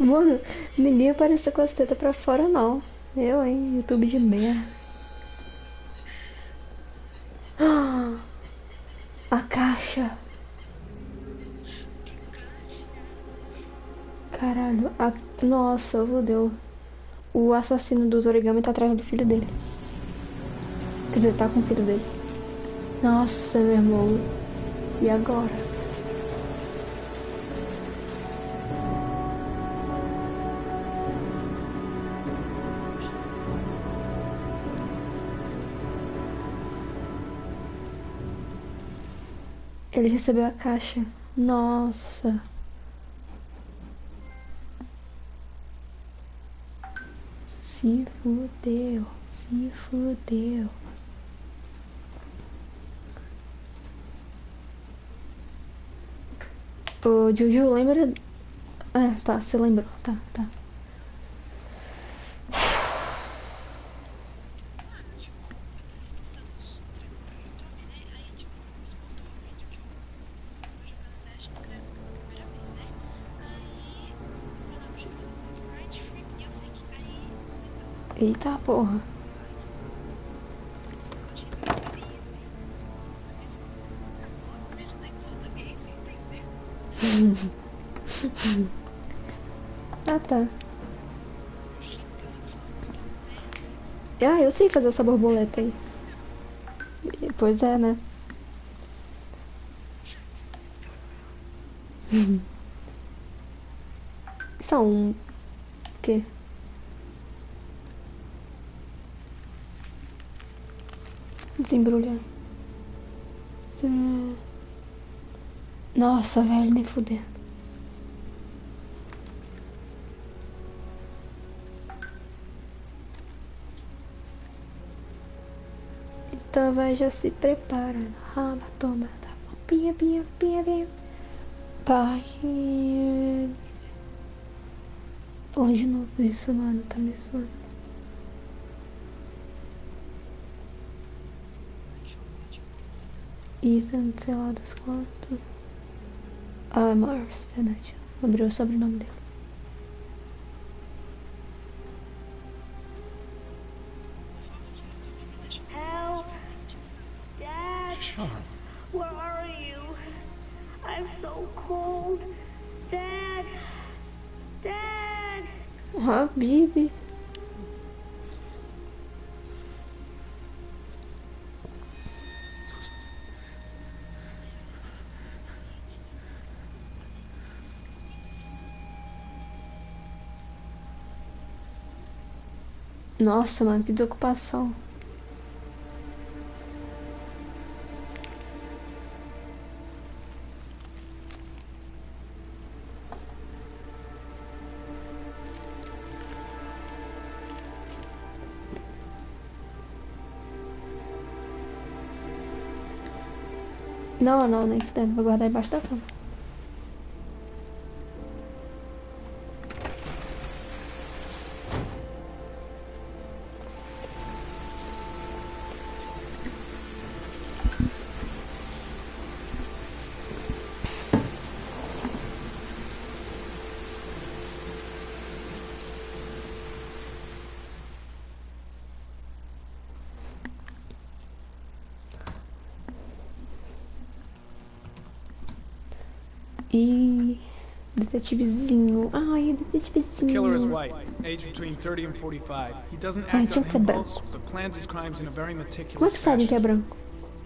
Mano, ninguém apareceu com as tetas pra fora, não. Eu, hein? YouTube de merda. A caixa. Caralho. Nossa, fodeu. O assassino dos origami tá atrás do filho dele. Quer dizer, tá com o filho dele. Nossa, meu irmão. E agora? Ele recebeu a caixa. Nossa. Se fudeu. Se fudeu. Ô, Juju, lembra... Ah, tá, você lembrou. Tá, tá. Eita porra. Ah, tá. Ah, eu sei fazer essa borboleta aí. Pois é, né? São... O quê? Desembrulhar. Nossa, velho, nem fudendo. Então vai, já se prepara. Raba, toma, tá bom. Pia, pia, pia, pia. Pai. Porra, de novo isso, mano. Tá me zoando. Ethan, sei lá das quantas. Ah, Mars, verdade. Abriu o sobrenome dele. Help! Dad! Sean. Where are you? I'm so cold. Dad! Dad! Habib. Nossa, mano, que desocupação. Não, não, nem fudendo. Vou guardar embaixo da cama. E... Detetivezinho. Ai, detetivezinho. Killer is white, aged between 30 and 45. He doesn't Ai, act tinha on que ser impulse, branco. but plans his crimes in a very Como é meticulous que sabem que é fashion. branco?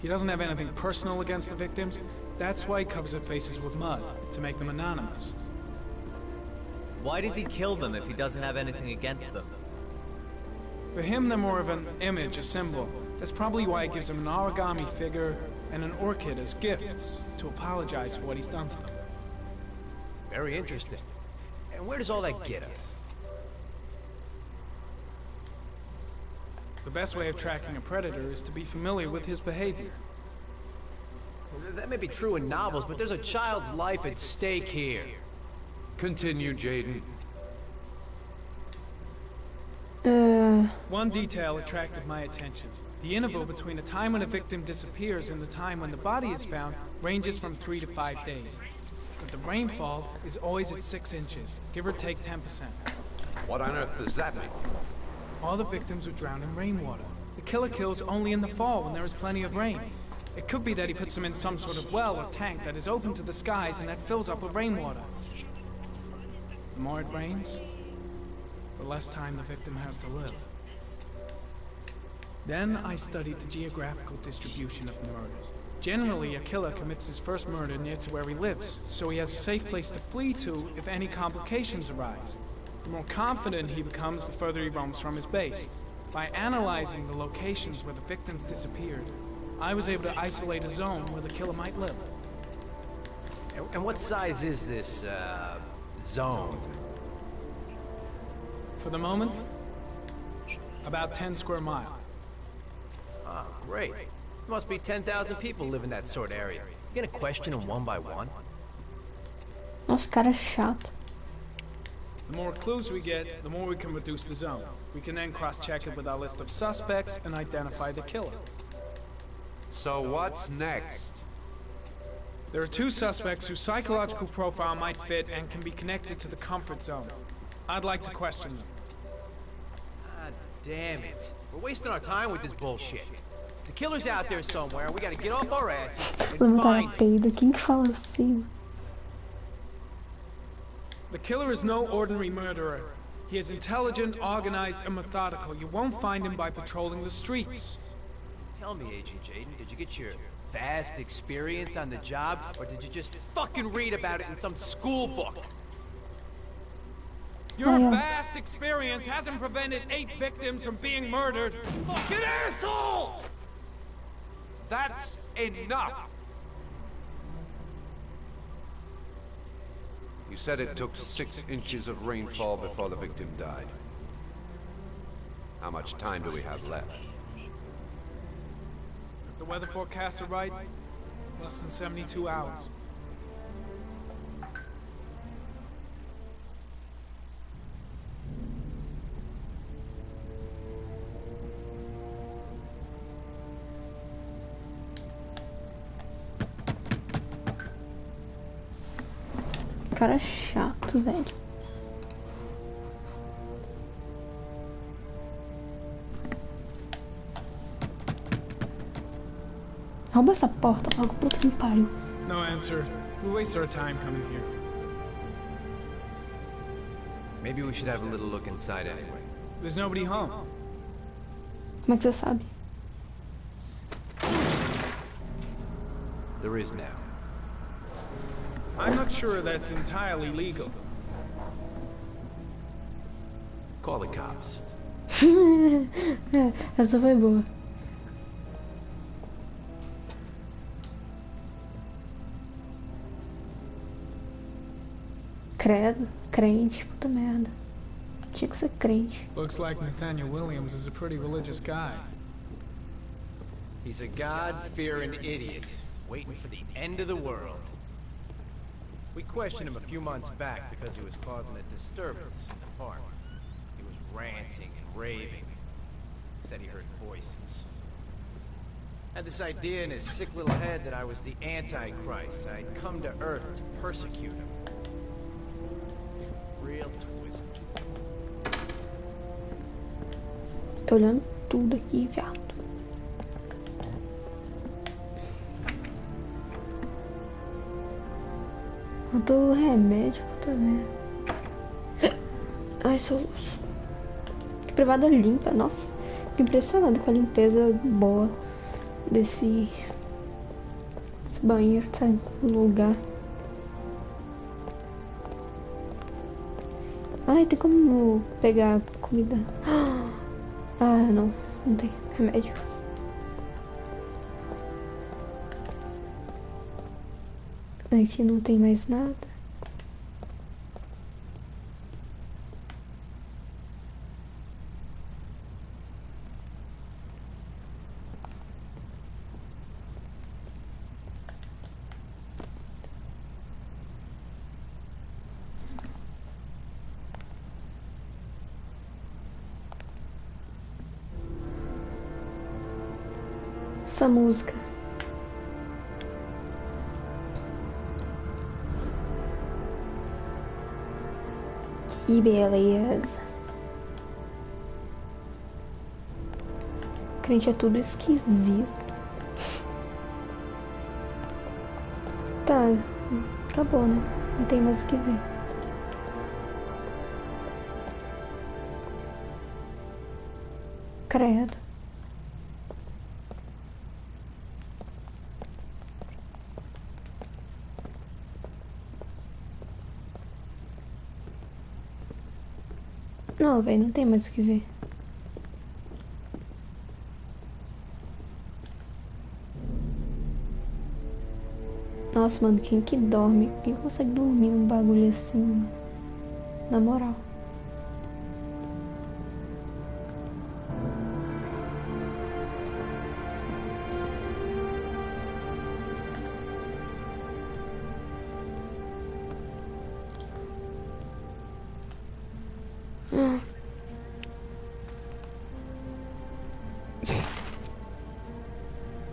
He doesn't have anything personal against the victims. That's why he covers their faces with mud, to make them anonymous. Why does he kill them if he doesn't have anything against them? For him, they're more of an image, a symbol. That's probably why he gives them an origami figure and an orchid as gifts to apologize for what he's done to them. Very interesting. And where does all that get us? The best way of tracking a predator is to be familiar with his behavior. That may be true in novels, but there's a child's life at stake here. Continue, Jaden. One detail attracted my attention. The interval between the time when a victim disappears and the time when the body is found ranges from 3 to 5 days. but the rainfall is always at 6 inches, give or take 10%. What on earth does that mean? All the victims were drowned in rainwater. The killer kills only in the fall when there is plenty of rain. It could be that he puts them in some sort of well or tank that is open to the skies and that fills up with rainwater. The more it rains, the less time the victim has to live. Then I studied the geographical distribution of murders. Generally, a killer commits his first murder near to where he lives, so he has a safe place to flee to if any complications arise. The more confident he becomes, the further he roams from his base. By analyzing the locations where the victims disappeared, I was able to isolate a zone where the killer might live. And what size is this, zone? For the moment, about 10 square miles. Oh, great. There must be 10,000 people live in that sort of area. You gonna question them one by one? Nossa, cara chato. The more clues we get, the more we can reduce the zone. We can then cross-check it with our list of suspects and identify the killer. So what's next? There are 2 suspects whose psychological profile might fit and can be connected to the comfort zone. I'd like to question them. God damn it. We're wasting our time with this bullshit. The killer's out there somewhere, and we gotta get off our asses and Levantar find him. peido. Quem que fala assim? The killer is no ordinary murderer. He is intelligent, organized, and methodical. You won't find him by patrolling the streets. Tell me, Agent Jaden, did you get your vast experience on the job, or did you just fucking read about it in some school book? Your vast experience hasn't prevented 8 victims from being murdered. Fucking asshole! That's enough! You said it took 6 inches of rainfall before the victim died. How much time do we have left? If the weather forecasts are right, less than 72 hours. Cara chato, velho. Rouba essa porta logo, puta que pariu. No answer. We waste our time coming here. Maybe we should have a little look inside anyway. There's nobody home. Como é que você sabe? There is now. I'm not sure that's entirely legal. Call the cops. Essa foi boa. Credo, crente, puta merda. Tinha que ser crente. Looks like Nathaniel Williams is a pretty religious guy. He's a God-fearing idiot, waiting for the end of the world. We questioned him a few months back because he was causing a disturbance in the park. He was ranting and raving. Said he heard voices. Had this idea in his sick little head that I was the Antichrist. I'd come to Earth to persecute him. Real twist. Tô olhando tudo aqui, viado. Faltou remédio, puta merda. Ai, soluço. Que privada limpa, nossa. Fico impressionado com a limpeza boa desse banheiro, sabe? Lugar. Ai, tem como pegar comida? Ah, não. Não tem remédio. Aqui não tem mais nada. Essa música. E beleza. Crente é tudo esquisito. Tá, acabou, né? Não tem mais o que ver. Credo. Não, velho, não tem mais o que ver. Nossa, mano, quem que dorme? Quem consegue dormir num bagulho assim, mano? Na moral.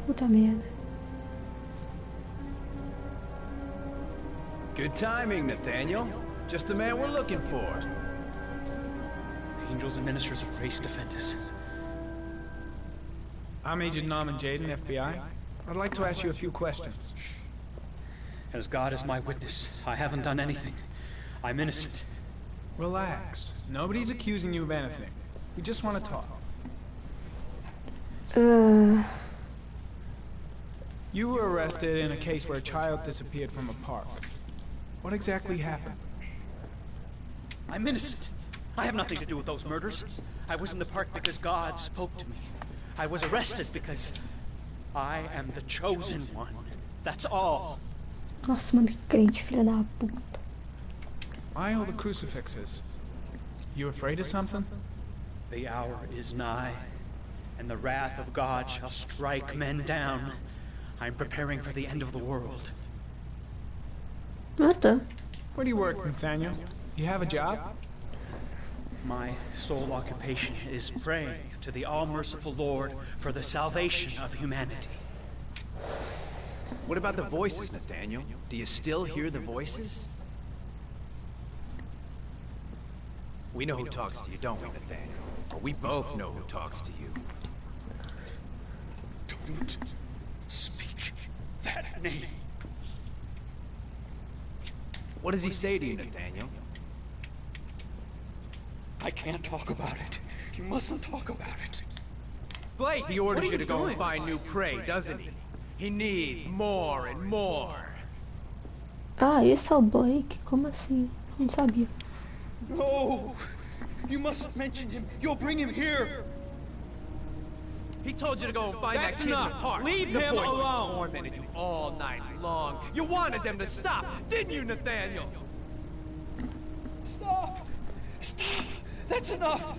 Puta merda. Good timing, Nathaniel. Just the man we're looking for. Angels and ministers of grace defend us. I'm Agent Norman Jaden, FBI. I'd like to ask you a few questions. As God is my witness, I haven't done anything. I'm innocent. Relax. Nobody's accusing you of anything. We just want to talk. You were arrested in a case where a child disappeared from a park. What exactly happened? I'm innocent. I have nothing to do with those murders. I was in the park because God spoke to me. I was arrested because I am the chosen one. That's all. Nossa, mano, que crente, filha da puta. Why all the crucifixes? You afraid of something? The hour is nigh, and the wrath of God shall strike men down. I'm preparing for the end of the world. Ah, tá. Where do you work, Nathaniel? You have a job? My sole occupation is praying to the all-merciful Lord for the salvation of humanity. What about the voices, Nathaniel? Do you still hear the voices? We know who talks to you, don't we, Nathaniel? Or we both know who talks to you. Don't speak that name. What does he say to you, Nathaniel? I can't talk about it. You mustn't talk about it. Blake, he orders you to go and find new prey, doesn't he? He needs more and more. Ah, esse é o Blake? Como assim? Não sabia. No! You mustn't mention him. You'll bring him here. He told you to go and find that kid in the park. Leave him alone. Tormented you all night long. You wanted them to stop, didn't you, Nathaniel? Stop! Stop! That's enough!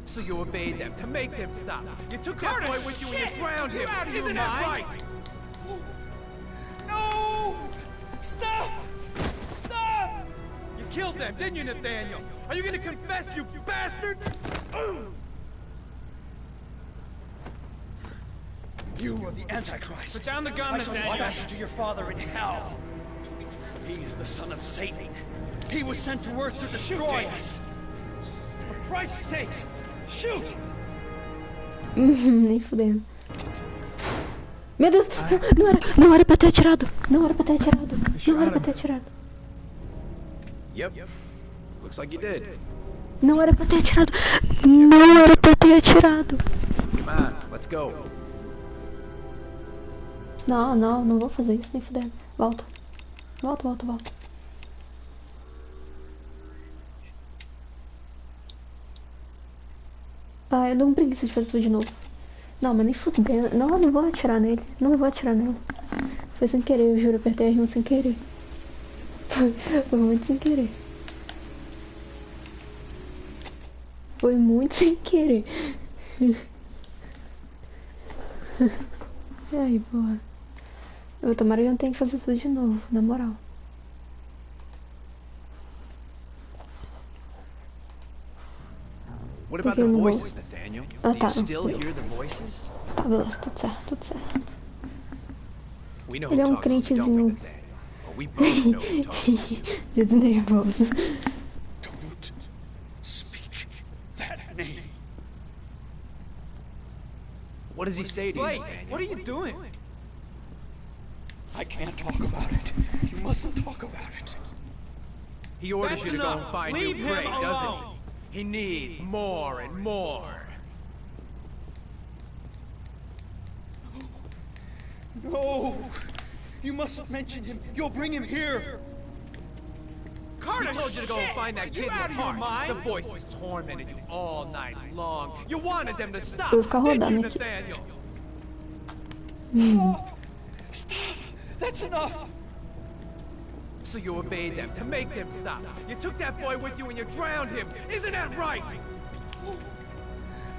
So you obeyed them to make them stop. You took that boy with you and you drowned him. Isn't that right? No! Stop! Stop! You killed them, didn't you, Nathaniel? Are you gonna confess, you bastard? You are the Antichrist. Put down the gun, I shall Nathaniel. answer to your father in hell. He is the son of Satan. He was sent to earth to destroy us. For Christ's sake, shoot! Nem fudendo. Meu Deus! Não era pra ter atirado! Não era pra ter atirado! Não era pra ter atirado! Yep. Looks like you did. Não era pra ter atirado! Não era pra ter atirado! Come on, let's go. Não vou fazer isso nem fudendo. Volta. Volta. Ah, eu dou preguiça de fazer isso de novo. Não, mas nem fudendo. Não vou atirar nele. Não vou atirar nele. Foi sem querer, eu juro. Apertei R1 sem querer. Foi muito sem querer. Foi muito sem querer. Ai, porra. Eu tomara que eu não tenha que fazer isso de novo, na moral. What about the voices, Nathaniel? Ah, Do tá. you still hear the voices? Tá, beleza, tudo certo. We know Ele é who um talks to you, don't we, crentezinho. Nathaniel? Or we both know who talks to you. Dedo nervoso. name. What does he say to you, Blake, Nathaniel? what are you doing? I can't talk about it. You mustn't talk about it. He orders That's you to go enough. and find Leave new prey, him doesn't alone. he? He needs more and more. No! You mustn't mention him. You'll bring him here. He told you to go and find that kid in out the of your park. mind? The voices tormented you all night long. You wanted them to stop, Eu vou ficar didn't you, rodando aqui. Nathaniel? Stop! Stop! That's enough! So you obeyed them to make them stop. You took that boy with you and you drowned him. Isn't that right?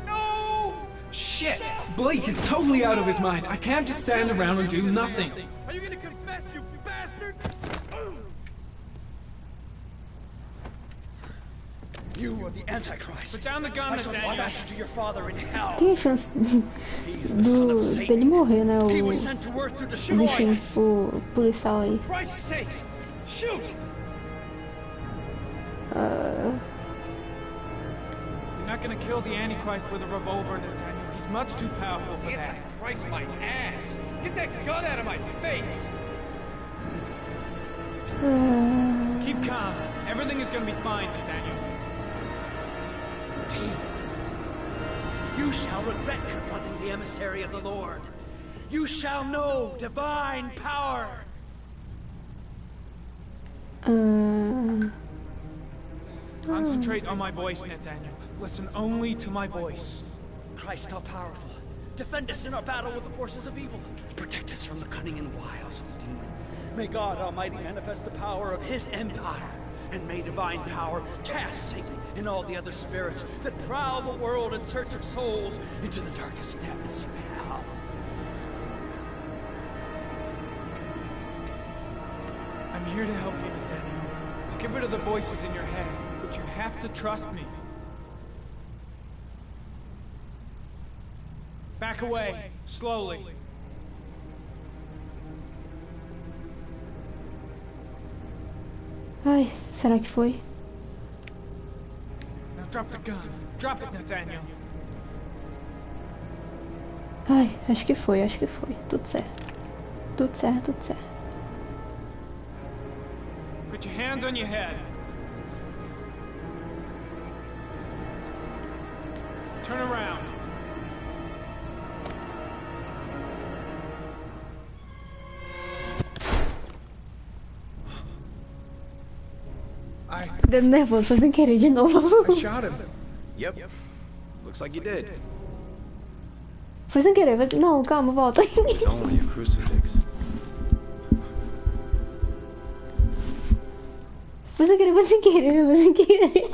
No! Shit! Blake is totally out of his mind. I can't just stand around and do nothing. Are you gonna confess, you bastard? You are the Antichrist. Put down the gun, I shall Nathaniel. dispatch you to your father in hell. Tem a chance He is the son of dele Satan. morrer, né? He was O sent to earth to o destroy bichinho, us. o policial aí. Christ's sakes! Shoot! Ah, You're not gonna kill the Antichrist with a revolver, Nathaniel. He's much too powerful for that. Antichrist, my ass! Get that gun out of my face! ah, Keep calm. Everything is gonna be fine, Nathaniel. You shall regret confronting the emissary of the Lord. You shall know divine power. ah. Concentrate on my voice, Nathaniel. Listen only to my voice. Christ all powerful, defend us in our battle with the forces of evil. Protect us from the cunning and wiles of the demon. May God Almighty manifest the power of his empire. And may divine power cast Satan and all the other spirits that prowl the world in search of souls into the darkest depths of hell. I'm here to help you, Nathaniel. To get rid of the voices in your head. But you have to trust me. Back away, slowly. Ai, será que foi? Now drop the gun. Drop it, Nathaniel. Ai, acho que foi, acho que foi. Tudo certo. Tudo certo, tudo certo. Put your hands on your head. Turn around. Dedo nervoso, foi sem querer de novo. I shot him. Yep. Looks like you did. Foi sem querer, foi... Não, calma, volta. It's only a crucifix. Foi sem querer, foi sem querer, foi sem querer.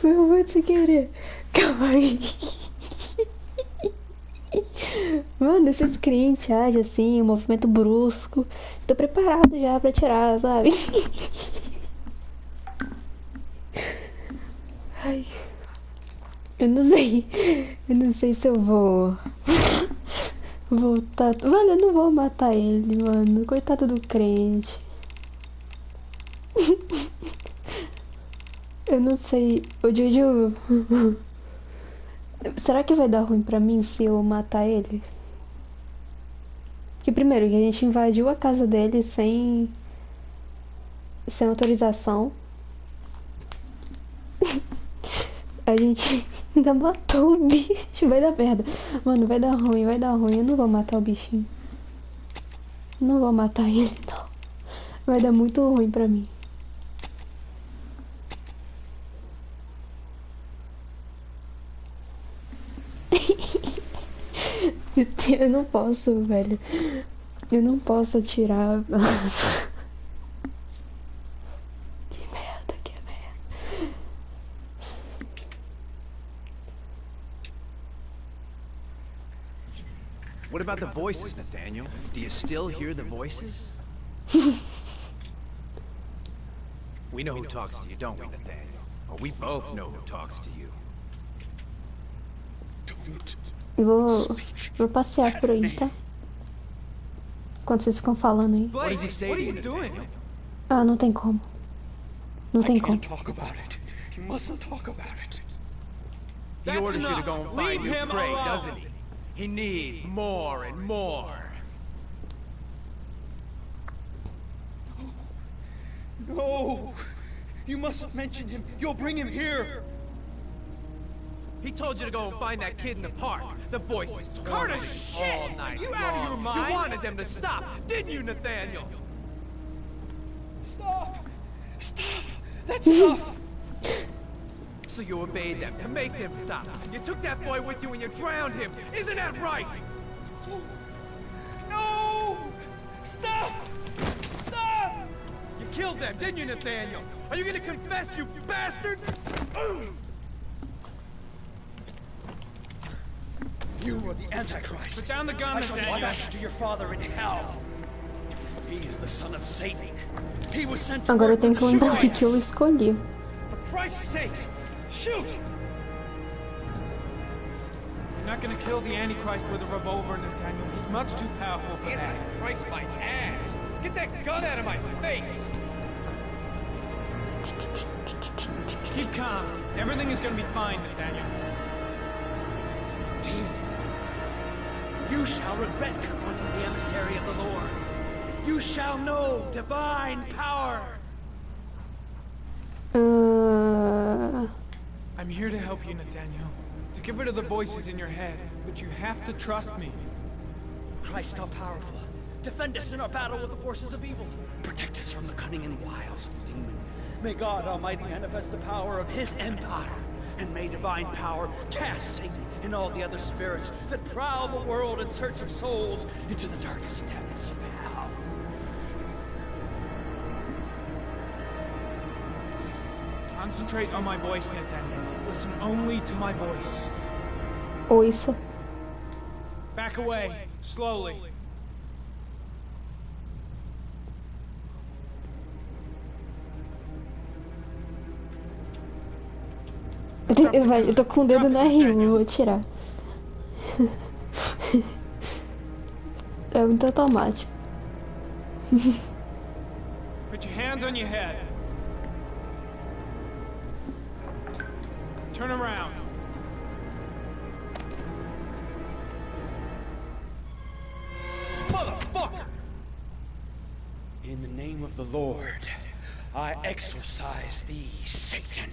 Foi muito sem querer. Calma aí. Mano, esses crentes agem assim, um movimento brusco. Tô preparado já pra tirar, sabe? Ai. Eu não sei. Eu não sei se eu vou voltar. Mano, eu não vou matar ele, mano. Coitado do crente. Eu não sei. Ô, Juju. Será que vai dar ruim pra mim se eu matar ele? Que primeiro, que a gente invadiu a casa dele sem autorização. A gente ainda matou o bicho. Vai dar merda. Mano, vai dar ruim, vai dar ruim. Eu não vou matar o bichinho. Não vou matar ele, não. Vai dar muito ruim pra mim. Eu não posso, velho. Eu não posso atirar. Que merda, que merda. What about the voices, Nathaniel? Do you still hear the voices? We know who talks to you, don't we, Nathaniel? Or we both know who talks to you. Don't. Vou passear por aí, tá? Enquanto vocês ficam falando aí. What does he say What to are you, you doing? Nathaniel? Ah, não tem como. Não I tem como. can't talk about it. You mustn't talk about it. He orders you to go and find Leave new him prey, alone. doesn't he? He needs more and more. No! You mustn't mention him. You'll bring him here. He told you to go and find that kid in the park. The voices Carter, tormenting shit! all night Are you out of long. your mind? You wanted them to stop, didn't you, Nathaniel? Stop! Stop! That's enough! So you obeyed them to make them stop. You took that boy with you and you drowned him. Isn't that right? No! Stop! Stop! You killed them, didn't you, Nathaniel? Are you gonna confess, you bastard? You are the Antichrist. Put down the gun, I shall Nathaniel. dispatch you to your father in hell. He is the son of Satan. He was sent to Agora eu work tenho que with the lembrar o que que eu Shooters. escolhi. For Christ's sake, shoot! You're not gonna kill the Antichrist with a revolver, Nathaniel. He's much too powerful for that. Antichrist my ass! Get that gun out of my face! Keep calm. Everything is gonna be fine, Nathaniel. Demon, you shall regret confronting the emissary of the Lord. You shall know divine power. I'm here to help you, Nathaniel. To get rid of the voices in your head, but you have to trust me. Christ all powerful, defend us in our battle with the forces of evil. Protect us from the cunning and wiles of the demon. May God Almighty manifest the power of his empire. And may divine power cast Satan and all the other spirits that prowl the world in search of souls into the darkest depths of hell. Concentrate on my voice, Nathaniel. Listen only to my voice. Ouça. Back away, slowly. Eu tô com o dedo no R1, eu vou tirar. É muito automático. Put your hands on your head. Turn around. Motherfucker! In the name of the Lord, I exorcise thee, Satan.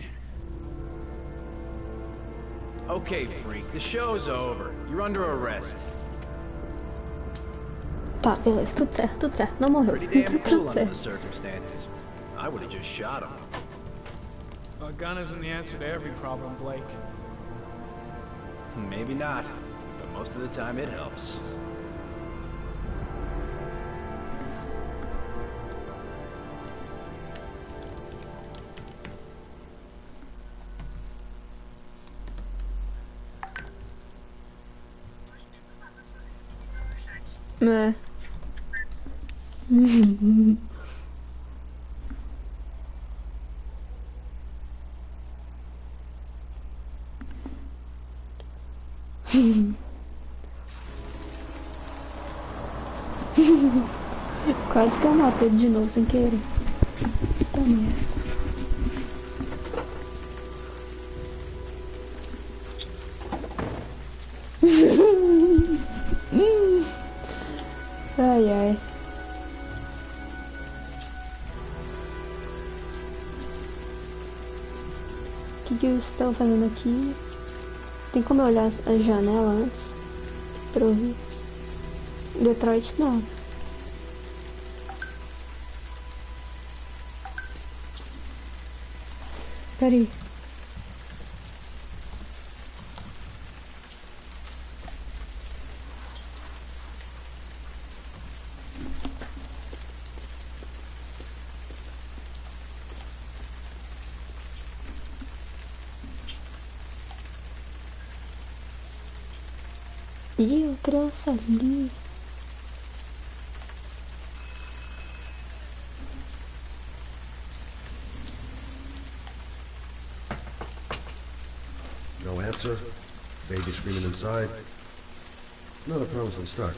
Okay, freak, the show's over. You're under arrest. Tá, beleza, tudo certo. Não morreu. Pretty damn cool Tudo under the certo. circumstances. I would have just shot him. A gun isn't the answer to every problem, Blake. Maybe not, but most of the time it helps. É. Quase que eu matei ele de novo sem querer. Puta merda. Ai, ai. O que eles estão fazendo aqui? Tem como eu olhar a janela antes? Pra eu ver. Detroit não. Peraí. Ih, a criança ali. No answer. Baby screaming inside. Not a promising start.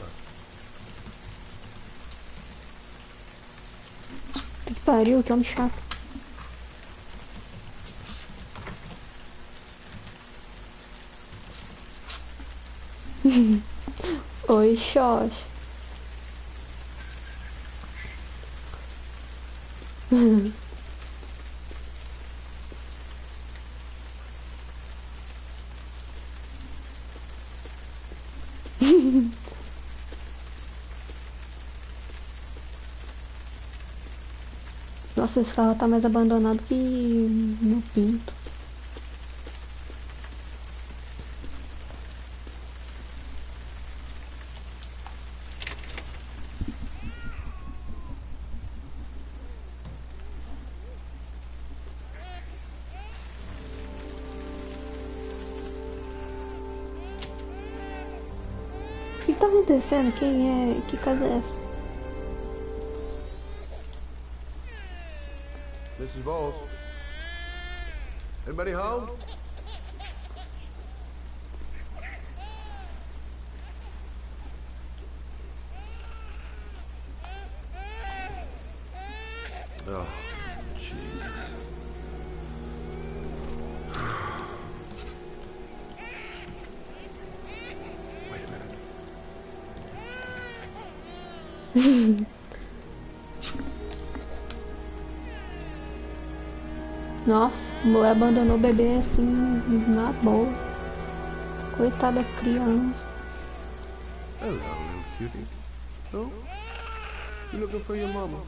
Que pariu, que homem chato. Oi, Xox. Nossa, esse carro tá mais abandonado que no pinto. O que tá acontecendo? Quem é? Que casa é essa? Mrs. Bowles? Anybody home? Oh, Jesus. Wait a minute. Nossa, a mulher abandonou o bebê assim, na boa. Coitada da criança. Hello, little cutie. Oh? You looking for your mama?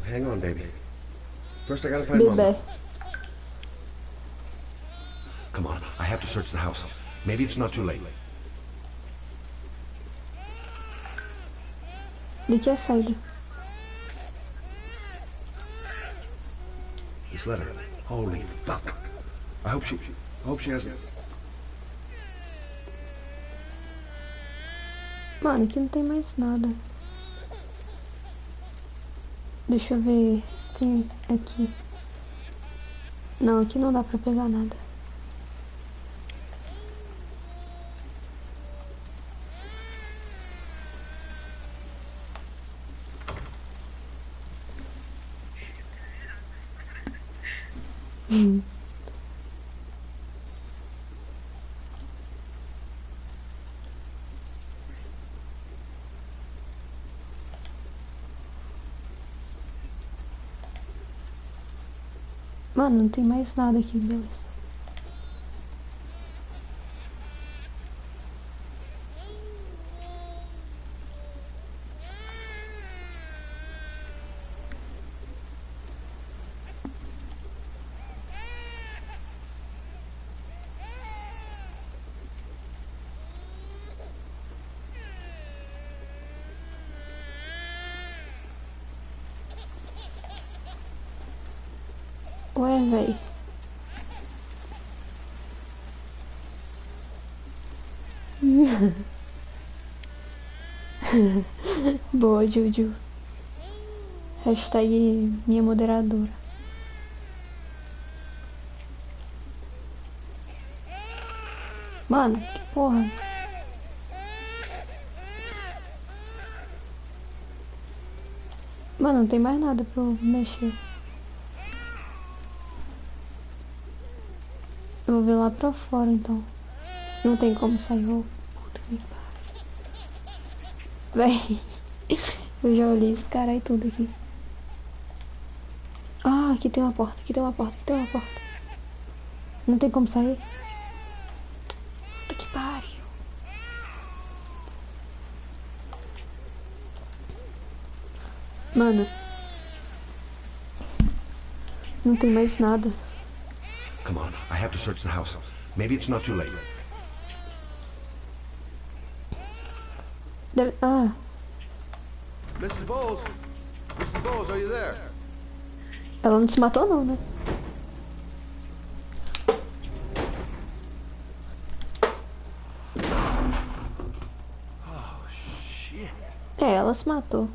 Hang on, baby. First I gotta find Bebê. mama. Come on, I have to search the house. Maybe it's not too late. De que é saída? This letter. Holy fuck. I hope she hasn't. Mano, aqui não tem mais nada. Deixa eu ver se tem aqui. Não, aqui não dá pra pegar nada. Mano, não tem mais nada aqui, beleza. Ué, véi. Boa, Juju. Hashtag minha moderadora. Mano, que porra. Mano, não tem mais nada pra eu mexer. Eu vou ver lá pra fora, então. Não tem como sair. Oh, puta que pariu. Véi. Eu já olhei esse cara e tudo aqui. Ah, aqui tem uma porta, aqui tem uma porta, aqui tem uma porta. Não tem como sair? Puta que pariu. Mano. Não tem mais nada. Come on, I have to search the house. Maybe it's not too late. Ah, Mrs. Bowles? Mrs. Bowles, are you there? ela não se matou não, né? Oh, shit. É, ela se matou.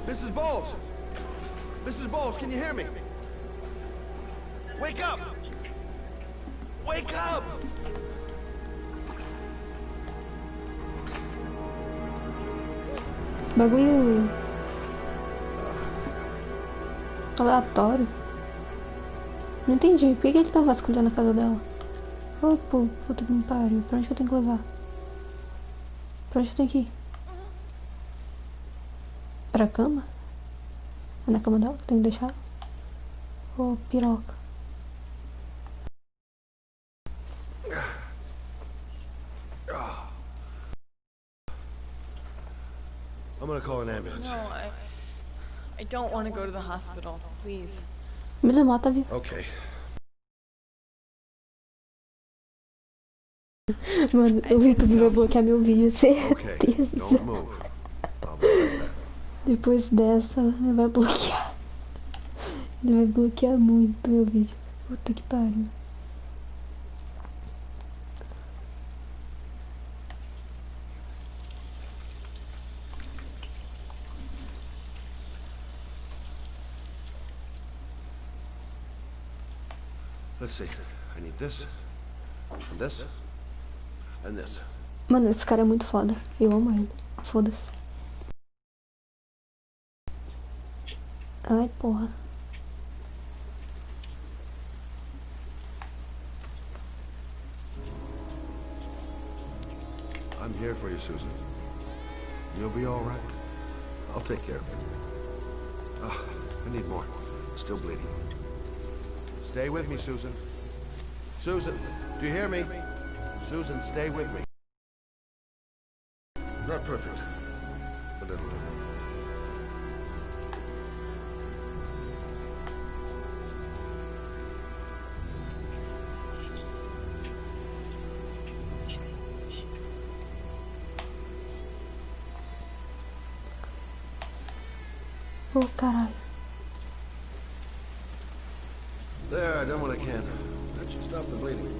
Mrs. Bowles! Mrs. Bowles, can you hear me? Wake up! Wake up! Bagulho Aleatório. Não entendi. Por que ele tá vasculhando a casa dela? Ô, puta que me pariu. Pra onde que eu tenho que levar? Pra onde eu tenho que ir? Pra cama? É na cama dela que eu tenho que deixar? Ô, piroca. I'm gonna call an ambulance. No, I don't want to go to the hospital, please. Me dá tá vivo. Okay. Mano, o YouTube vai bloquear meu vídeo, Okay. certeza. Don't move. I'll be right back. Depois dessa, ele vai bloquear. Ele vai bloquear muito meu vídeo. Puta que pariu. Let's see. I need this, and this, and this. Mano, esse cara é muito foda. Eu amo ele. Foda-se. Ai, porra. I'm here for you, Susan. You'll be all right. I'll take care of it. Ah, I need more. Still bleeding. Stay with me, Susan. Susan, do you hear me? Susan, stay with me. Not perfect, but it'll do. Ô, caralho. There, I done what I can. That should stop the bleeding.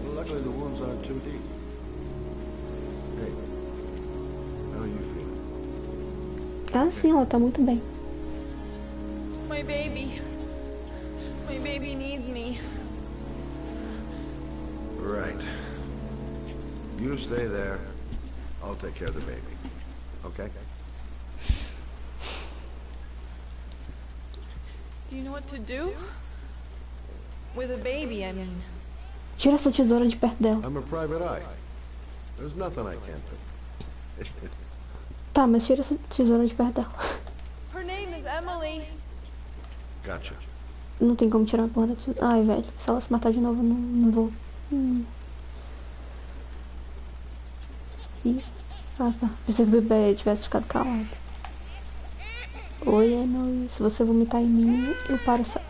Well, luckily the wounds aren't too deep. Hey, how are you feeling? Ah, sim, ela tá muito bem. My baby. My baby needs me. Right. You stay there. I'll take care of the baby. Okay? Do you know what to do? With a baby, I mean. Tira essa tesoura de perto dela. I'm a private eye. There's nothing I can't do. Tá, mas tira essa tesoura de perto dela. Her name is Emily. Gotcha. Não tem como tirar a porra da tesoura. Ai, velho. Se ela se matar de novo, eu não vou. Ih. Ah, tá. Pensei que o bebê tivesse ficado calado. Oi, Emily. Se você vomitar em mim, eu paro essa...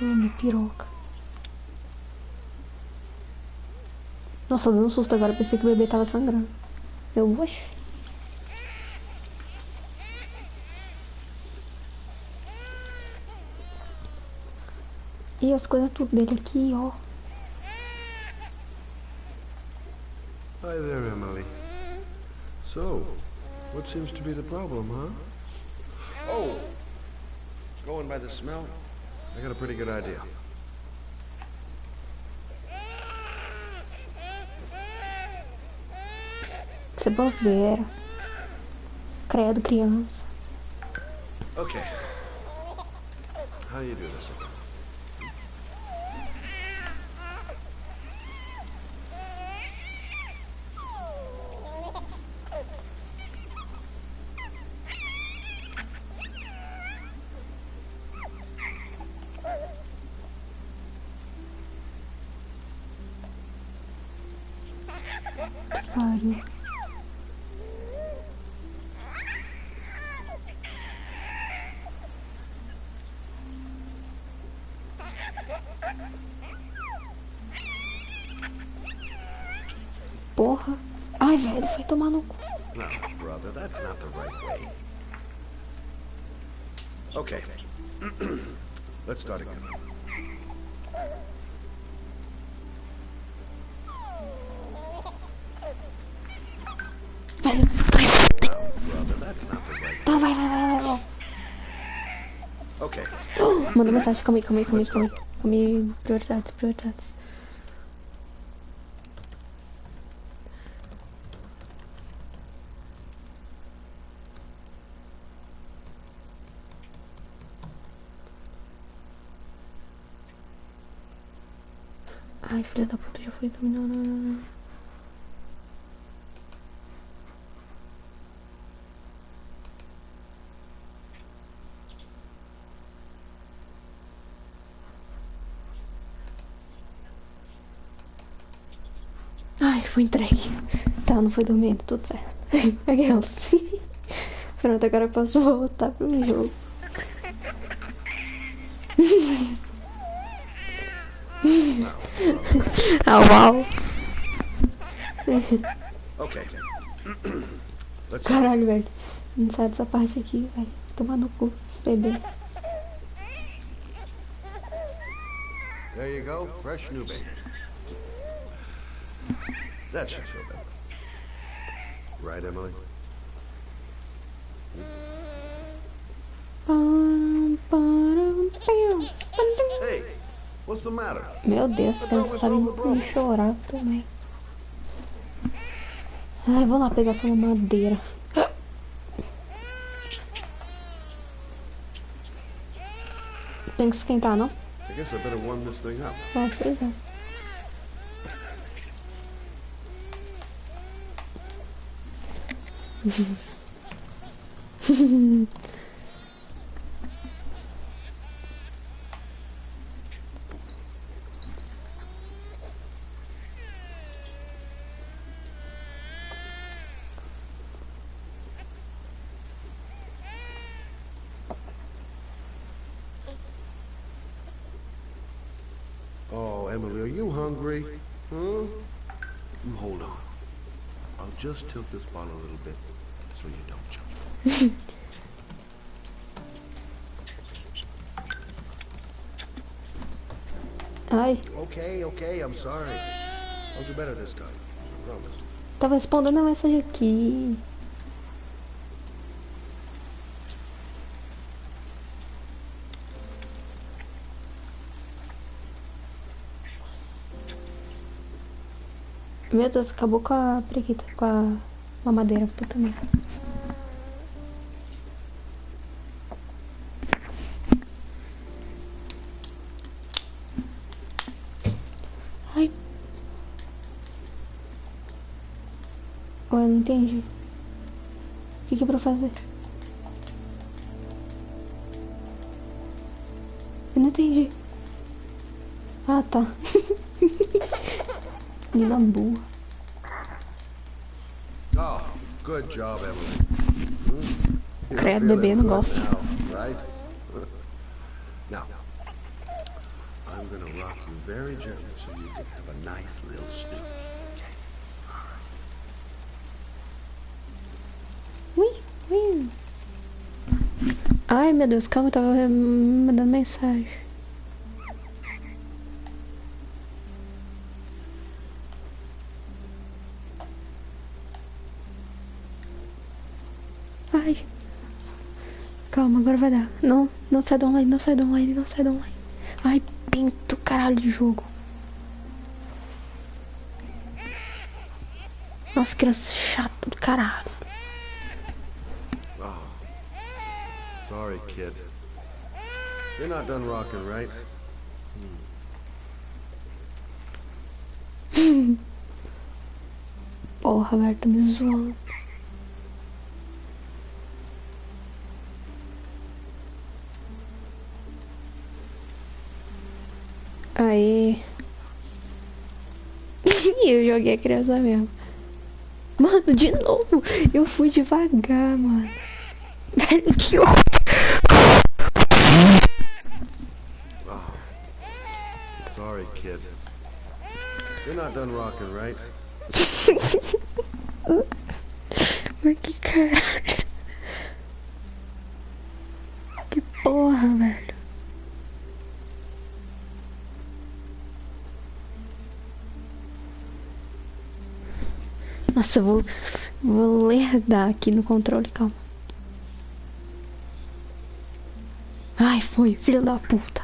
minha piroca. Nossa, deu um susto agora. Pensei que o bebê tava sangrando. Eu, oxe. E as coisas tudo dele aqui, ó. Hi there, Emily. So, what seems to be the problem, huh? Oh, going by the smell, I got a pretty good idea. Ceboseira. Credo, criança. Okay. How do you do this again? Pariu. Porra. Ai, velho, foi tomar no cu. No, brother, that's not the right way. Okay. Let's start again. Velho, vai. No, brother, that's not the right Tá, vai. Okay. Manda mensagem, calma aí. Prioridades. Ai, filha da puta, já foi. Não, não, não, não. Ai, foi entregue. Tá, não foi dormindo, tudo certo. Aquela. Pronto, agora eu posso voltar pro jogo. Ah, uau. Okay. Let's Caralho, velho. Não sai dessa parte aqui, velho. Tomar no cu, esse bebê. There you go, fresh new baby. That should feel better. Right, Emily? Hey, what's the matter? Meu Deus, você sabe me chorar também. Ai, vou lá pegar só uma madeira. Tem que esquentar, não? I guess I better warm this thing up. É, pois é. Oh, Emily, are you hungry? Huh? Hold on. I'll just tilt this bottle a little bit so you don't choke. Ai, Okay, I'm sorry. I'll do better this time. I promise. tava respondendo a mensagem aqui. Meu Deus, acabou com a preguiça, com a mamadeira, puta merda. Ai. Ué, não entendi. O que é pra eu fazer? Eu não entendi. Ah, tá. Menina burra. Oh, good job, Emily. You're Credo, feeling bebê, não good gosto. now, right? Now, I'm gonna rock you very gently so you can have a nice little snooze. Okay? Ui, ui. Ai, meu Deus, calma, eu tava mandando mensagem. Ai. Calma, agora vai dar. Não, não sai do online, não sai do online, não sai do online. Ai, pinto, caralho de jogo. Nossa, criança chata do caralho. Oh, sorry, kid. You're not done rocking, right? Porra, velho, tá me zoando. Aí. Eu joguei a criança mesmo. Mano, de novo. Eu fui devagar, mano. Velho, que ódio. Oh, sorry, kid. You're not done rocking, right? Mas que caralho. Que porra, velho. Nossa, eu vou lerdar aqui no controle, calma. Ai, foi, filho da puta.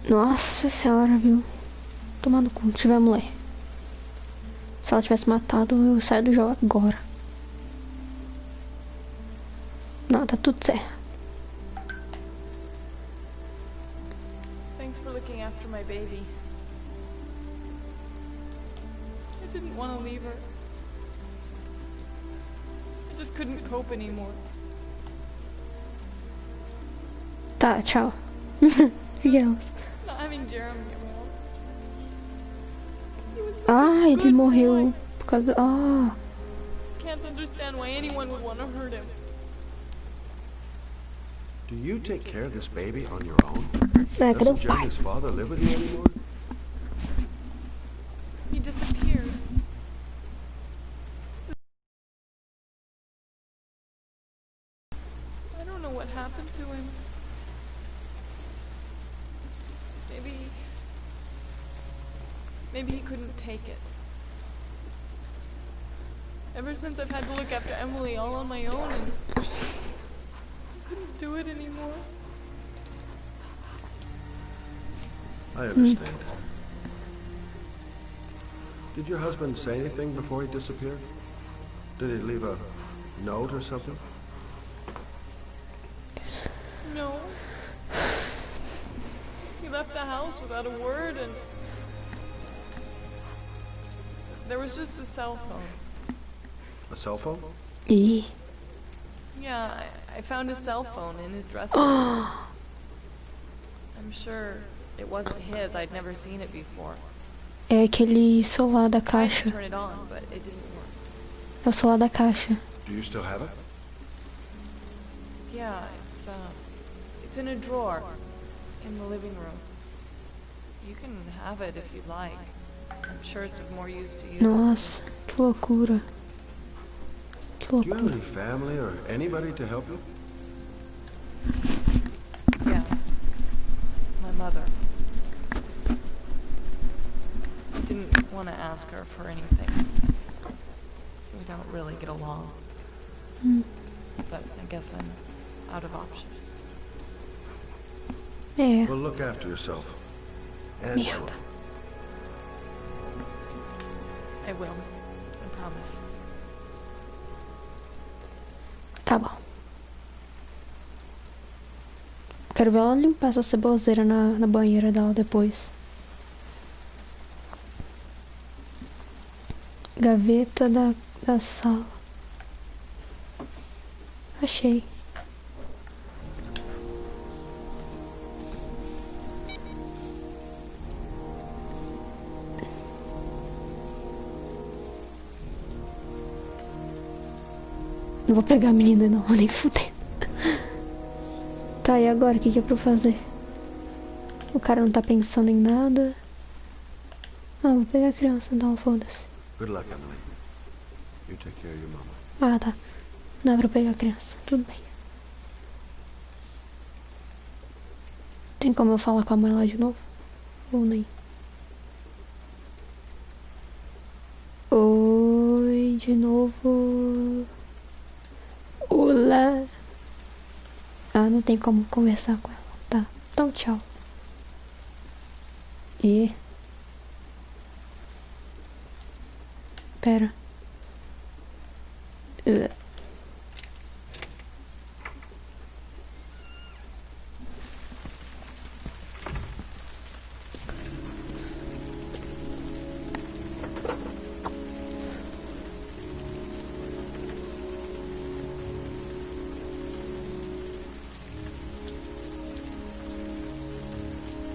Nossa senhora, viu? Tomar no cu, tiver mulher. Se ela tivesse matado, eu saio do jogo agora. Não, tá tudo certo. Thanks for looking after my baby. I didn't want to leave her. I just couldn't cope anymore. Tá, tchau. Digamos. Not having Jeremy around. He was such Ah, a ele good morreu boy. por causa do... Ah, Can't understand why anyone would want to hurt him. Do you take care of this baby on your own? é, cadê o Doesn't pai? Jeremy's father live with you anymore? He disappeared. I don't know what happened to him. Maybe he couldn't take it. Ever since I've had to look after Emily all on my own and I couldn't do it anymore. I understand. Did your husband say anything before he disappeared? Did he leave a note or something? No. He left the house without a word and there was just a cell phone. A cell phone? Ih. Yeah, I found a cell phone in his dresser. I'm sure it wasn't his. I'd never seen it before. É aquele celular da I tried to caixa. turn it on, but it didn't work. É o celular da caixa. Do you still have it? Yeah, it's in a drawer in the living room. You can have it if you'd like. I'm sure it's of more use to you. Nossa, que loucura. Que Do you have loucura. any family or anybody to help you? Yeah. My mother. I didn't want to ask her for anything. We don't really get along. But I guess I'm out of options. É, Well, look after yourself. And merda. I will. I promise. Tá bom. Quero ver ela limpar essa ceboseira na banheira dela depois. Gaveta da sala. Achei. Não vou pegar a menina não, nem fudendo. Tá, e agora? O que é pra eu fazer? O cara não tá pensando em nada. Ah, vou pegar a criança então, foda-se. good luck, Emily. You take care of your mama. Ah, tá. Não é pra eu pegar a criança. Tudo bem. Tem como eu falar com a mãe lá de novo? Ou nem? Oi, de novo. Olá. Ah, não tem como conversar com ela. Tá. Então, tchau. E... Pera.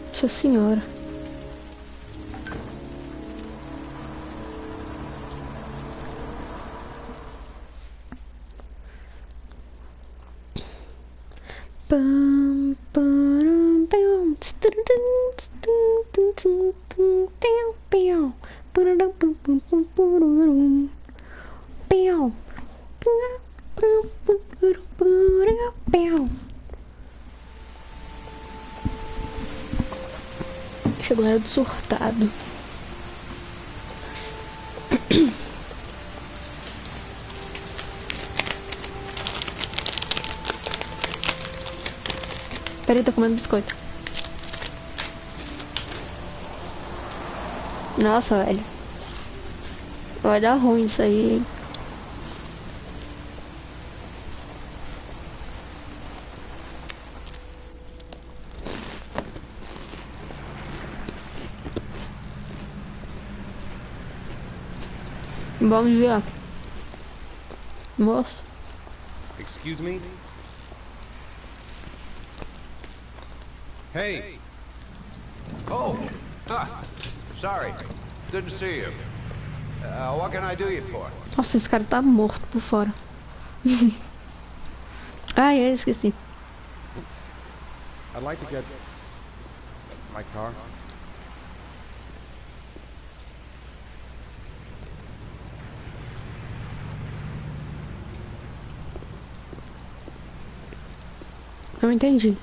Nossa senhora. Pam, param, pam, chegou a hora do surtado. Peraí, tô comendo biscoito. Nossa, velho. Vai dar ruim isso aí, hein? Bom dia, moço. Excuse me? Hey! Oh! Sorry. Didn't see you. What can I do you for? Nossa, esse cara tá morto por fora. Ai, eu esqueci. I'd like to get my car. Não entendi.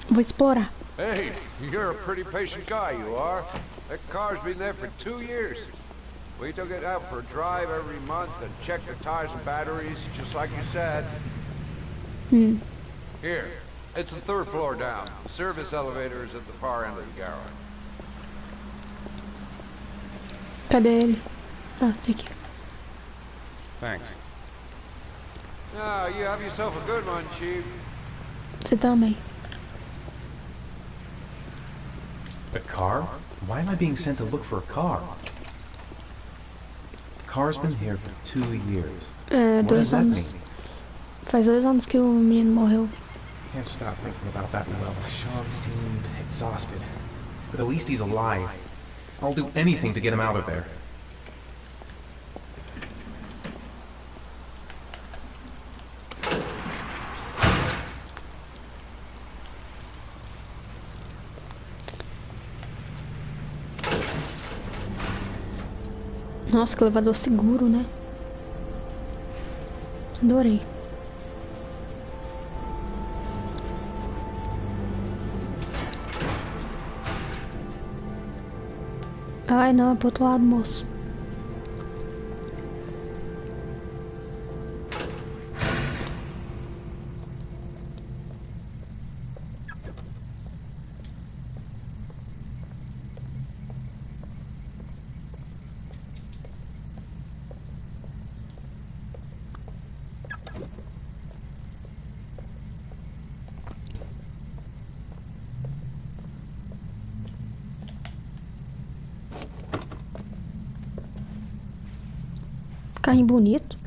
Vou explorar. Hey, you're a pretty patient guy, you are. That car's been there for 2 years. We took it out for a drive every month and checked the tires and batteries, just like you said. Here, it's the 3rd floor down. The service elevator is at the far end of the garage. Cadê ele? Ah, tá aqui. Thanks. Ah, you have yourself a good one, Chief. Você também. A car? Why am I being sent to look for a car? The car's been here for 2 years. É, What does 2 that anos. mean? Faz 2 anos que o menino morreu. Can't stop thinking about that now. Sean seemed exhausted. But at least he's alive. I'll do anything to get him out of there. Nossa, que elevador seguro, né? Adorei. Ai, não, é pro outro lado, moço. Carrinho bonito.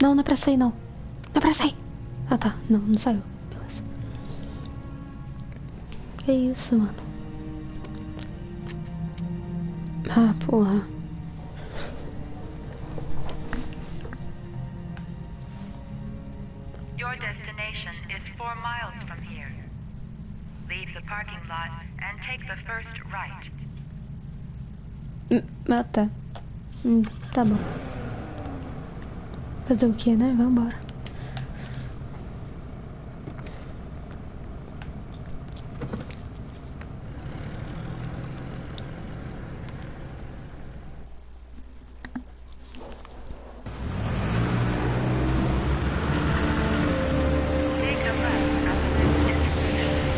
Não, não é pra sair, não. Não é pra sair. Ah, tá. Não, não saiu. Beleza. Que isso, mano? Ah, porra. Your destination is 4 miles from here. Leave the parking lot and take the first right. Ah, tá. Tá bom. Fazer o que, né? Vambora. Take a left at the next intersection.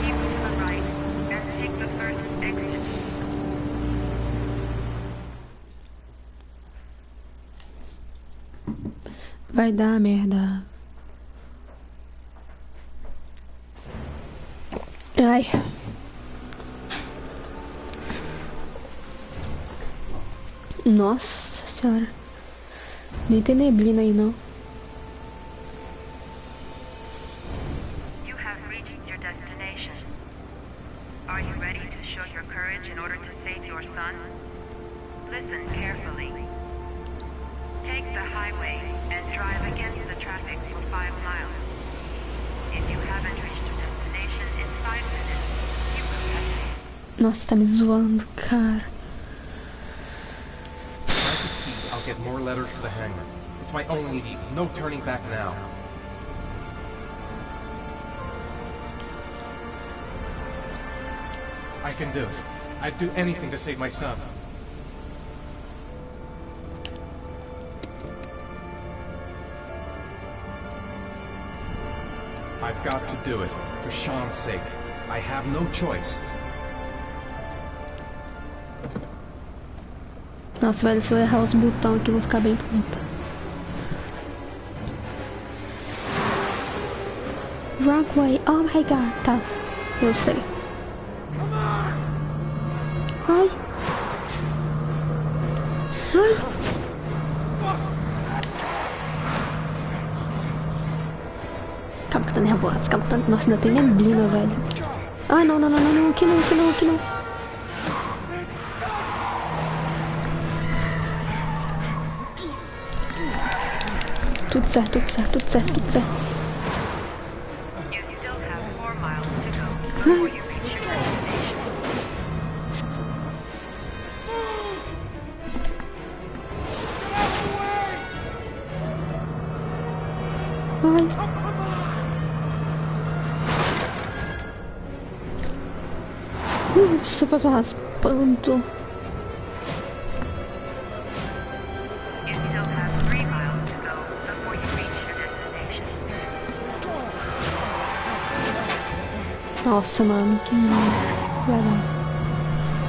Keep to the right and take the first exit. Vai dar merda. Ai. Nossa senhora. Nem tem neblina aí, não. You have reached your destination. Are you ready to show your courage in order to save your son? Listen carefully. Take the highway and drive against the traffic for 5 miles. If you haven't reached your destination in 5 minutes, you will have. Nossa, tá me zoando, cara. If I succeed, I'll get more letters for the hangar. It's my only need. No turning back now. I can do it. I'd do anything to save my son. I've got to do it. For Sean's sake. I have no choice. Nossa, velho, se eu errar os botões aqui, eu vou ficar bem puta. Wrong way. Oh my god. Tá. Eu sei. Ai. Ai. Calma que eu tô nervosa. Calma que eu tô... Nossa, ainda tem neblina, velho. Ai, não, não, não, não, não. Aqui não, aqui não, aqui não. Tudo certo, tudo certo, tudo certo, tudo certo. Você passou raspando. Nossa, mano, que merda. Vai lá.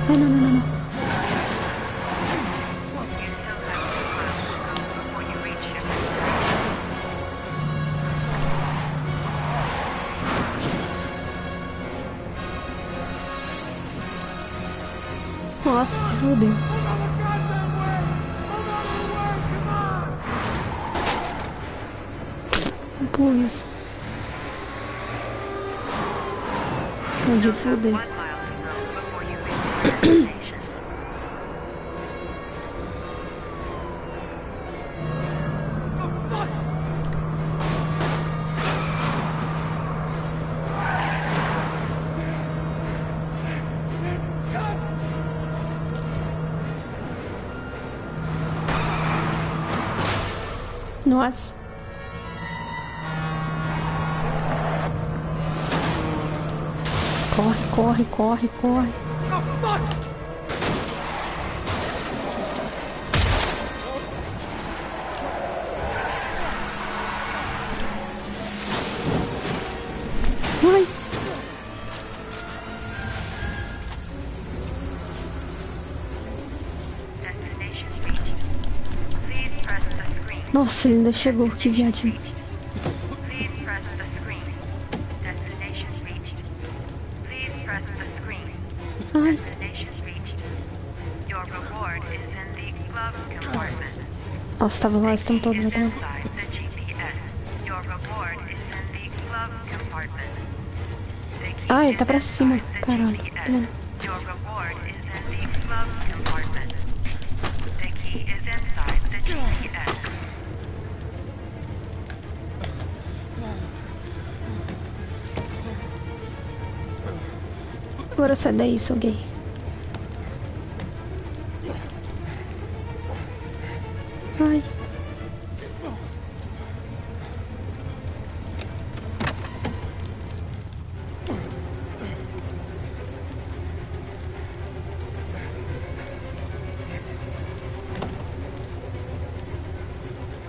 Ai, não, não, não, não. Nossa, se fodeu. Pus. Onde foder. Nossa. Corre, corre, corre, corre. Ai. Nossa, ele ainda chegou, que viadinho. Ai. Nossa, tava lá esse tempo todo agora. Ai, ele tá pra cima, caralho. Agora sai daí, seu gay. Ai.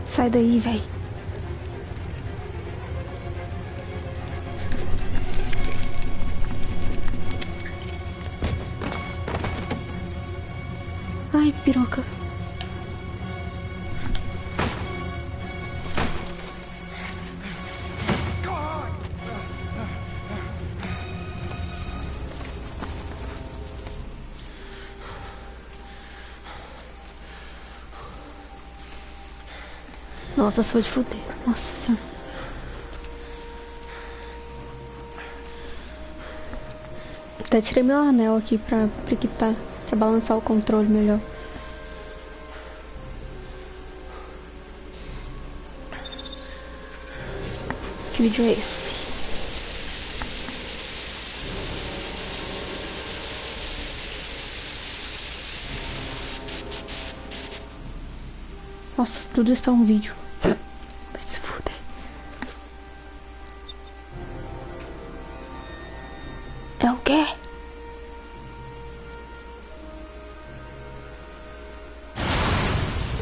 Sai daí, véi. Ai, piroca. Nossa, se foi de fuder. Nossa senhora. Até tirei meu anel aqui pra priquitar, pra balançar o controle melhor. Que vídeo é esse? Nossa, tudo isso é um vídeo. Vai se fuder. É o quê?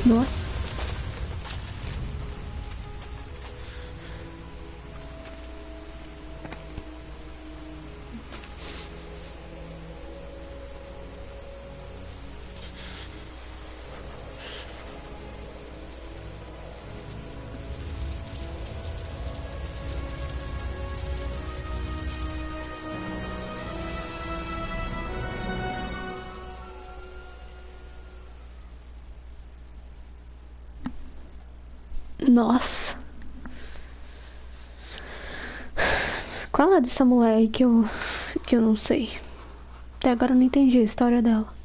Nossa. Nossa. Qual é dessa mulher aí que eu não sei? Até agora eu não entendi a história dela.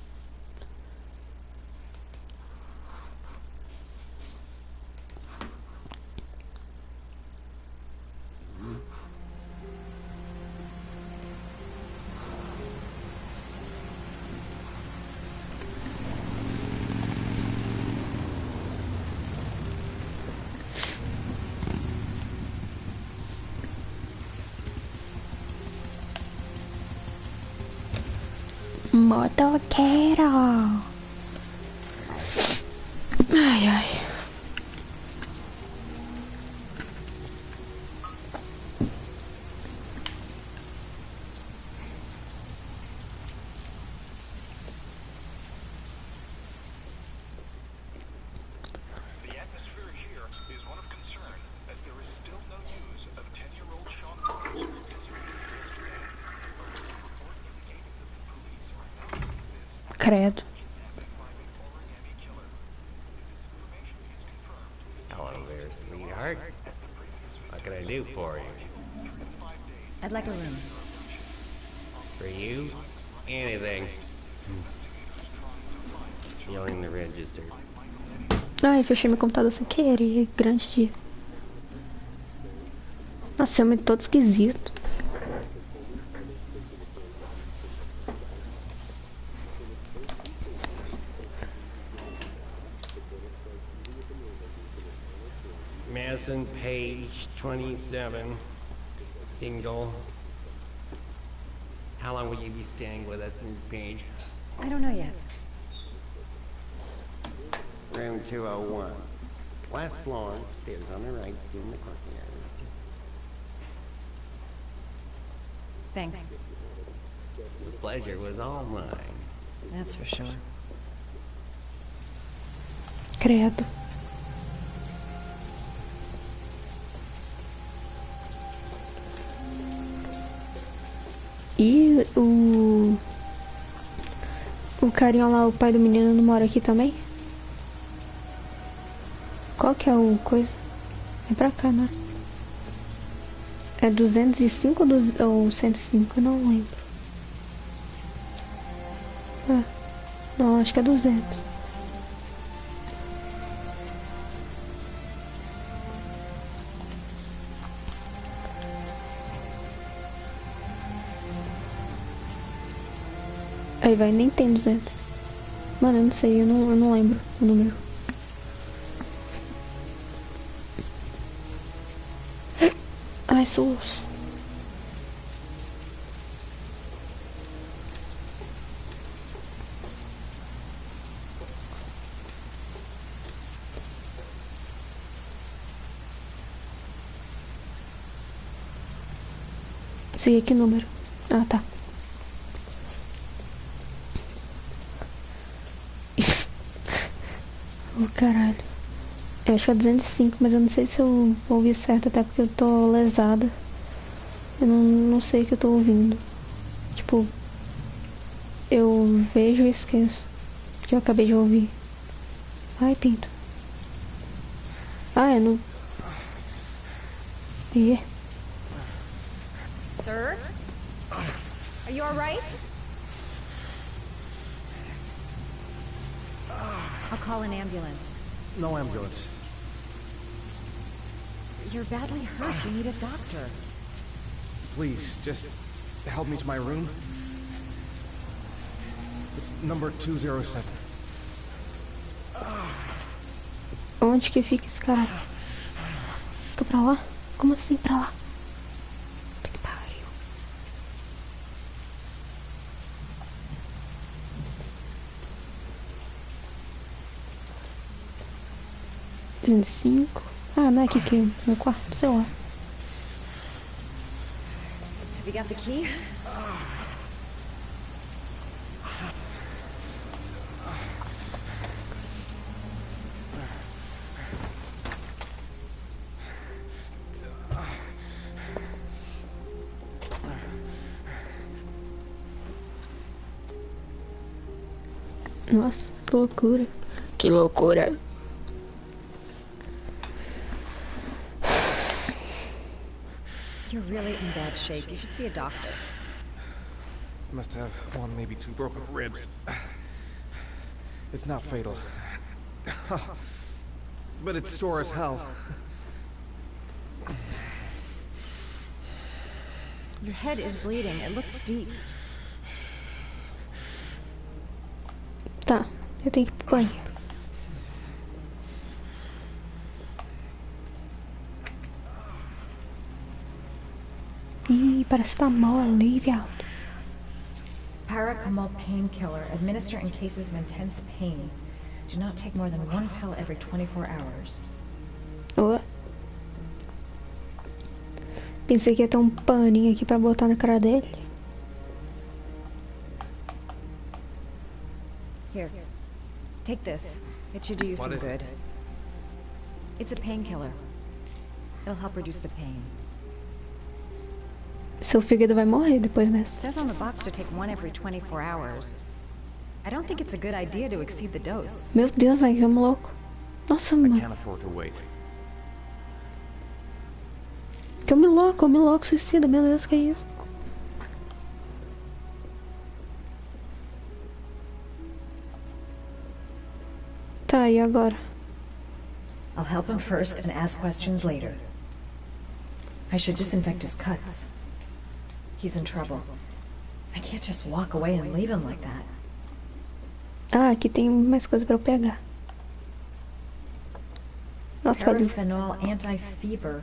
Motoqueiro. Ai, ai. The atmosphere here is one of concern, as there is still no news of 10-year-old Sean Waters who disappeared yesterday. A recent report indicates that the police are now treating this as Credo. kidnapping by the origami killer. If this information is confirmed, Hello there, sweetheart. as the previous What can I do for you? 3 to 5 days I'd like a room. For you? Anything. Feeling the register. Ai, fechei meu computador sem querer. Grande dia. Nossa, é todo esquisito. Madison, page 27. Single. How long will you be staying with us, Ms. Page? I don't know yet. Room 201. Last floor, stairs on the right, in the courtyard. Thanks. The pleasure was all mine. That's for sure. Credo. E o carinha lá, o pai do menino, não mora aqui também? Qual que é o coisa? É pra cá, né? É 205 ou 105? Eu não lembro. Não, acho que é 200. Aí vai, nem tem 200. Mano, eu não sei, eu não lembro o número. Ai, SUS. Sei que número. Ah, tá. Oh, caralho. Eu acho que é 205, mas eu não sei se eu ouvi certo, até porque eu tô lesada. Eu não sei o que eu tô ouvindo. Tipo, eu vejo e esqueço que eu acabei de ouvir. Ai, pinto. Ah, é no... Yeah. Sir? Are you alright? I'll call an ambulance. No ambulance. You're badly hurt. You need a doctor. Please, just help me to my room. It's number 207. Onde que fica esse cara? Fica pra lá? Como assim pra lá? Que pariu. Cinco. Ah, não é aqui que no quarto, sei lá. Have you got the key? Nossa, que loucura. Que loucura. You're really in bad shape. You should see a doctor. Must have one, maybe two broken ribs. It's not fatal. But it's sore as hell. Your head is bleeding. It looks deep. Tá, eu tenho que ir pro banheiro. Ih, parece que tá mal ali, viado. Paracetamol painkiller. Administer in cases of intense pain. Do not take more than one pill every 24 hours. Ué. Pensei que ia ter um paninho aqui pra botar na cara dele. Here. Take this. It should do you some good. It's a painkiller. It'll help reduce the pain. Seu fígado vai morrer depois dessa. It says on the box to take one every 24 hours. I don't think it's a good idea to exceed the dose. Meu Deus, velho, que homem louco. Nossa, mano. Can't afford to wait. Que homem louco, suicida. Meu Deus, que é isso? Tá, e agora? I'll help him first and ask questions later. I should disinfect his cuts. He's in trouble. I can't just walk away and leave him like that. Ah, aqui tem mais coisa pra eu pegar. Nossa, vai... Paraphenol anti-fever.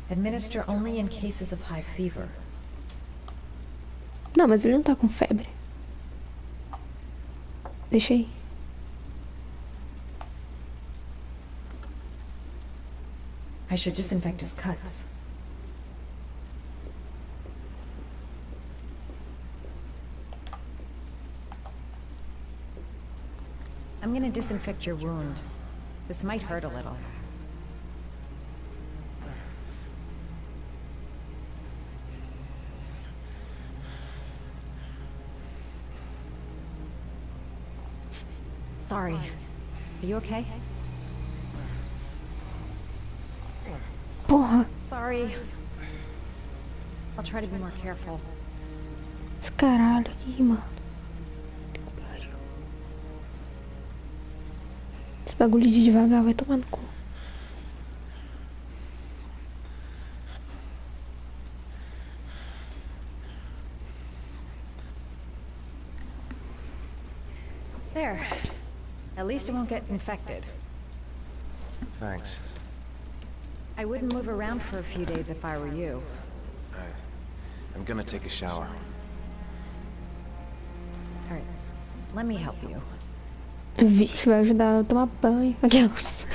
Administer only in cases of high fever. Não, mas ele não tá com febre. Deixa aí. I should disinfect his cuts. I'm gonna disinfect your wound. This might hurt a little. Sorry. Are you okay? Porra. Sorry. I'll try to be more careful. Esse caralho aqui, mano. Esse bagulho de devagar vai tomar no cu. There. At least it won't get infected. Thanks. I wouldn't move around for a few days if I were you. I'm gonna take a shower. Alright. Let me help you. Vixe, vai ajudar ela a tomar banho. Aquelas.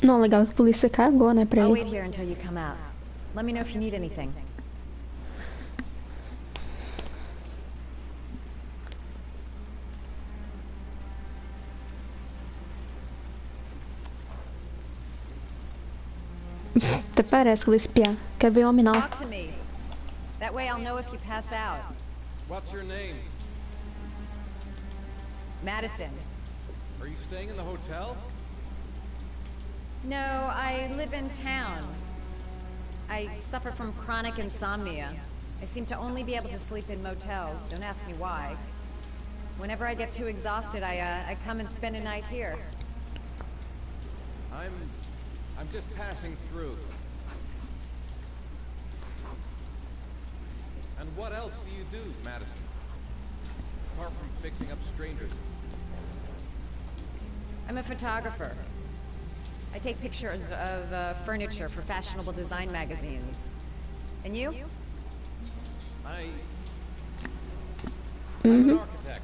Não, legal que a polícia cagou, né, pra I'll ele. wait here until you come out. Let me know if you need anything. Até parece que eu vou espiar. Quero ver o homem não. Talk to me. That way I'll know if you pass out. What's your name? Madison. Are you staying in the hotel? No, I live in town. I suffer from chronic insomnia. I seem to only be able to sleep in motels. Don't ask me why. Whenever I get too exhausted, I come and spend a night here. I'm just passing through. And what else do you do, Madison? Apart from fixing up strangers. I'm a photographer. I take pictures of furniture for fashionable design magazines. And you? I'm an architect.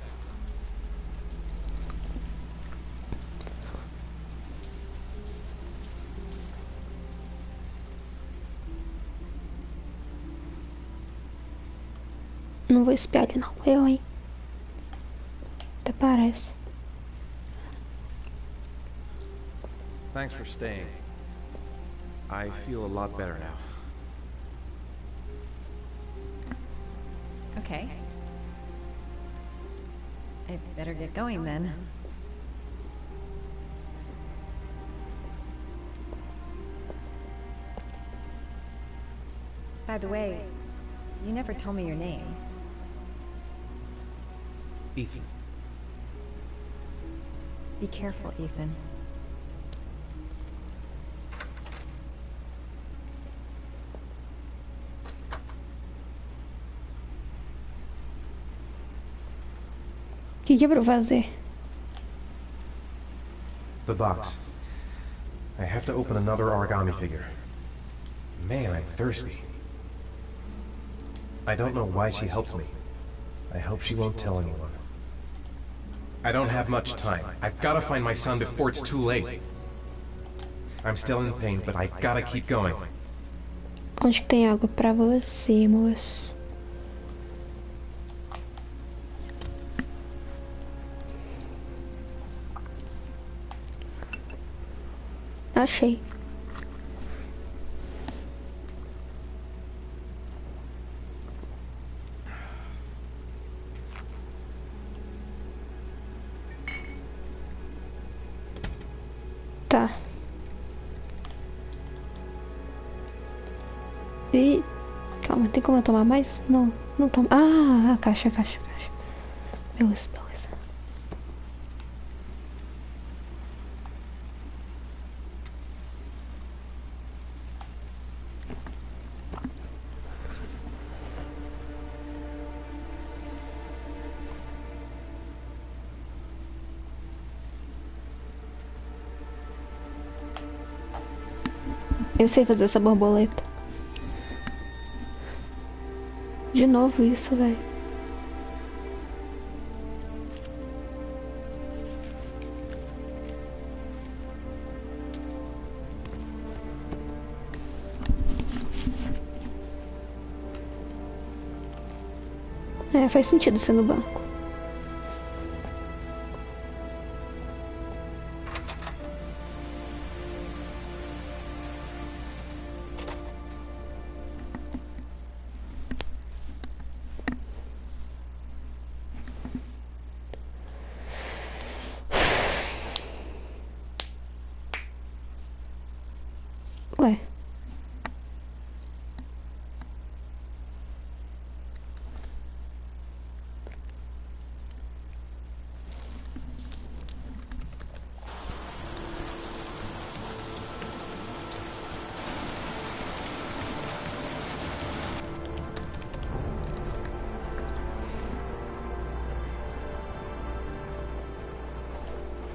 Não vou espiar ele não. Eu, hein. Até parece. Thanks for staying. I feel a lot better now. Okay. I better get going then. By the way, you never told me your name. Ethan. Be careful, Ethan. O que é pra eu fazer? The box. I have to open another origami figure. Man, I'm thirsty. I don't know why she helped me. I hope she won't tell anyone. I don't have much time. I've got to find my son before it's too late. I'm still in pain, but I gotta keep going. Onde que tem água pra você, moço? Achei. Tá. E... Calma, tem como eu tomar mais? Não, não toma. Ah, a caixa. Beleza. Eu sei fazer essa borboleta. De novo isso, velho. É, faz sentido ser no banco. Ué.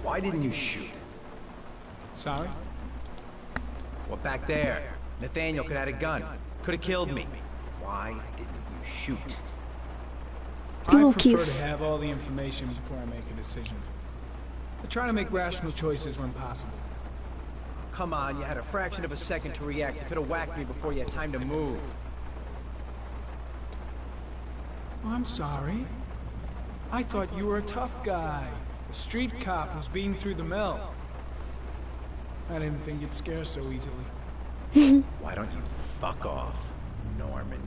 Why didn't you shoot? Sorry? Well, back there. Nathaniel could have had a gun. Could have killed me. Why didn't you shoot? I prefer to have all the information before I make a decision. I try to make rational choices when possible. Come on, you had a fraction of a second to react. You could have whacked me before you had time to move. I'm sorry. I thought you were a tough guy. A street cop who's been through the mill. I didn't think you'd scare so easily. Why don't you fuck off, Norman?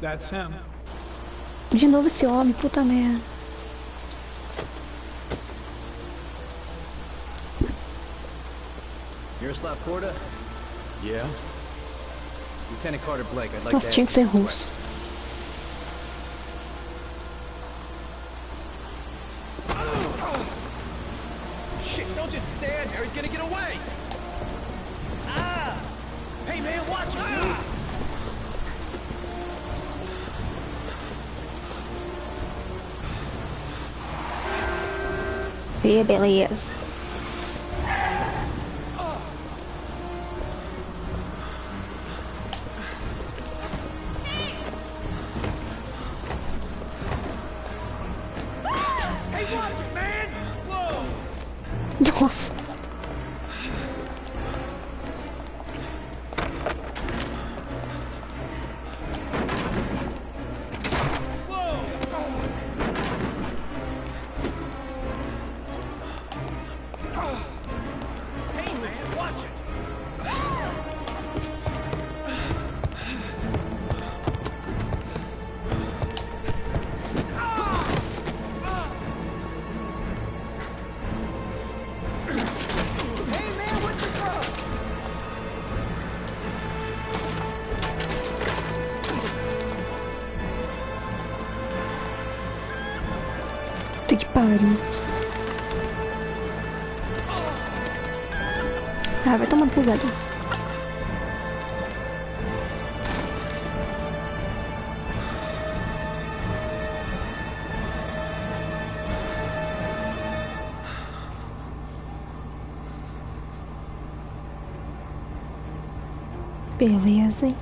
That's him. De novo esse homem, puta merda. Miroslav Korda? Yeah? Lieutenant Carter Blake, I'd like Nossa, to tinha que ser russo. Shit, don't just stand there. He's gonna get away. Ah! Hey, man, watch it, dude. Beleza. Hey, watch it, man! Whoa! Nossa. Hey, man, watch it! Puta que pariu. Ah, vai tomar pulgada. Beleza, hein?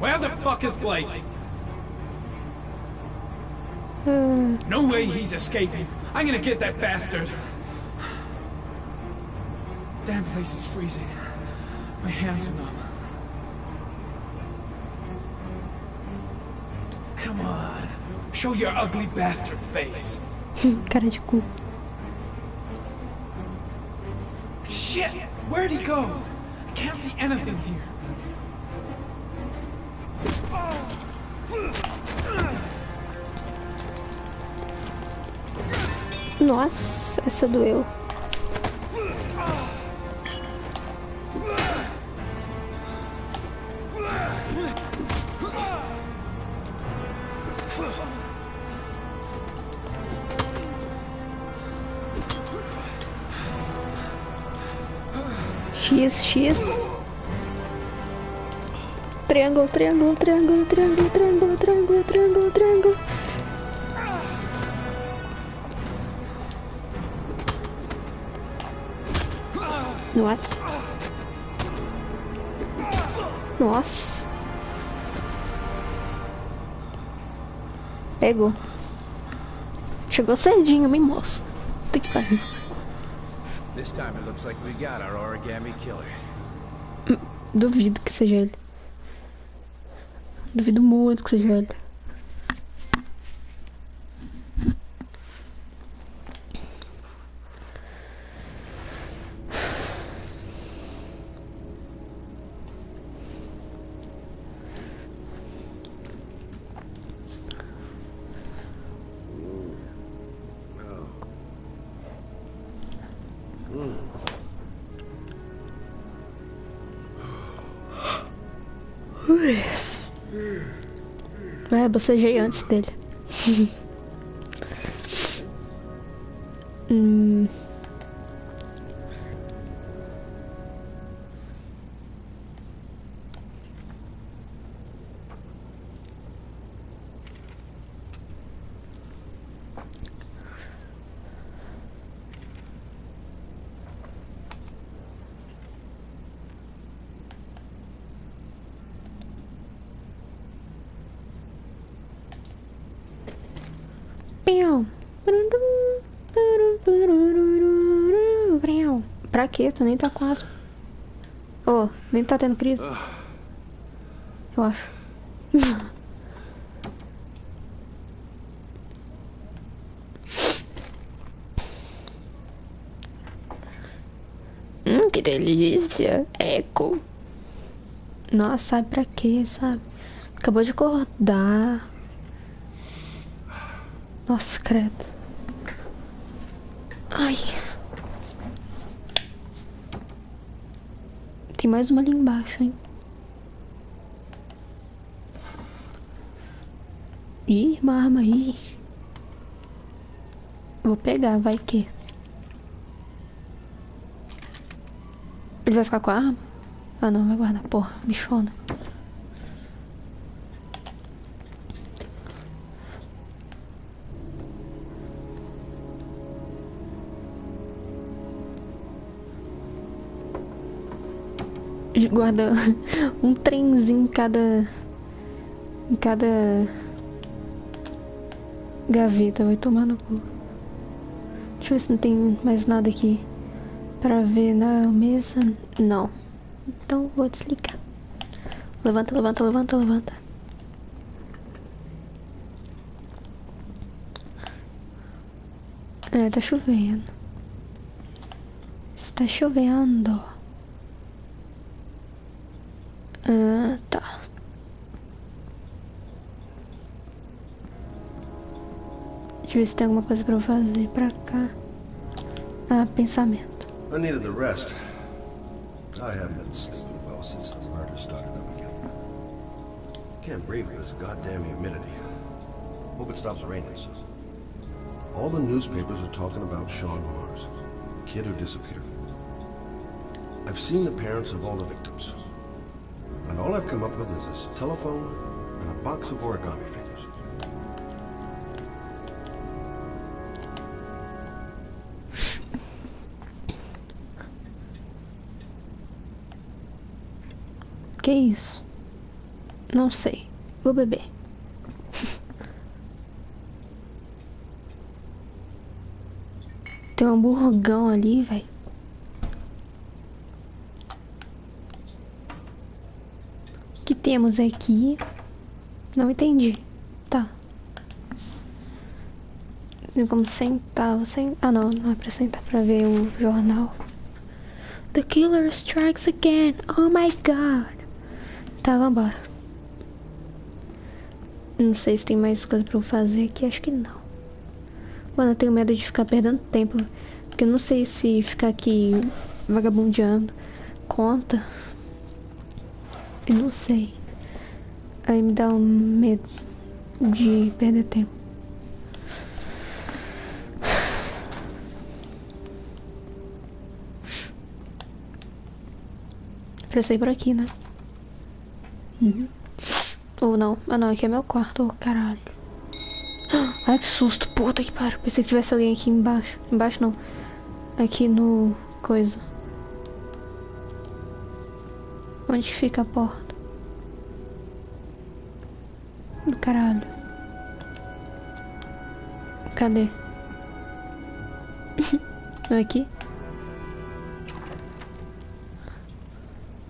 Where the fuck is Blake? No way he's escaping. I'm gonna get that bastard. Damn place is freezing. My hands are numb. Come on. Show your ugly bastard face. Cara de cu. Shit! Where'd he go? I can't see anything here. Nossa, essa doeu. X. Triângulo. Nossa. Pegou. Chegou cedinho, me moço. Tem que fazer. This time it looks like we got our origami killer. Duvido que seja ele. Duvido muito que seja ele. Bocejei antes dele. Pra quê? Tu nem tá com asma. Oh, nem tá tendo crise. Eu acho. Que delícia. Eco. Nossa, sabe pra quê, sabe? Acabou de acordar. Nossa, credo. Ai. Tem mais uma ali embaixo, hein? Ih, uma arma aí. Vou pegar, vai que. Ele vai ficar com a arma? Ah, não, vai guardar. Porra, bichona. Guarda um trenzinho em cada gaveta, vai tomar no cu. Deixa eu ver se não tem mais nada aqui pra ver na mesa. Não. Então vou desligar. Levanta. É, tá chovendo. Está chovendo. Tá. Deixa eu ver se tem alguma coisa pra eu fazer pra cá. Ah, pensamento. I needed the rest. I haven't been sleeping well since the murder started up again. Can't breathe with this goddamn humidity. Hope it stops raining soon. All the newspapers are talking about Sean Mars, the kid who disappeared. I've seen the parents of all the victims. And all I've come up with is this telephone and a box of origami figures. Que isso? Não sei. Vou beber. Tem um hamburgão ali, velho. O que temos aqui? Não entendi. Tá. Tem como sentar. Ah, não. Não é pra sentar. Pra ver o jornal. The killer strikes again. Oh my god. Tá, vambora. Não sei se tem mais coisa pra eu fazer aqui. Acho que não. Mano, eu tenho medo de ficar perdendo tempo. Porque eu não sei se ficar aqui vagabundeando conta. Eu não sei. Aí me dá um medo de perder tempo. Pra sair por aqui, né? Ou não. Ah não, aqui é meu quarto. Oh, caralho. Ai, que susto. Puta que pariu. Pensei que tivesse alguém aqui embaixo. Embaixo não. Aqui no... coisa. Onde que fica a porta? Caralho. Cadê? Aqui?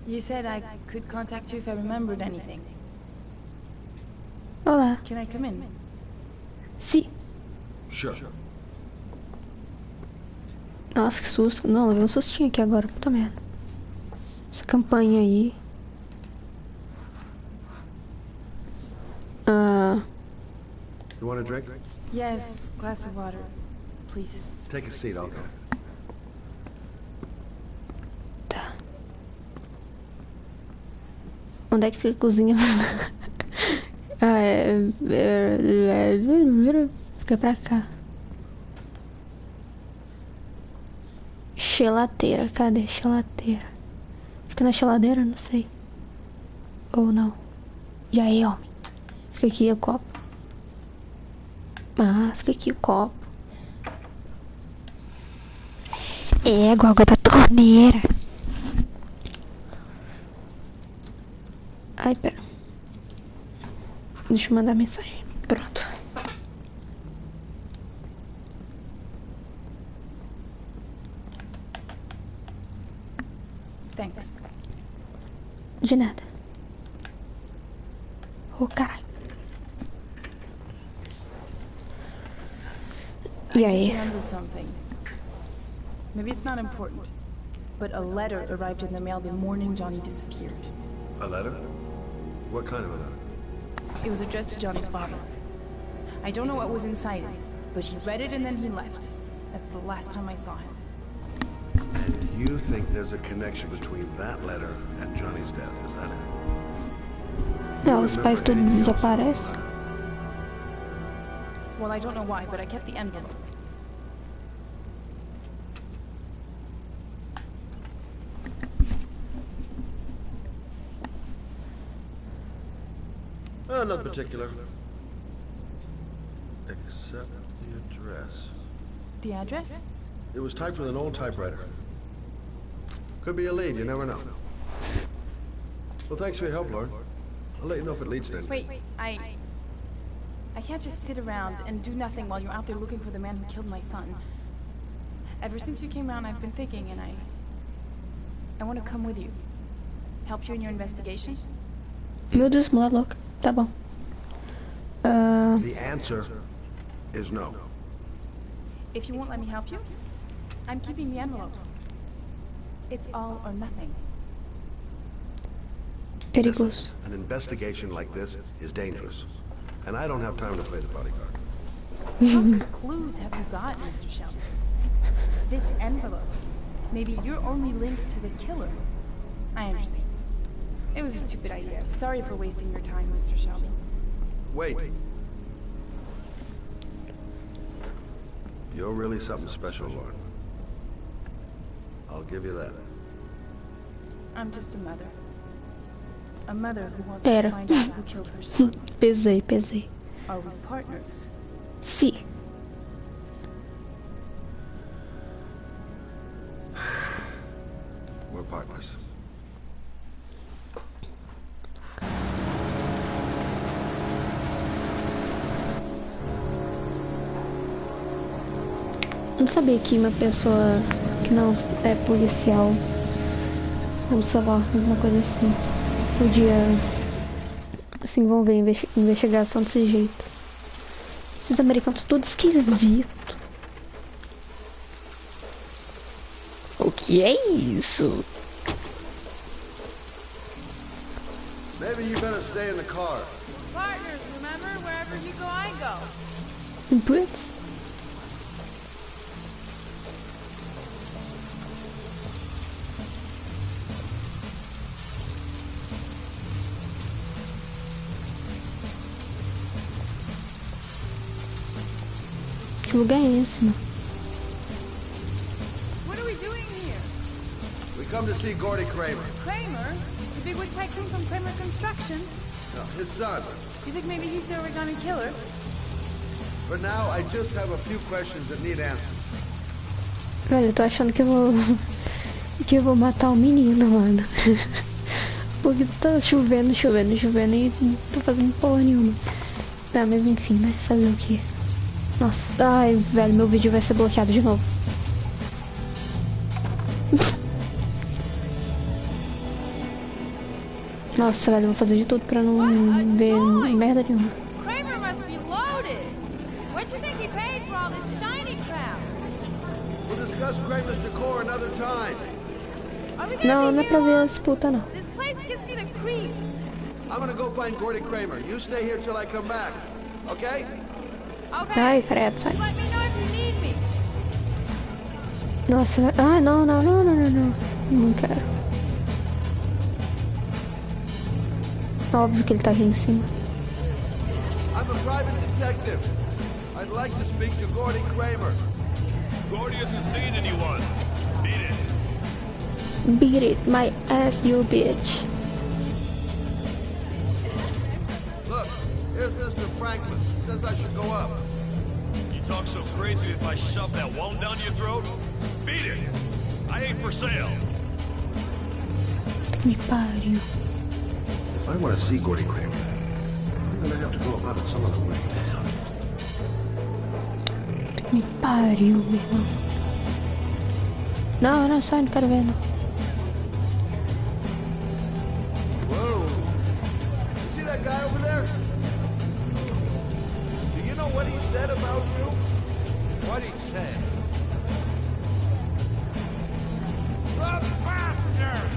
You said I could contact you if I remembered anything. Olá. Can I come in? Sim. Sure. Nossa, que susto. Não, levei um sustinho aqui agora. Puta merda. Essa campanha aí. You want a drink? Yes, glass of water, please. Take a seat, I'll go. Tá. Onde é que fica a cozinha? Fica pra cá. Geladeira, cadê? Geladeira. Fica na geladeira? Não sei. Ou não. E aí, homem? Fica aqui o copo. Ah, fica aqui o copo. É, água da torneira. Ai, pera. Deixa eu mandar mensagem. Pronto. Thanks. De nada. Oh, caralho. I E just aí? remembered something. Maybe it's not important, but a letter arrived in the mail the morning Johnny disappeared. A letter? What kind of a letter? It was addressed to Johnny's father. I don't know what was inside it, but he read it and then he left. That's the last time I saw him. And you think there's a connection between that letter and Johnny's death, is that it? Não, os pais tudo desaparecem. Well, I don't know why, but I kept the envelope. Not particular. Except the address. The address? It was typed with an old typewriter. Could be a lead, you never know. Well, thanks for your help, Lord. I'll let you know if it leads to anything. Wait, I can't just sit around and do nothing while you're out there looking for the man who killed my son. Ever since you came around, I've been thinking, and I want to come with you. Help you in your investigation? Meu Deus, mulher louca. Tá bom. The answer is no. If you won't let me help you, I'm keeping the envelope. It's all or nothing. Perigoso. Listen, an investigation like this is dangerous. And I don't have time to play the bodyguard. What kind of clues have you got, Mr. Shelby? This envelope. Maybe your only link to the killer. I understand. It was a stupid idea. Sorry for wasting your time, Mr. Shelby. Wait. You're really something special, Lauren. I'll give you that. I'm just a mother. A mother who wants Pera. to find out who killed her son. Pesei. Are we partners? Sim. We're partners. Não sabia que uma pessoa que não é policial ou sei lá, alguma coisa assim podia se envolver em investigação desse jeito. Esses americanos tudo esquisito. O que é isso? Maybe you better stay in the car. Partners, remember? Wherever you go, I go. Putz. Que lugar é esse, mano? What are we doing here? We come to see Gordy Kramer. Kramer? The bigwig tycoon from Kramer Construction? No, his son. You think maybe he's the origami killer? For now, I just have a few questions that need answers. Velho, eu tô achando que eu vou matar o menino, mano. Porque tá chovendo e não tô fazendo porra nenhuma. Tá, mas enfim, né? Fazer o quê? Nossa, ai, velho, meu vídeo vai ser bloqueado de novo. Nossa, velho, eu vou fazer de tudo pra não ver merda nenhuma. Kramer must be loaded. What do you think he paid for all this shiny crap? We'll discuss Kramer's decor another time. Are we Não, gonna não be é pra here ver long? as putas, não. This place gives me the creeps. I'm gonna go find Gordy Kramer. You stay here till I come back. Okay? Okay. Ai, credo, sai. Just let me know if you need me. Nossa, ai, não. Não quero. Óbvio que ele tá aqui em cima. I'm a private detective. I'd like to speak to Gordy Kramer. Gordy isn't seeing anyone. Beat it. Beat it, my ass, you bitch. Look, here's Mr. Franklin. Says I should go up. You talk so crazy if I shove that wand down your throat? Beat it. I ain't for sale. Me pariu. If I want to see Gordy Kramer, I'm gonna have to go about it some other way. Me pariu, meu irmão. Não, sai, não quero ver, não. Whoa. You see that guy over there? Do you know what he said about you? What he said? The bastard!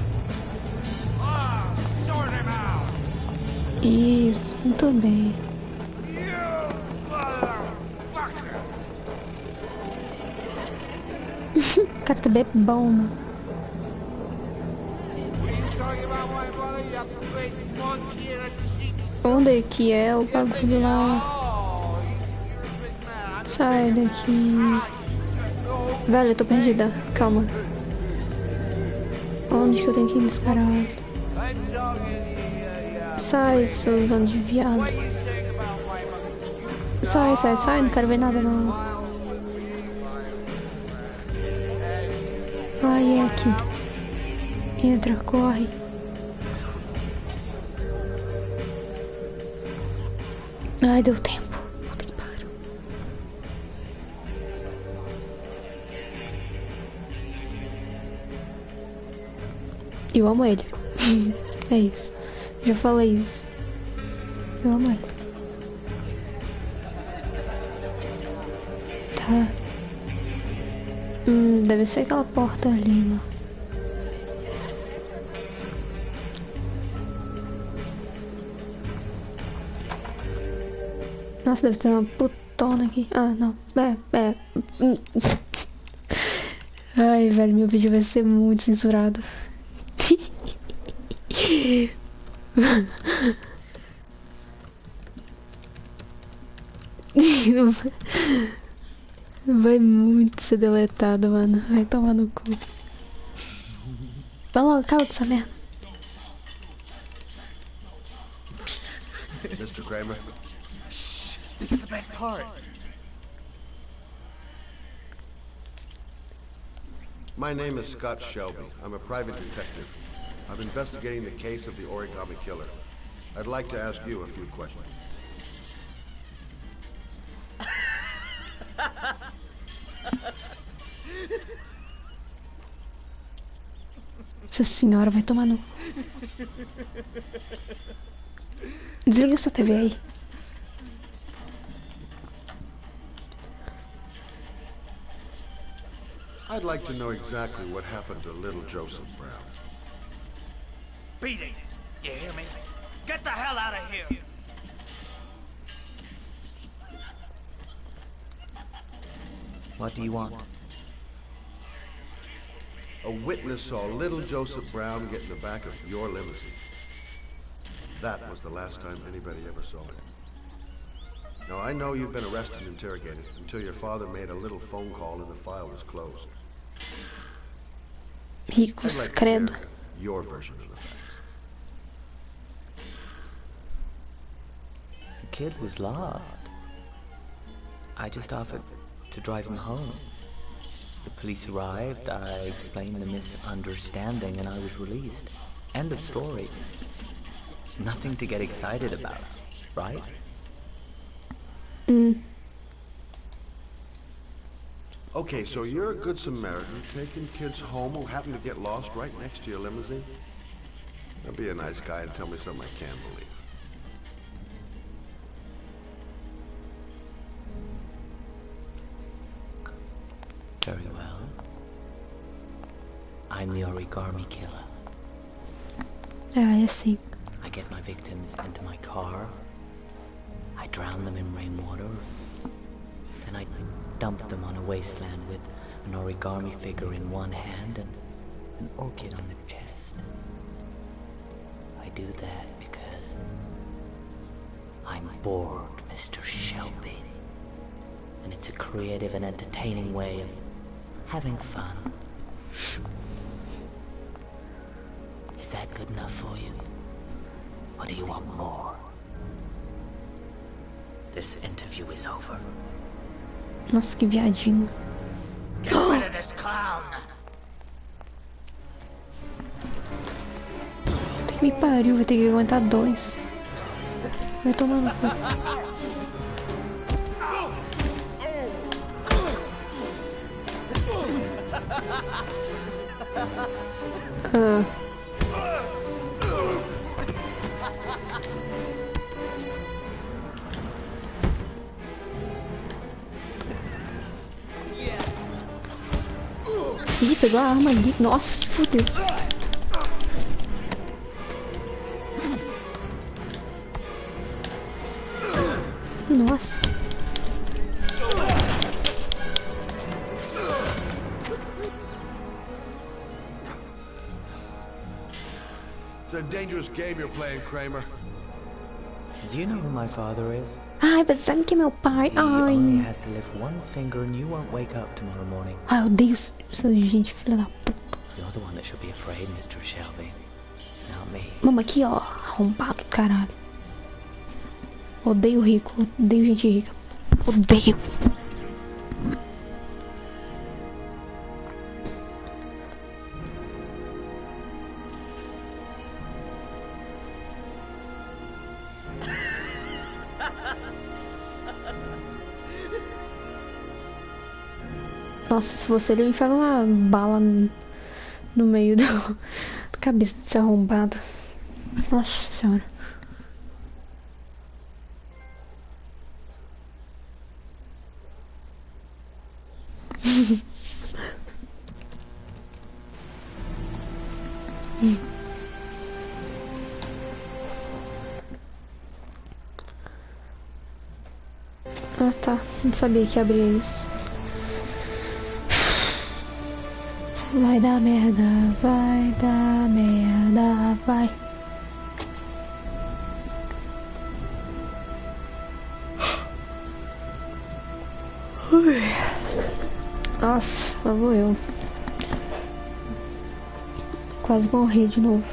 Ah, sort him out! Isso, muito bem. You motherfucker! O cara tá bem bom, mano. Onde que é o bagulho lá? Sai daqui. Velho, eu tô perdida. Calma. Onde que eu tenho que ir, descarado? Sai, seus bandos de viado. Sai, não quero ver nada não. Ai, é aqui. Entra, corre. Ai, deu tempo. Puta que pariu. Eu amo ele. É isso. Já falei isso. Eu amo ele. Tá. Deve ser aquela porta ali, mano. Nossa, deve ter uma putona aqui. Ah, não. Ai, velho, meu vídeo vai ser muito censurado. Vai muito ser deletado, mano. Vai tomar no cu. Vai logo, acaba com essa merda. Mr. Kramer? Shh, this is the best part. My name is Scott Shelby. I'm a private detective. I'm investigating the case of the origami killer. I'd like to ask you a few questions. Essa senhora vai tomar no... Desliga essa TV aí. I'd like to know exactly what happened to little Joseph Brown. Beat it. You hear me? Get the hell out of here. What do you want? A witness saw little Joseph Brown get in the back of your limousine. That was the last time anybody ever saw him. Now, I know you've been arrested and interrogated until your father made a little phone call and the file was closed. Ricos, I'd like to credo. hear your version of the facts. The kid was lost. I just offered to drive him home. The police arrived, I explained the misunderstanding, and I was released. End of story. Nothing to get excited about, right? Okay, so you're a good Samaritan taking kids home who happen to get lost right next to your limousine? Now be a nice guy and tell me something I can't believe. Very well. I'm the origami killer. Ah, é assim. I get my victims into my car. I drown them in rainwater. Then I dump them on a wasteland with an origami figure in one hand and an orchid on their chest. I do that because I'm bored, Mr. Shelby. And it's a creative and entertaining way of having fun. Is that good enough for you? Or do you want more? This interview is over. Nossa, que viadinho. Get rid of this clown. Puta que me pariu, vai ter que aguentar dois. Vai tomar no cu. Ah. Ih, pegou a arma ali. Nossa, fudeu. Nossa. It's a dangerous game you're playing, Kramer. Do you know who my father is? Ai, você sabe que é meu pai. He only Ai. has to lift one finger and you won't wake up tomorrow morning. Ai, eu odeio essa gente, filha da puta. You're the one that should be afraid, Mr. Shelby. Not me. Vamos aqui, ó. Arrombado, caralho. Odeio rico. Odeio gente rica. Odeio. Nossa, se você ele enfiava uma bala no meio da cabeça desse arrombado. Nossa senhora. Ah, tá. Não sabia que abria isso. Vai dar merda, vai dar merda, vai. Ui. Nossa, lá vou eu. Quase morri de novo.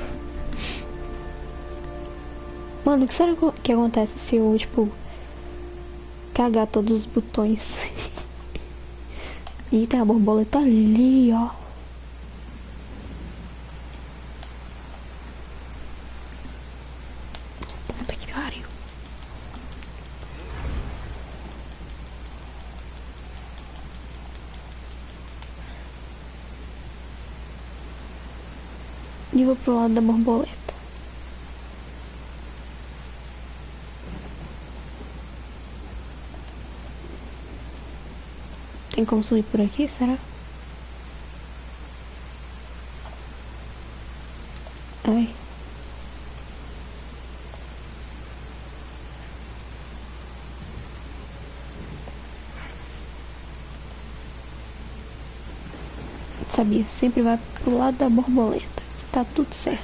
Mano, o que será que acontece se eu, tipo, cagar todos os botões? Ih, tem a borboleta ali, ó. Puta que pariu. E vou pro lado da borboleta. Tem como subir por aqui, será? Ai. Sabia, sempre vai pro lado da borboleta. Tá tudo certo.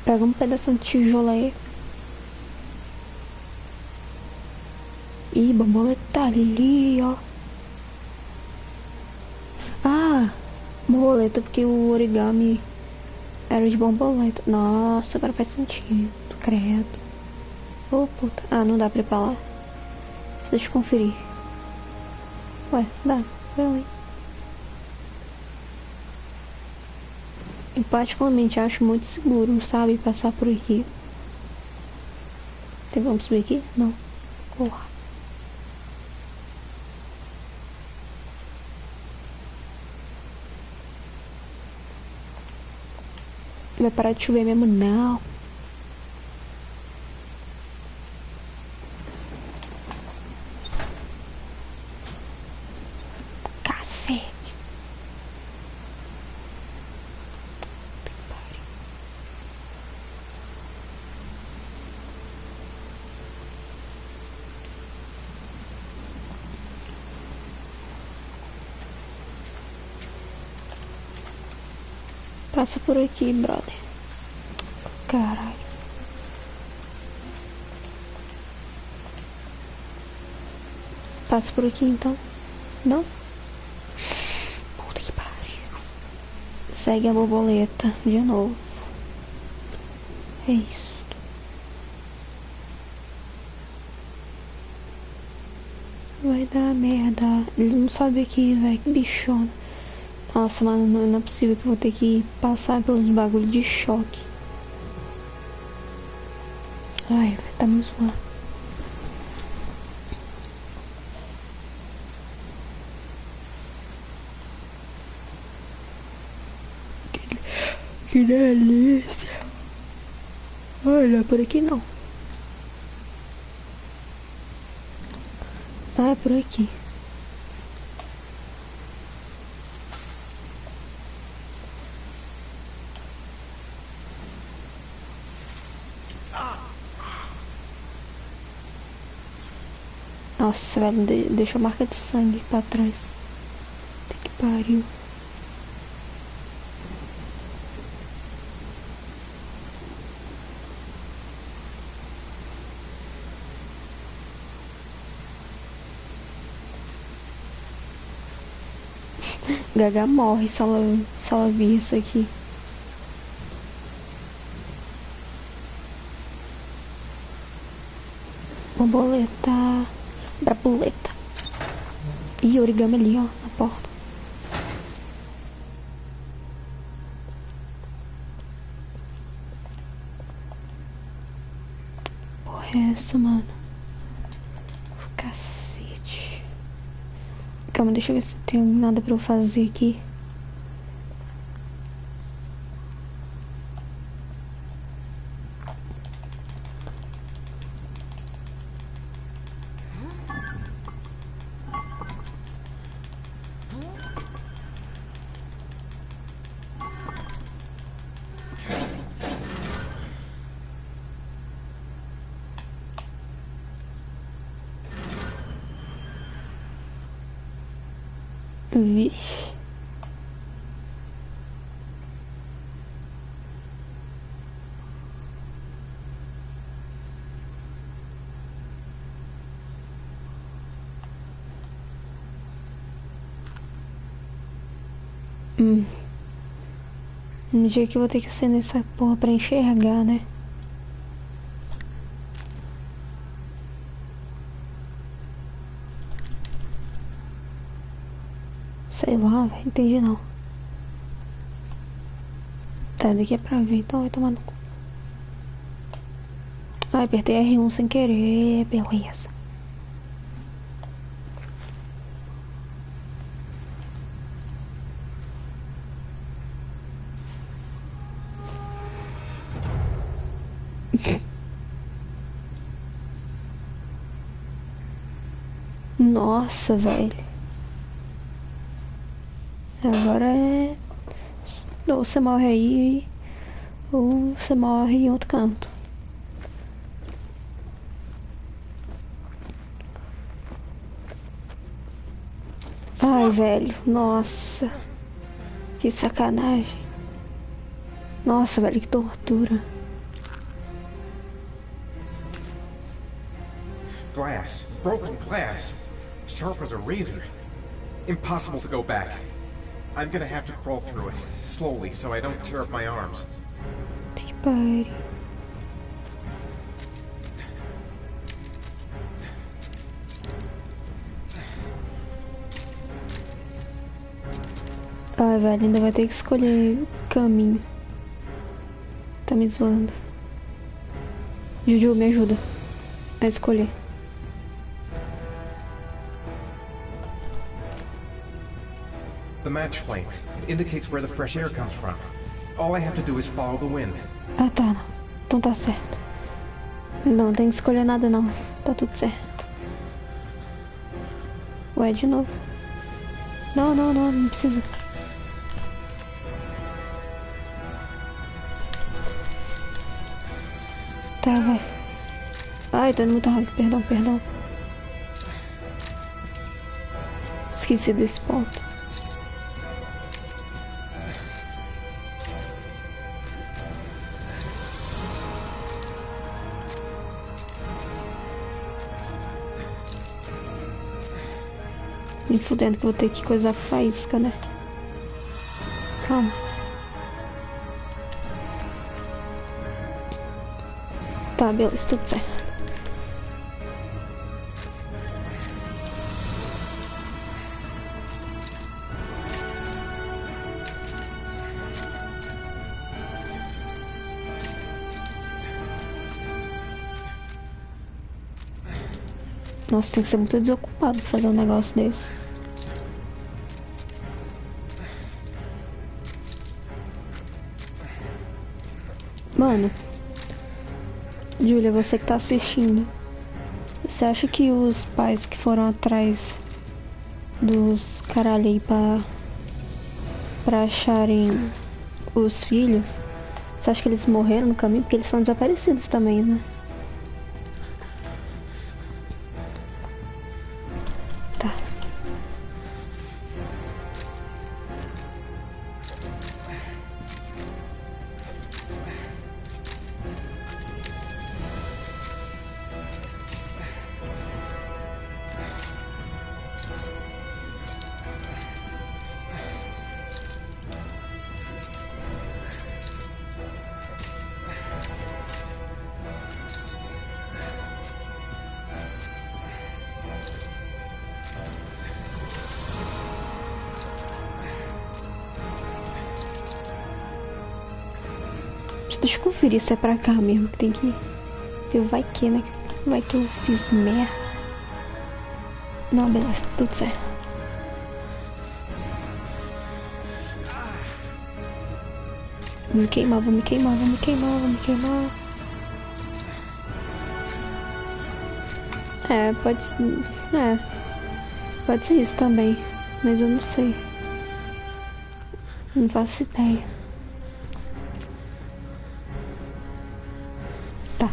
Pega um pedaço de tijolo aí. Ih, borboleta ali, ó. Ah, borboleta, porque o origami era de borboleta. Nossa, agora faz sentido, credo. Ô, puta. Ah, não dá pra ir pra lá. Deixa eu conferir. Ué, dá. Vai. Eu particularmente acho muito seguro, sabe? Passar por aqui. Tem como subir aqui? Não. Porra. Vai parar de chover mesmo? Não. Cacete. Passa por aqui, brother. Caralho. Passa por aqui então. Não? Puta que pariu. Segue a borboleta de novo. É isso. Vai dar merda. Ele não sobe aqui, velho. Que bichona. Nossa, mano, não é possível que eu vou ter que passar pelos bagulhos de choque. Ai, tá me zoando. Que delícia. Olha, por aqui não. Ah, é por aqui. Nossa, velho, deixou marca de sangue pra trás. Puta que pariu. Gaga morre se ela vir isso aqui. Borboleta. Brabuleta. Ih, origami ali, ó, na porta. Porra é essa, mano? Cacete. Calma, deixa eu ver se tem nada pra eu fazer aqui. Vixe. Um dia que eu vou ter que acender essa porra pra enxergar, né? Sei lá, velho. Entendi não. Tá, daqui é pra ver, então vai tomar no cu. Ai, apertei R1 sem querer, beleza. Nossa, velho. Agora é... Ou você morre aí, ou você morre em outro canto. Ai, velho. Nossa. Que sacanagem. Nossa, velho, que tortura. Glass. Broken glass. Sharp as a razor. Impossible to go back. I'm gonna have to crawl through it, slowly, so I don't tear up my arms. Que pariu. Ai, velho, ainda vai ter que escolher caminho. Tá me zoando. Juju, me ajuda a escolher. The match flame. It indicates where the fresh air comes from. All I have to do is follow the wind. Ah, tá, não. Então tá certo. Não tem que escolher nada, não. Tá tudo certo. Ué, de novo. Não, não, não, não preciso. Tá, vai. Ai, tô indo muito rápido. Perdão, perdão. Esqueci desse ponto. Me fudendo que eu vou ter que coisar faísca, né? Calma. Tá, beleza, tudo certo. Nossa, tem que ser muito desocupado pra fazer um negócio desse. Mano, Júlia, você que tá assistindo, você acha que os pais que foram atrás dos caralho aí pra acharem os filhos, você acha que eles morreram no caminho? Porque eles são desaparecidos também, né? Tá. Deixa eu conferir se é pra cá mesmo que tem que ir. Porque vai que, né? Vai que eu fiz merda. Não, beleza, tudo certo. Vou me queimar, vou me queimar, vou me queimar, vou me queimar. É, pode ser. É. Pode ser isso também. Mas eu não sei. Não faço ideia. Tá.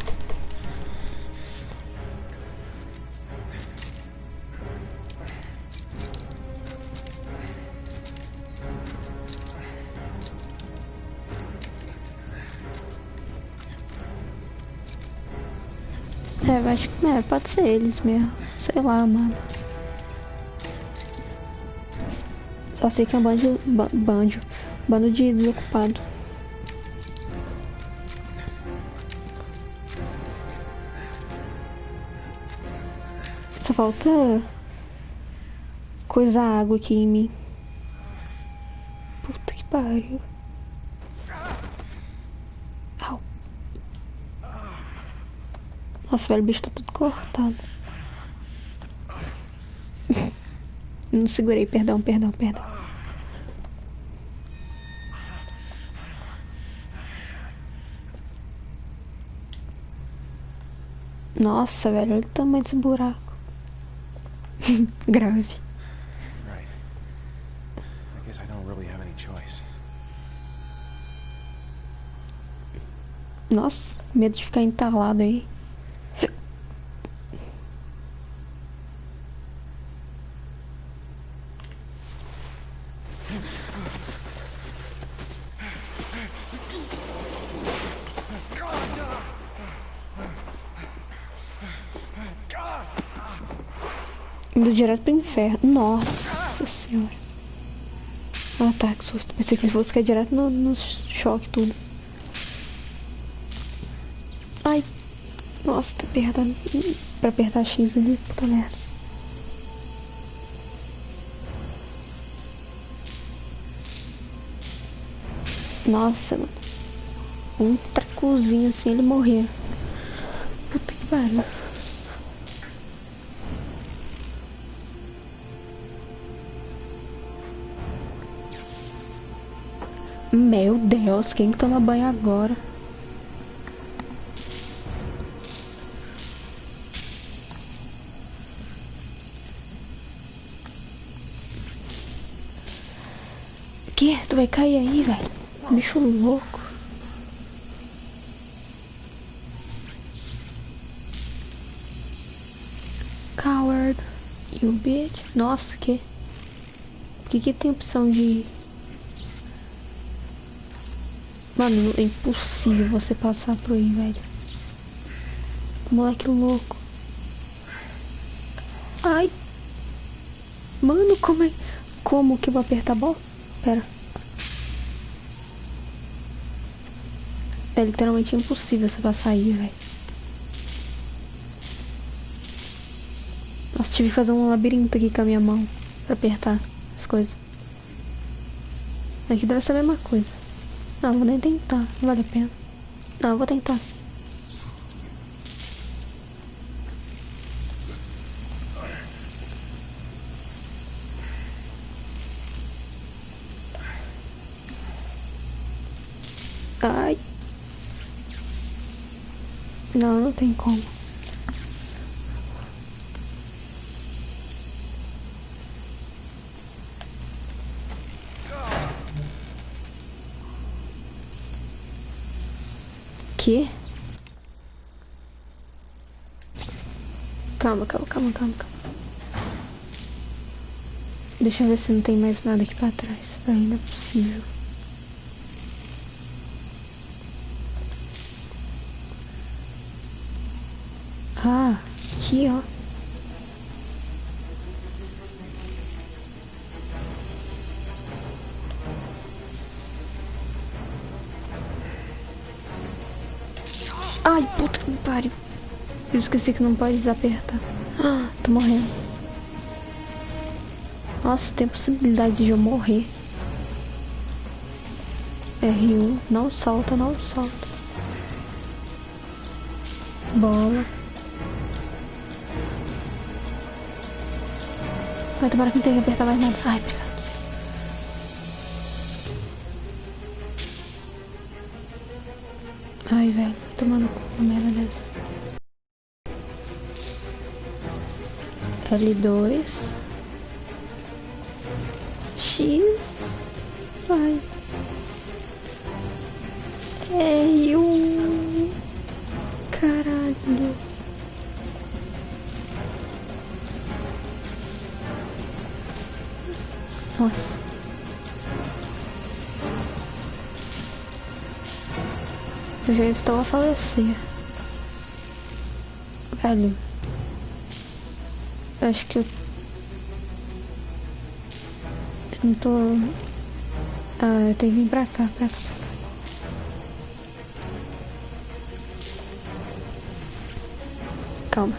É, eu acho que pode ser eles mesmo. Sei lá, mano. Só sei que é um bando de desocupado. Só falta coisa água aqui em mim. Puta que pariu. Au. Nossa, velho, o bicho tá tudo cortado. Não segurei, perdão. Nossa, velho, olha o tamanho desse buraco. Grave. Right. I guess I don't really have any choice. Nossa, medo de ficar entalado aí. Indo direto pro inferno. Nossa senhora. Ah tá, que susto. Pensei que ele fosse cair direto no choque tudo. Ai. Nossa, tá apertando. Pra apertar X ali, puta merda. Nossa, mano. Um tracuzinho assim, ele morrer. Puta que pariu. Meu Deus, quem que toma banho agora? Que? Tu vai cair aí, velho? Bicho louco. Coward, you bitch. Nossa, que? Por que tem opção de... Mano, é impossível você passar por aí, velho. Moleque louco. Ai. Mano, como é... Como que eu vou apertar a bola? Pera. É literalmente impossível você passar aí, velho. Nossa, tive que fazer um labirinto aqui com a minha mão pra apertar as coisas. Aqui deve ser a mesma coisa. Não, vou nem tentar, não vale a pena. Não, eu vou tentar sim. Ai. Não, não tem como. Que? Calma. Deixa eu ver se não tem mais nada aqui pra trás. Ainda é possível. Ah, aqui, ó. Ai, puta que me pariu. Eu esqueci que não pode desapertar. Ah, tô morrendo. Nossa, tem possibilidade de eu morrer. R1, não solta. Bola. Vai, tomara que não tenha que apertar mais nada. Ai, obrigado. Ai, velho, tomando uma merda dessa. L2 X. Vai. R1. Caralho. Nossa. Eu já estou a falecer. Velho. Eu acho que eu Não tô... Ah, eu tenho que vir pra cá, pra cá. Calma.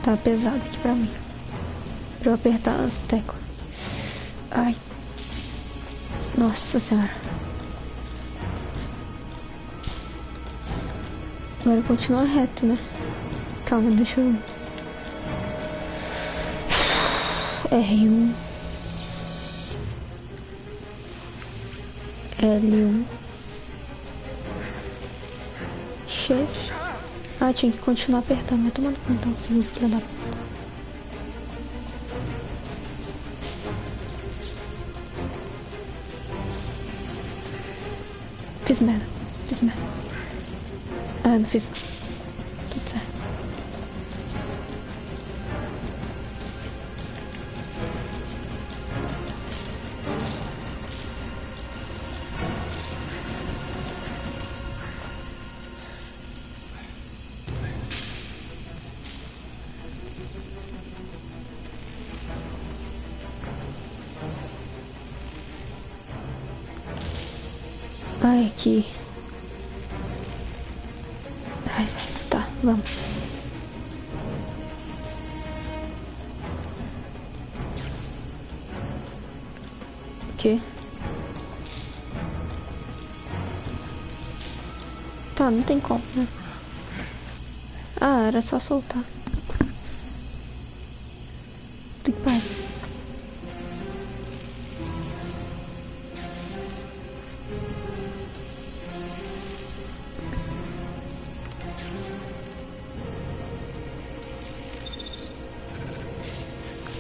Tá pesado aqui pra mim. Pra eu apertar as teclas. Ai. Nossa senhora. Agora continua reto, né? Calma, deixa eu... R1. L1. X. Ah, tinha que continuar apertando. Vai tomando conta, então, seu filho da puta. Fiz merda. Fiz merda. Ah, não fiz. Tudo certo. Ai, aqui. Ai, velho. Tá, vamos. O quê? Tá, não tem como, né? Ah, era só soltar. Tem que parar.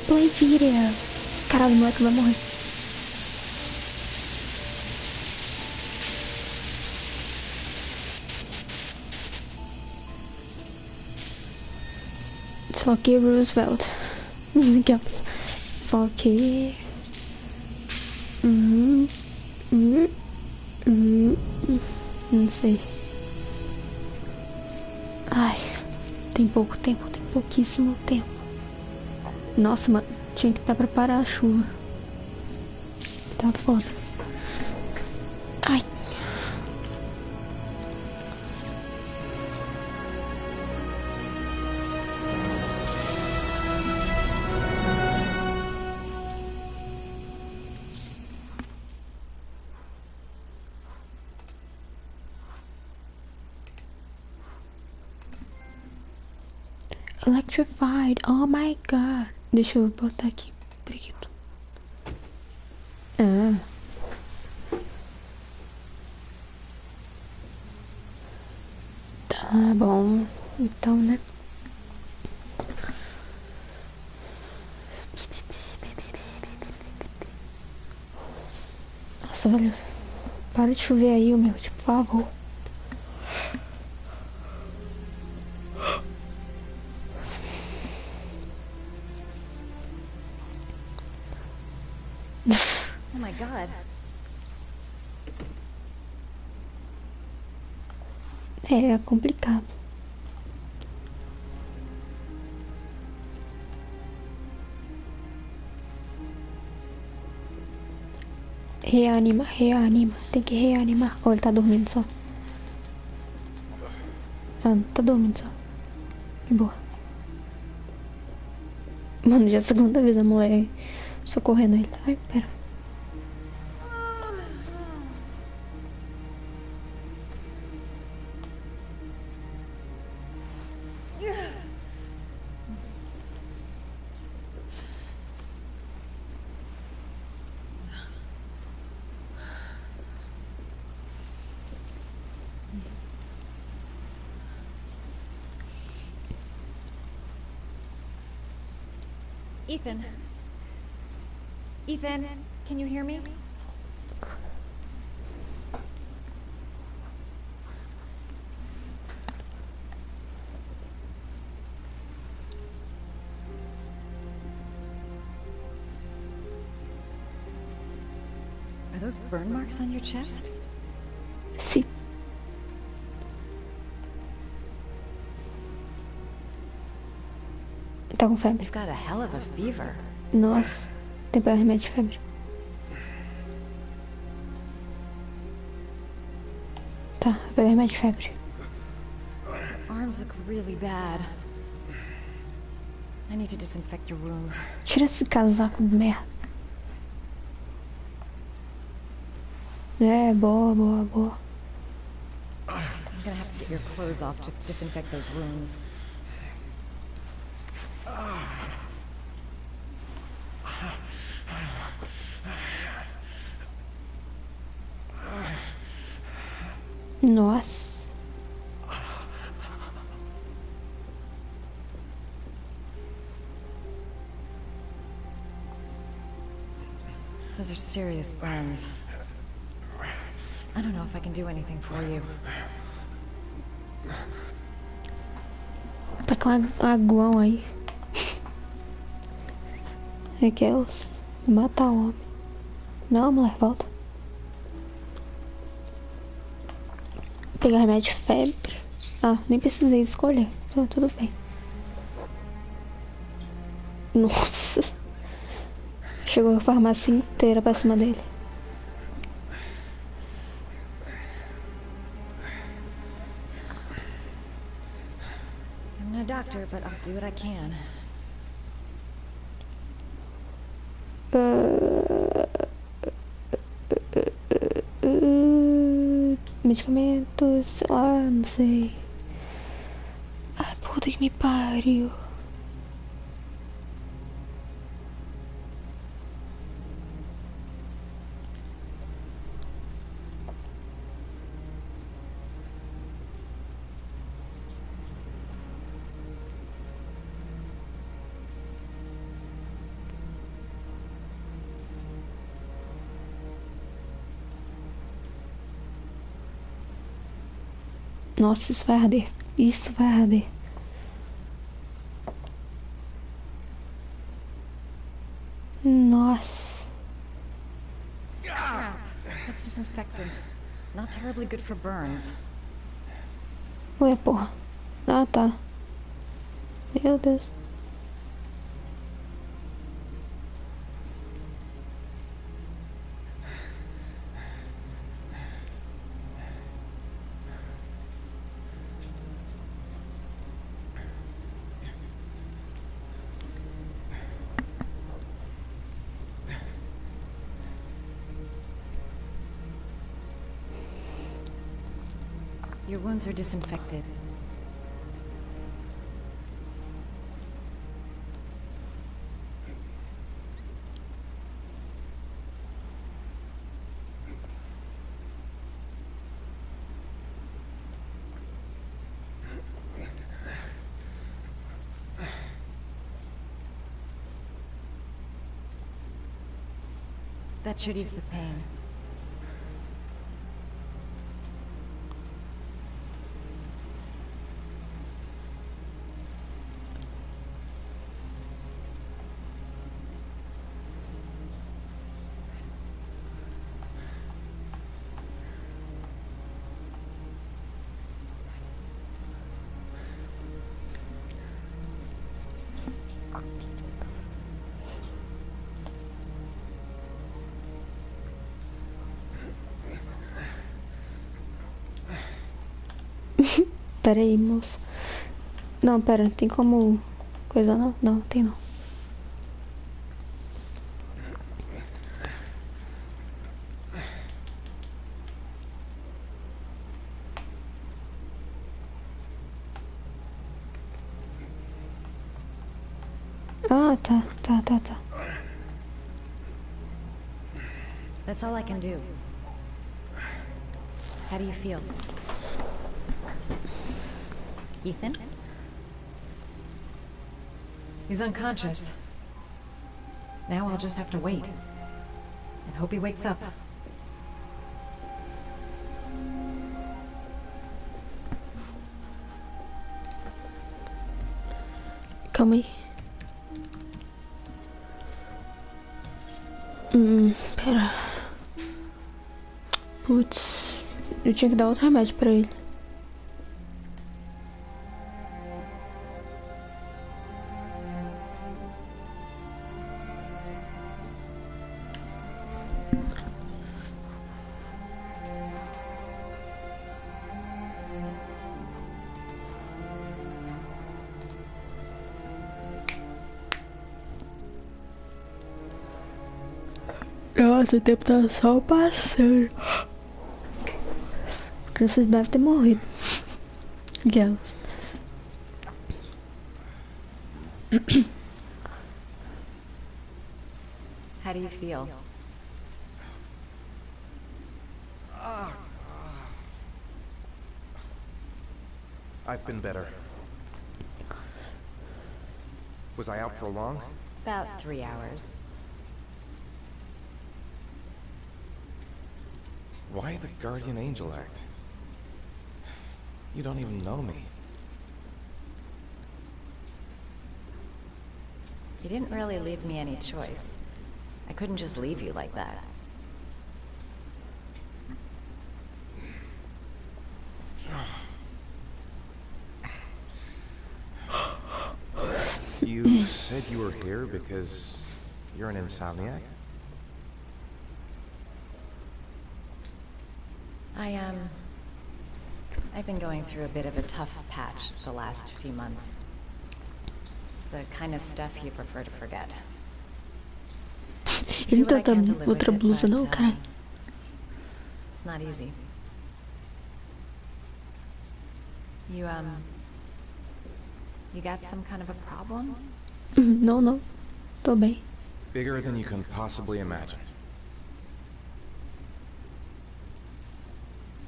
Play video. Caralho, o moleque vai morrer. Só que Roosevelt. Aquelas. Só que... Não sei. Ai. Tem pouco tempo. Tem pouquíssimo tempo. Nossa, mano. Tinha que estar pra parar a chuva. Tá foda. Ai. Electrified. Oh my god. Deixa eu botar aqui. Periquito. Ah. Tá bom. Então, né? Nossa, velho. Para de chover aí, meu. Por favor. Oh my god. É complicado. Reanima, reanima. Tem que reanimar. Ou ele tá dormindo só. Ah, não tá dormindo só. De boa. Mano, já é a segunda vez a mulher socorrendo ele. Ai, pera. Ethan. Ethan, can you hear me? Are those burn marks on your chest? Sim. Tá com febre. You've got a hell of a fever. Nossa, tem que pegar remédio de febre. Tá, vou pegar remédio de febre. Arms look really bad. I need to disinfect your wounds. Tira esse casaco de merda. É, boa, boa, boa. I'm gonna have to get your clothes off to disinfect those wounds. Nossa. Those are serious burns. I don't know if I can do anything for you. Tá com aguão aí. Aquelas. Matar o homem. Não, mulher, volta. Pegar remédio de febre. Ah, nem precisei escolher. Então, tudo bem. Nossa. Chegou a farmácia inteira pra cima dele. I'm not a doctor, but I'll do what I can. Medicamentos, sei lá, não sei. Ai, puta que me pariu. Nossa, isso vai arder. Isso vai arder. Nossa. Crap. That's disinfectant. Not terribly good for burns. Ué, porra. Ah, tá. Meu Deus. Your wounds are disinfected. That should ease the pain. Pera aí, moça. Não, pera, não tem como... Coisa não? Não, tem não. Ah, tá. That's all I can do. How do you feel? Ethan? He's unconscious. Now I'll just have to wait. And hope he wakes up. Calma aí. Pera. Putz, eu tinha que dar outro remédio pra ele. Nossa, o tempo tá só passando. A criança deve ter morrido. Aquela. How do you feel? I've been better. Was I out for long? About 3 hours. Why the guardian angel act? You don't even know me. You didn't really leave me any choice. I couldn't just leave you like that. You said you were here because you're an insomniac? I've been going through a bit of a tough patch the last few months. It's the kind of stuff you prefer to forget. Ele não tá outra blusa não, cara. It's not easy. You got some kind of a problem? Não. Tô bem. Bigger than you can possibly imagine.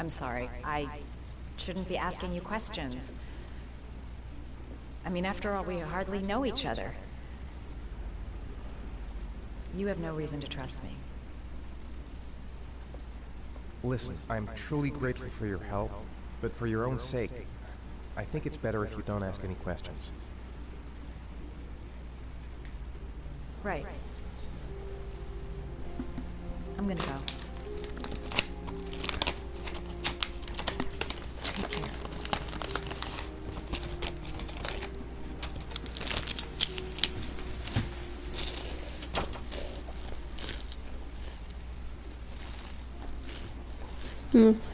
I'm sorry. I shouldn't be asking you questions. I mean, after all, we hardly know each other. You have no reason to trust me. Listen, I'm truly grateful for your help, but for your own sake, I think it's better if you don't ask any questions. Right. I'm gonna go. Take care.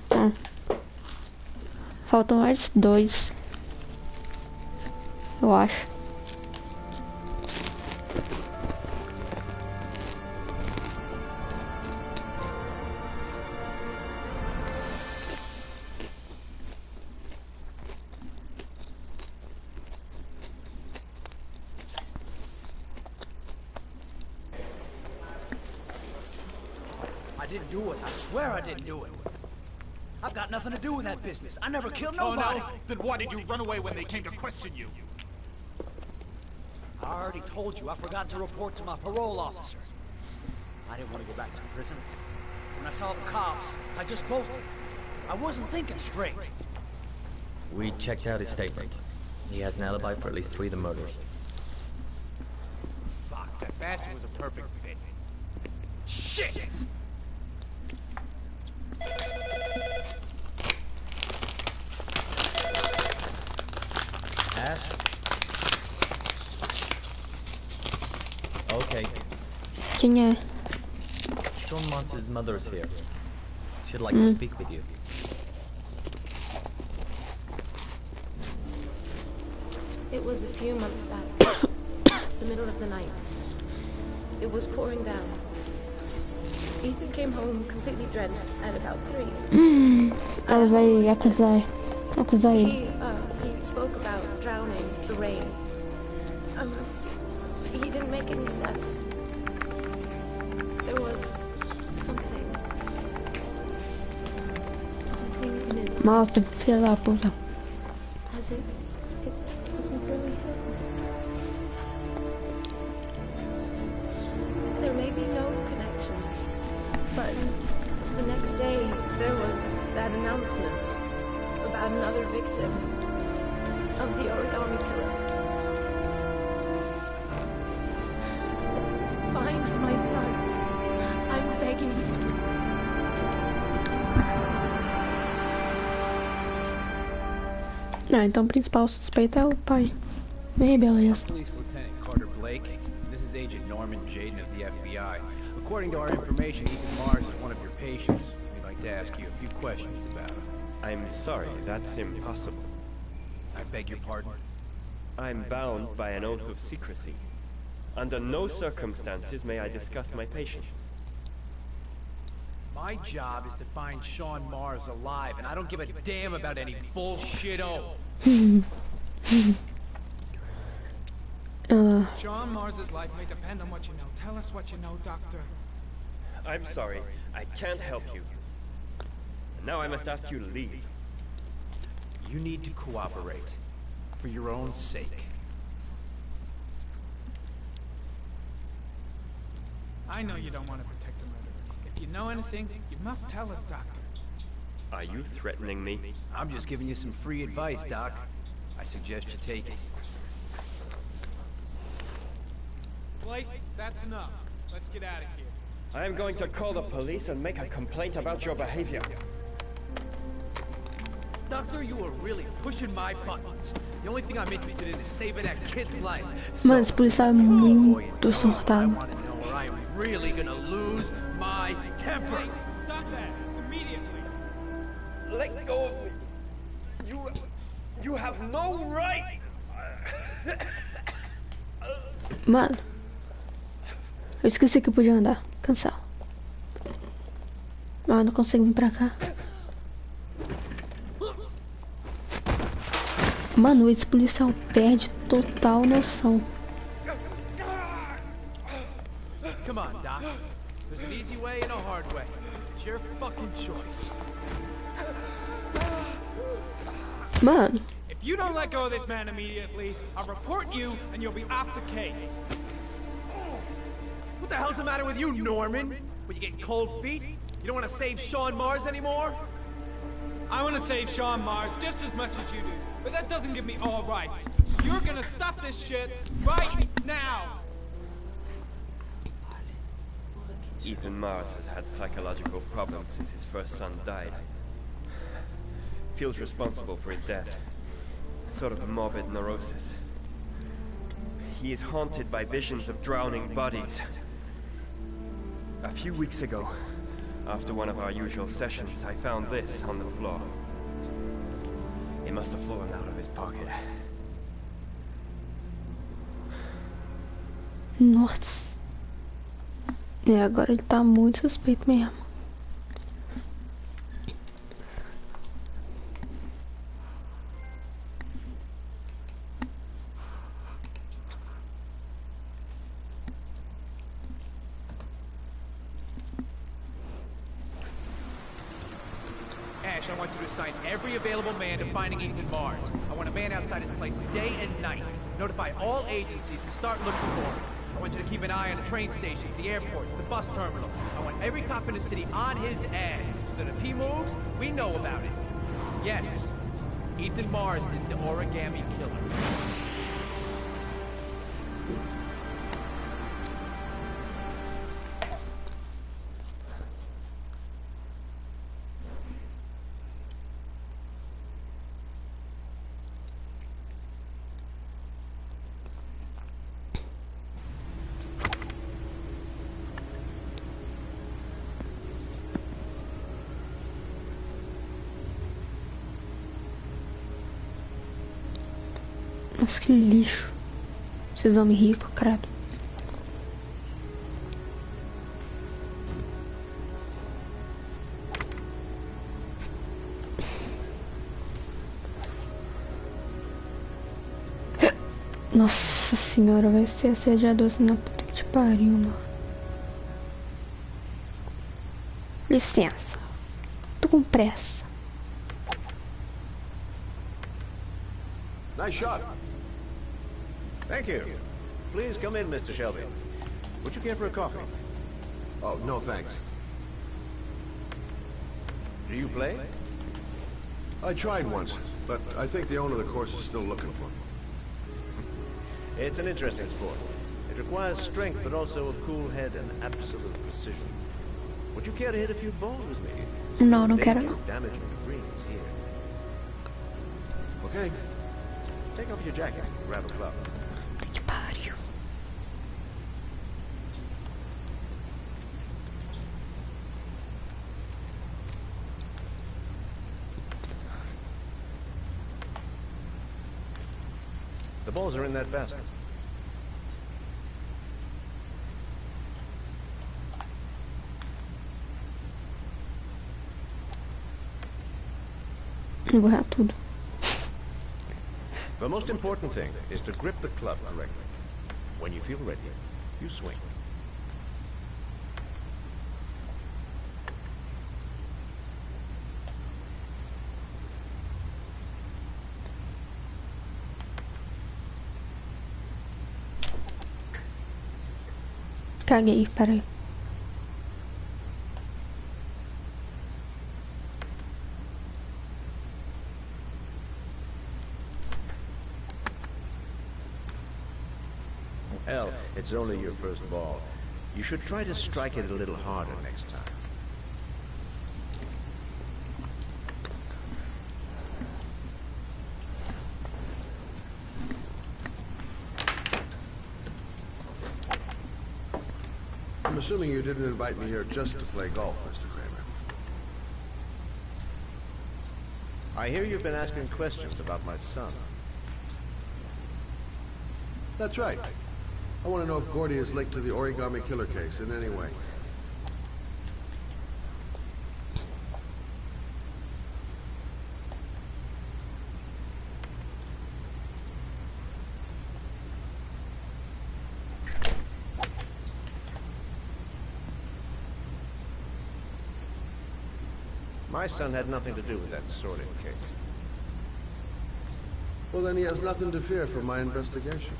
Tá. Faltam mais 2. Eu acho. I didn't do it. I swear I didn't do it. I've got nothing to do with that business. I never killed nobody. Oh, no. Then why did you run away when they came to question you? I already told you I forgot to report to my parole officer. I didn't want to go back to prison. When I saw the cops, I just bolted. I wasn't thinking straight. We checked out his statement. He has an alibi for at least 3 of the murders. Fuck, that bastard was a perfect fit. Shit! Ash? Okay. Quem é? Sean Moss's mother's here. She'd like to speak with you. It was a few months back. The middle of the night. It was pouring down. Ethan came home completely drenched at about 3. Ela vai acusar ele. He spoke about drowning, the rain. He didn't make any sense. There was something in it. Mata, filha da puta. As if it wasn't really him. There may be no connection, but the next day there was that announcement about another victim of the origami killer. Find my son. I'm begging you. Ah, então o principal suspeito é o pai. Bem, beleza. Police Lieutenant Carter Blake. This is Agent Norman Jaden of the FBI. According to our information, Ethan Mars is one of your patients. We'd like to ask you a few questions about him. I'm sorry, that's impossible. I beg your pardon? I'm bound by an oath of secrecy. Under no circumstances may I discuss my patients. My job is to find Sean Mars alive, and I don't give a damn about any bullshit oath. Sean Mars's life may depend on what you know. Tell us what you know, Doctor. I'm sorry. I can't help you. Now I must ask you to leave. You need to cooperate. For your own sake. I know you don't want to protect the murderer. If you know anything, you must tell us, Doctor. Are you threatening me? I'm just giving you some free advice, Doc. I suggest you take it. Blake, that's enough. Let's get out of here. I am going to call the police and make a complaint about your behavior. Doctor, you are really pushing my buttons. The only thing I'm interested in is saving that kid's life. Mano, esse policial é muito surtado. I am really gonna lose my temper. Stop that immediately. Let go of me. You have no right. Mano, eu esqueci que eu podia andar. Cancela. Ah, não consigo vir pra cá. Mano, esse policial perde total noção. Come on, Doc. There's an easy way and a hard way. It's your fucking choice. Mano. If you don't let go of this man immediately, I'll report you and you'll be off the case. What the hell's the matter with you, Norman? Were you getting cold feet? You don't want to save Sean Mars anymore? I want to save Sean Mars just as much as you do, but that doesn't give me all rights. So you're gonna stop this shit right now. Ethan Mars has had psychological problems since his first son died. Feels responsible for his death. Sort of a morbid neurosis. He is haunted by visions of drowning bodies. A few weeks ago, after one of our usual sessions, I found this on the floor. It must have fallen out of his pocket. Nossa. É, agora ele tá muito suspeito mesmo. Ash, I want you to assign every available man to finding Ethan Mars. I want a man outside his place day and night. Notify all agencies to start looking for him. I want you to keep an eye on the train stations, the airports, the bus terminal. I want every cop in the city on his ass, so that if he moves, we know about it. Yes, Ethan Mars is the origami killer. Nossa, que lixo. Esses homens ricos, credo. Nossa senhora, vai ser assediador assim na puta que te pariu, mano. Licença. Tô com pressa. Nice shot. Thank you. Please come in, Mr. Shelby. Would you care for a coffee? Oh, no thanks. Do you play? I tried once, but I think the owner of the course is still looking for me. It's an interesting sport. It requires strength, but also a cool head and absolute precision. Would you care to hit a few balls with me? No, não quero não. Damaging the greens here. Okay. Take off your jacket. Grab a club. Que pariu. The balls are in that basket. Vou errar tudo. The most important thing is to grip the club correctly. When you feel ready, you swing. Caguei, peraí. Hell, it's only your first ball. You should try to strike it a little harder next time. I'm assuming you didn't invite me here just to play golf, Mr. Kramer. I hear you've been asking questions about my son. That's right. I want to know if Gordy is linked to the origami killer case in any way. My son had nothing to do with that sordid case. Well, then he has nothing to fear from my investigation.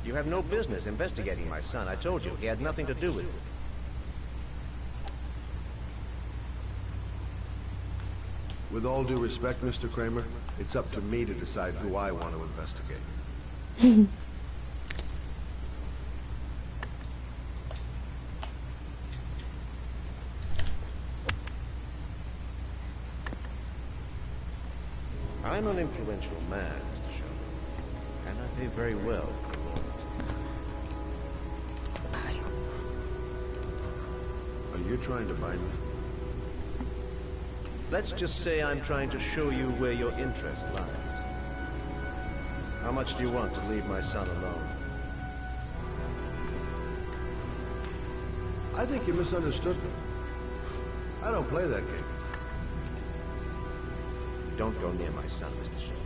You have no business investigating my son. I told you, he had nothing to do with it. With all due respect, Mr. Kramer, it's up to me to decide who I want to investigate. I'm an influential man, Mr. Sheldon, and I pay very well for loyalty. Are you trying to bind me? Let's just say I'm trying to show you where your interest lies. How much do you want to leave my son alone? I think you misunderstood me. I don't play that game. Don't go near my son, Mr. Sheldon.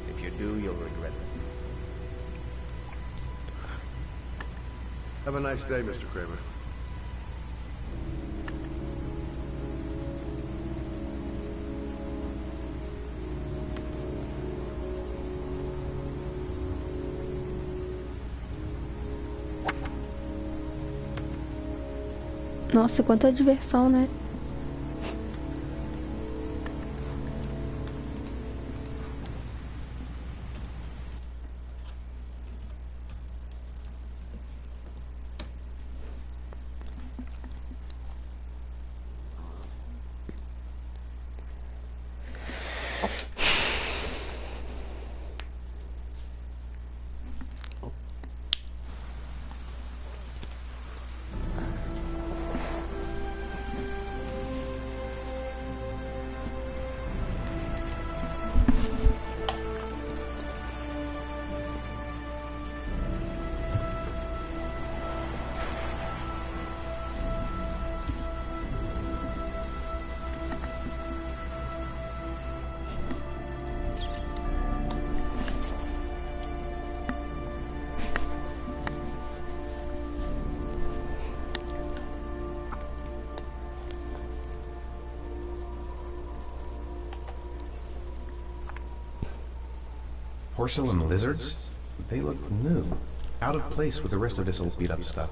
If you do, you'll regret it. Have a nice day, Mr. Kramer. Nossa, quanta diversão, né? Porcelain lizards? They look new. Out of place with the rest of this old beat-up stuff.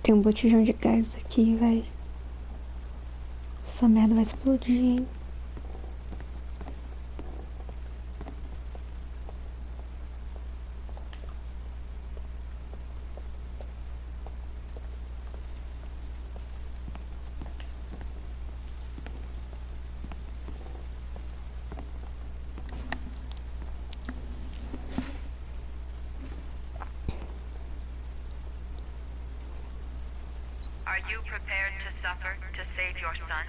Tem um botijão de gás aqui, velho. Essa merda vai explodir, hein? Are you prepared to suffer to save your son?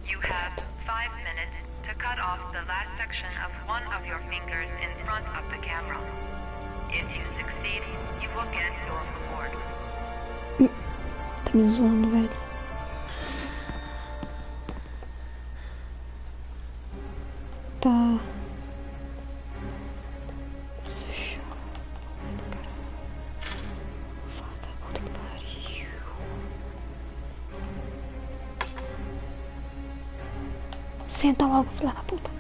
You have 5 minutes to cut off the last section of one of your fingers in front of the camera. If you succeed, you will get your reward. Tá me zoando, velho. Tá. Senta logo, filha da puta.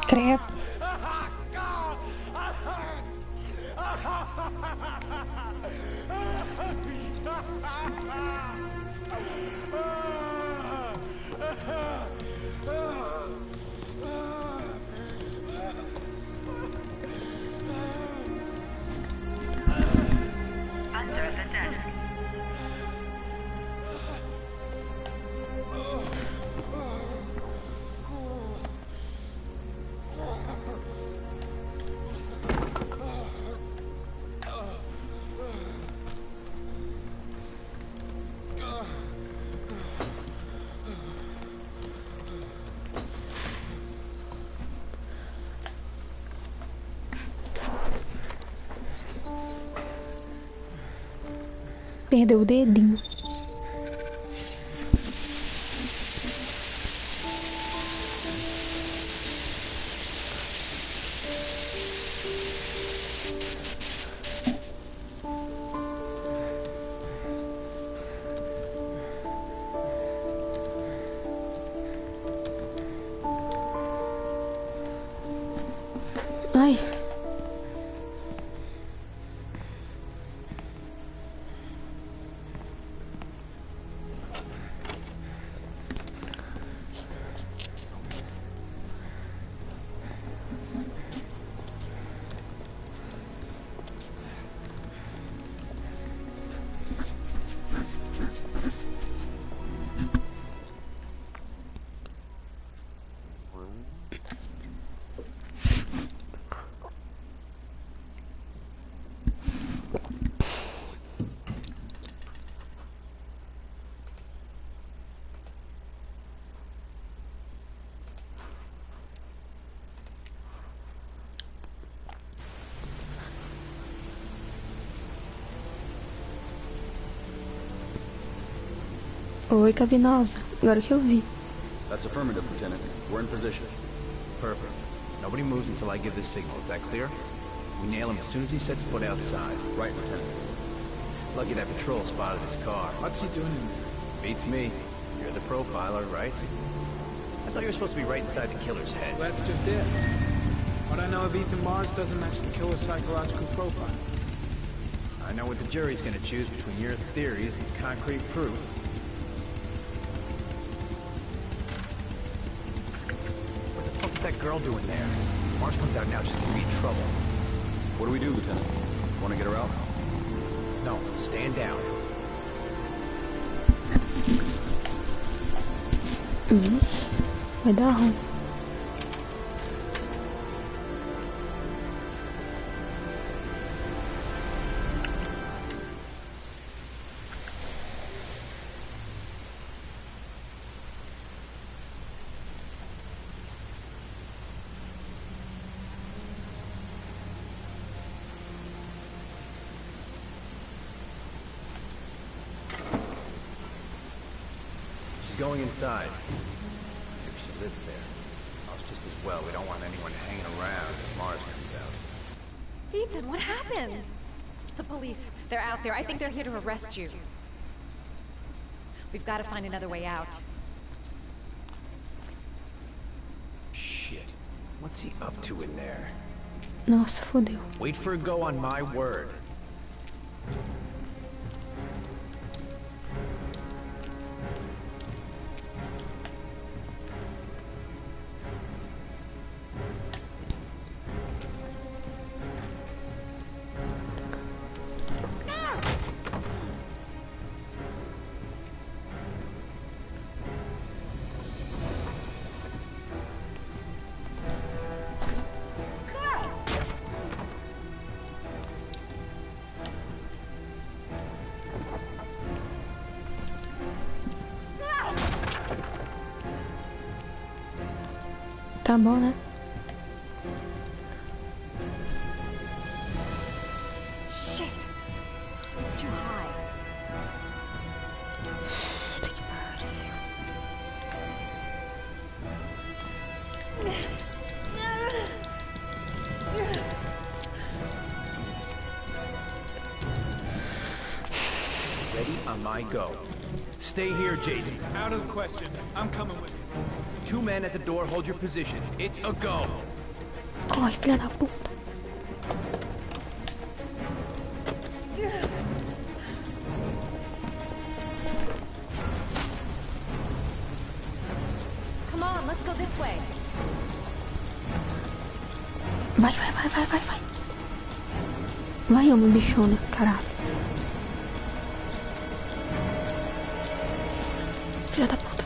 Credo. Under the desk. Perdeu o dedinho. Ai. Oi, cabinosa. Agora que eu vi. That's affirmative, Lieutenant. We're in position. Perfect. Nobody moves until I give this signal. Is that clear? We nail him as soon as he sets foot outside. Right, Lieutenant. Lucky that patrol spotted his car. What's he doing in there? Beats me. You're the profiler, right? I thought you were supposed to be right inside the killer's head. Well, that's just it. What I know of Ethan Mars doesn't match the killer's psychological profile. I know what the jury's gonna choose between your theories and concrete proof. What the fuck is that girl doing there? If Mars comes out now, she's gonna be in trouble. What do we do, Lieutenant? Want to get her out? No, stand down. Vai dar ruim. going inside. Maybe she lives there. Us just as well. We don't want anyone hanging around if Mars comes out. Ethan, what happened? The police. They're out there. I think they're here to arrest you. We've got to find another way out. Shit. What's he up to in there? Nossa, fodeu. Wait for a go on my word. Tá bom, né? Shit! It's too high. Ready on my go. Stay here, JD. Out of the question. I'm coming with you. 2 men at the door, hold your positions. It's a go. Ai, filha da puta. Come on, let's go this way. Vai, vai, vai, vai, vai, vai. Vai, homem bichona, caralho. Filha da puta.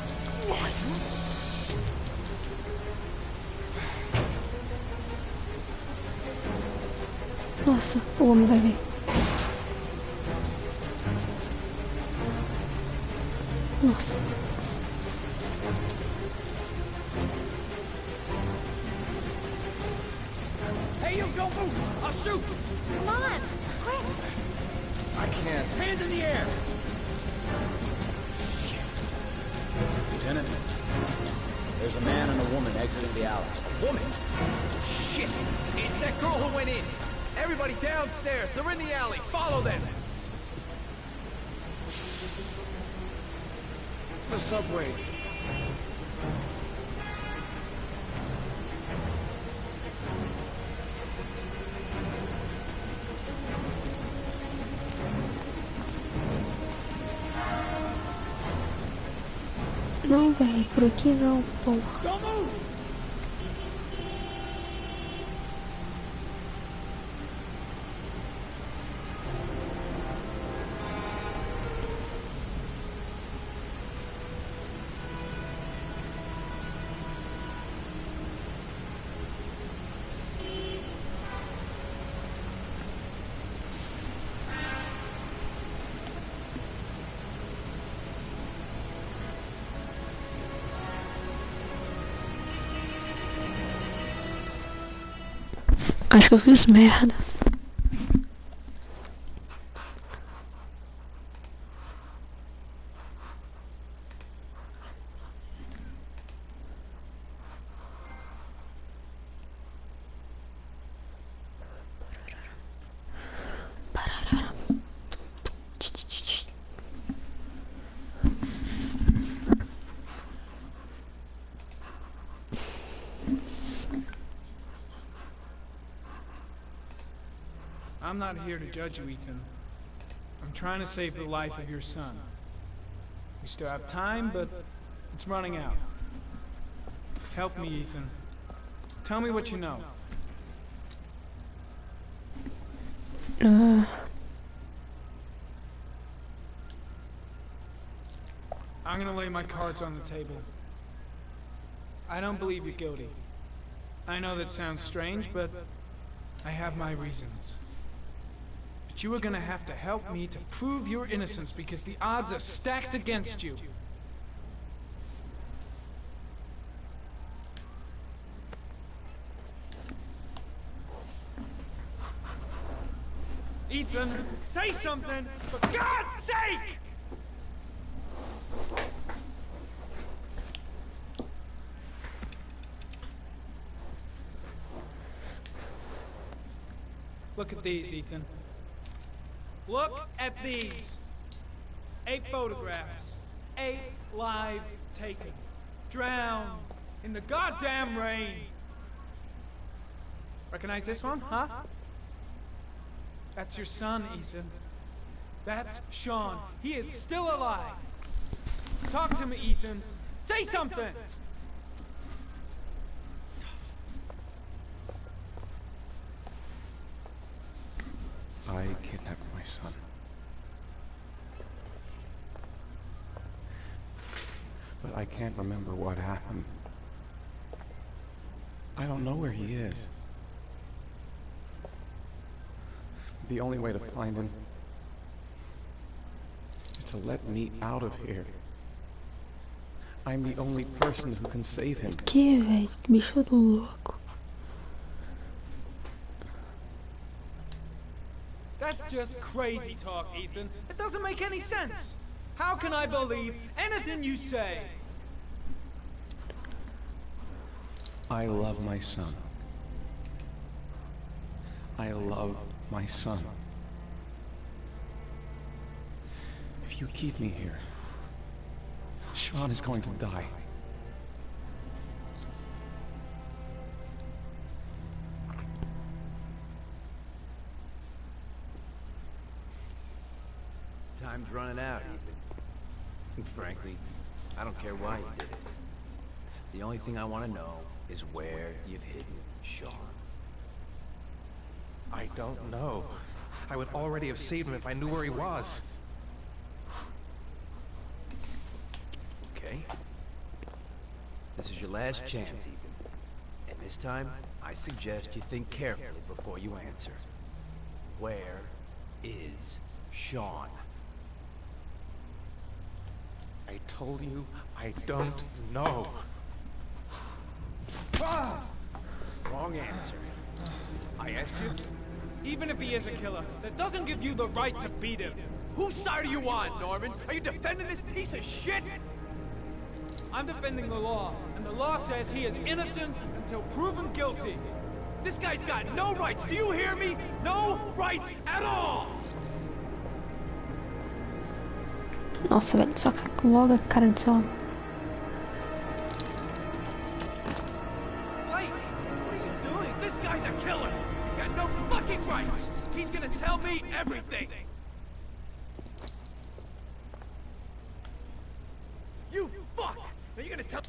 Nossa, o homem vai ver. Nossa. Hey, you don't move! I'll shoot! Come on, quick! I can't. Hands in the air! Lieutenant, there's a man and a woman exiting the alley. Woman? Shit! It's that girl who went in! Everybody downstairs! They're in the alley! Follow them! The subway. Não, velho, por aqui não, porra. Don't move! Acho que eu fiz merda. I'm not here to judge you, Ethan. I'm trying to save the life of your son. We still have time, but it's running out. Help me, Ethan. Tell me what you know. I'm gonna lay my cards on the table. I don't believe you're guilty. I know that sounds strange, but I have my reasons. But you are gonna have to help me to prove your innocence because the odds are stacked against you. Ethan, say something, for God's sake! Look at these, Ethan. Look at these. 8 photographs. 8 lives taken. Drowned in the goddamn rain. Recognize this one, huh? That's your son, Ethan. That's Sean. He is still alive. Talk to me, Ethan. Say something! I kidnapped my son. But I can't remember what happened. I don't know where he is. The only way to find him is to let me out of here. I'm the only person who can save him. Que, velho? Que bicho louco. That's just crazy talk, Ethan. It doesn't make any sense. How can I believe anything you say? I love my son. I love my son. If you keep me here, Sean is going to die. Time's running out, Ethan. And frankly, I don't care why you did it. The only thing I want to know is where you've hidden Sean. I don't know. I would already have saved him if I knew where he was. Okay? This is your last chance, Ethan. And this time, I suggest you think carefully before you answer. Where is Sean? I told you, I don't know. Wrong answer. I asked you? Even if he is a killer, that doesn't give you the right to beat him. Whose side are you on, Norman? Are you defending this piece of shit? I'm defending the law, and the law says he is innocent until proven guilty. This guy's got no rights, do you hear me? No rights at all! Nossa, velho, só que logo a cara desse homem. Blake, what are you doing? This guy's a killer! He's got no fucking rights! He's gonna tell me everything! You fuck! Are you gonna tell...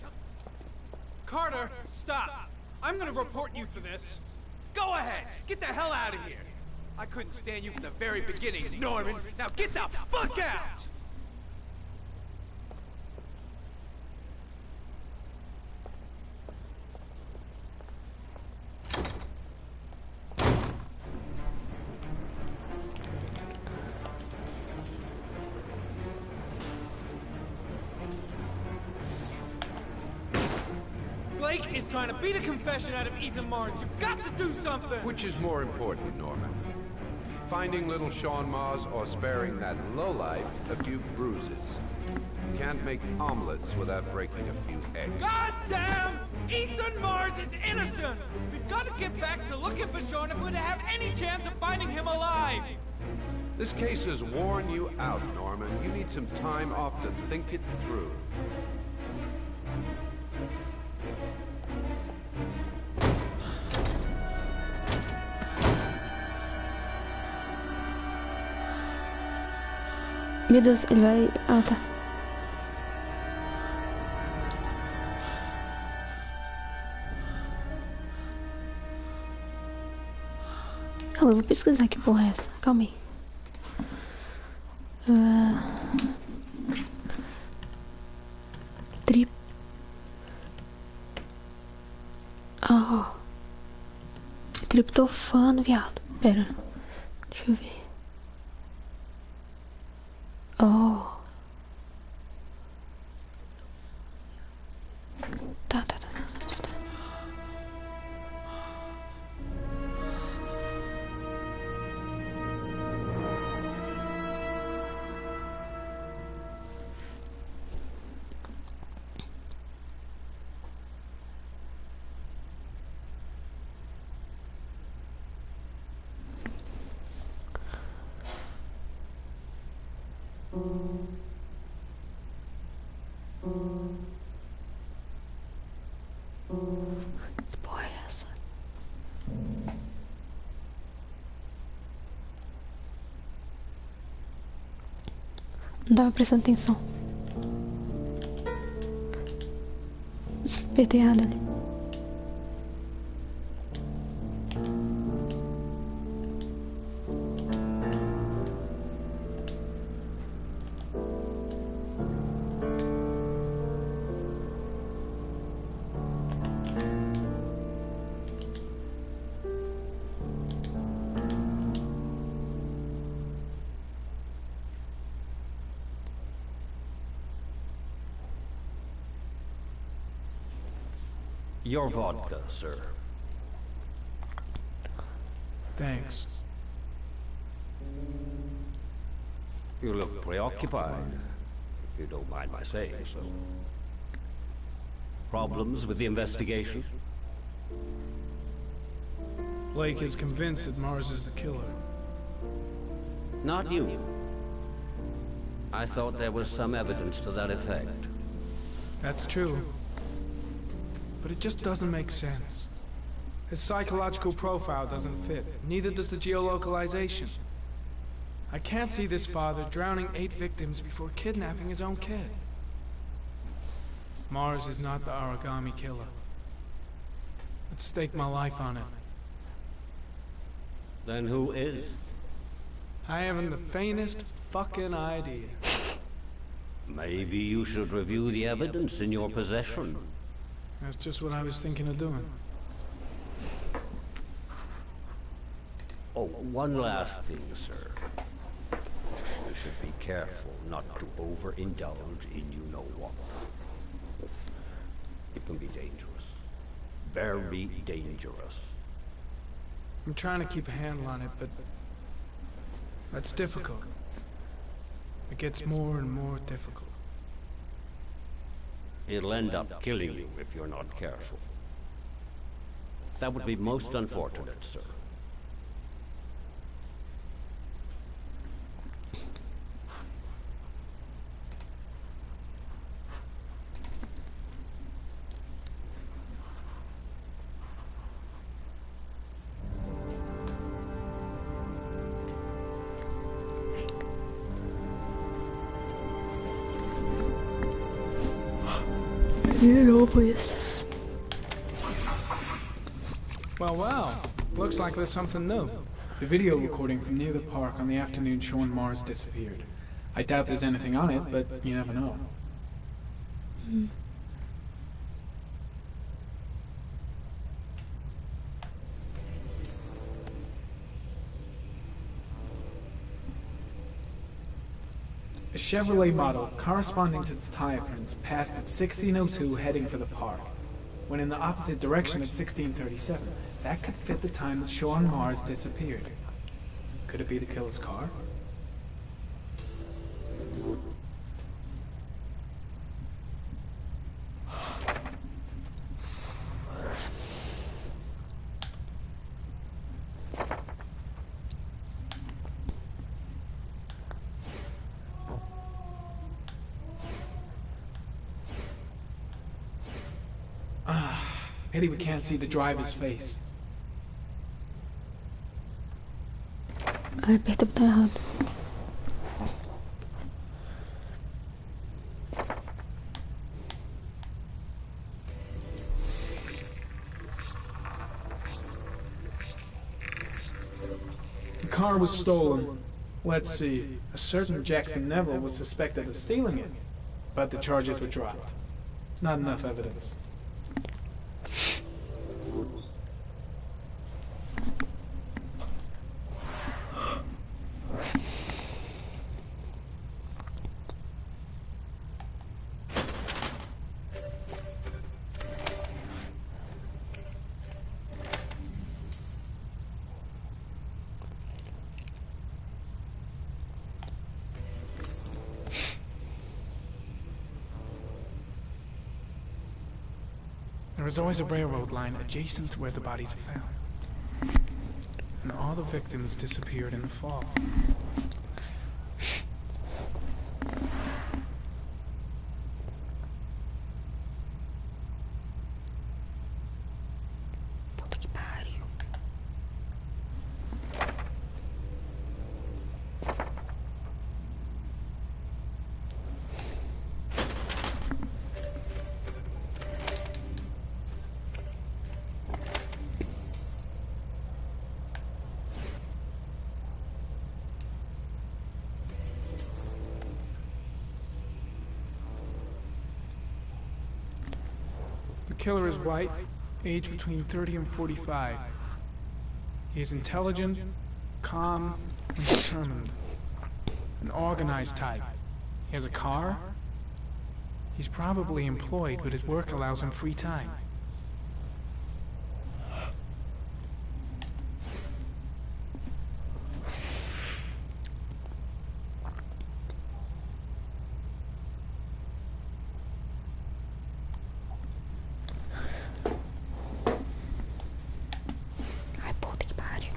Carter, stop! I'm gonna report you for this. Go ahead! Get the hell out of here! I couldn't stand you from the very beginning, Norman! Now get the fuck out! Blake is trying to beat a confession out of Ethan Mars. You've got to do something! Which is more important, Norman? Finding little Sean Mars or sparing that lowlife a few bruises? You can't make omelets without breaking a few eggs. Goddamn! Ethan Mars is innocent! We've got to get back to looking for Sean if we're to have any chance of finding him alive! This case has worn you out, Norman. You need some time off to think it through. Meu Deus, ele vai... Ah, tá. Calma, eu vou pesquisar que porra é essa. Calma aí. Triptofano, viado. Pera. Deixa eu ver. Oh. Tá. Que porra é essa? Não tava prestando atenção. Apertei errado ali. Your vodka, sir. Thanks. You look preoccupied, if you don't mind my saying so. Problems with the investigation? Blake is convinced that Mars is the killer. Not you. I thought there was some evidence to that effect. That's true. But it just doesn't make sense. His psychological profile doesn't fit. Neither does the geolocalization. I can't see this father drowning 8 victims before kidnapping his own kid. Mars is not the origami killer. I'd stake my life on it. Then who is? I haven't the faintest fucking idea. Maybe you should review the evidence in your possession. That's just what I was thinking of doing. Oh, one last thing, sir. You should be careful not to overindulge in you-know-what. It can be dangerous. Very dangerous. I'm trying to keep a handle on it, but that's difficult. It gets more and more difficult. It'll end up killing you if you're not careful. That would be most unfortunate, sir. Well, looks like there's something new. The video recording from near the park on the afternoon showing Mars disappeared. I doubt there's anything on it, but you never know. A Chevrolet model corresponding to the tire prints passed at 1602 heading for the park. When in the opposite direction at 1637, that could fit the time that Sean Mars disappeared. Could it be the killer's car? Pity we can't see the driver's face. Ai, apertei o botão errado. The car was stolen. Let's see. A certain Jackson Neville was suspected of stealing it, but the charges were dropped. Not enough evidence. There is always a railroad line adjacent to where the bodies are found. And all the victims disappeared in the fall. Puta que pariu. The killer is white, aged between 30 and 45. He is intelligent, calm, and determined. An organized type. He has a car. He's probably employed, but his work allows him free time. Ai, puta que pariu.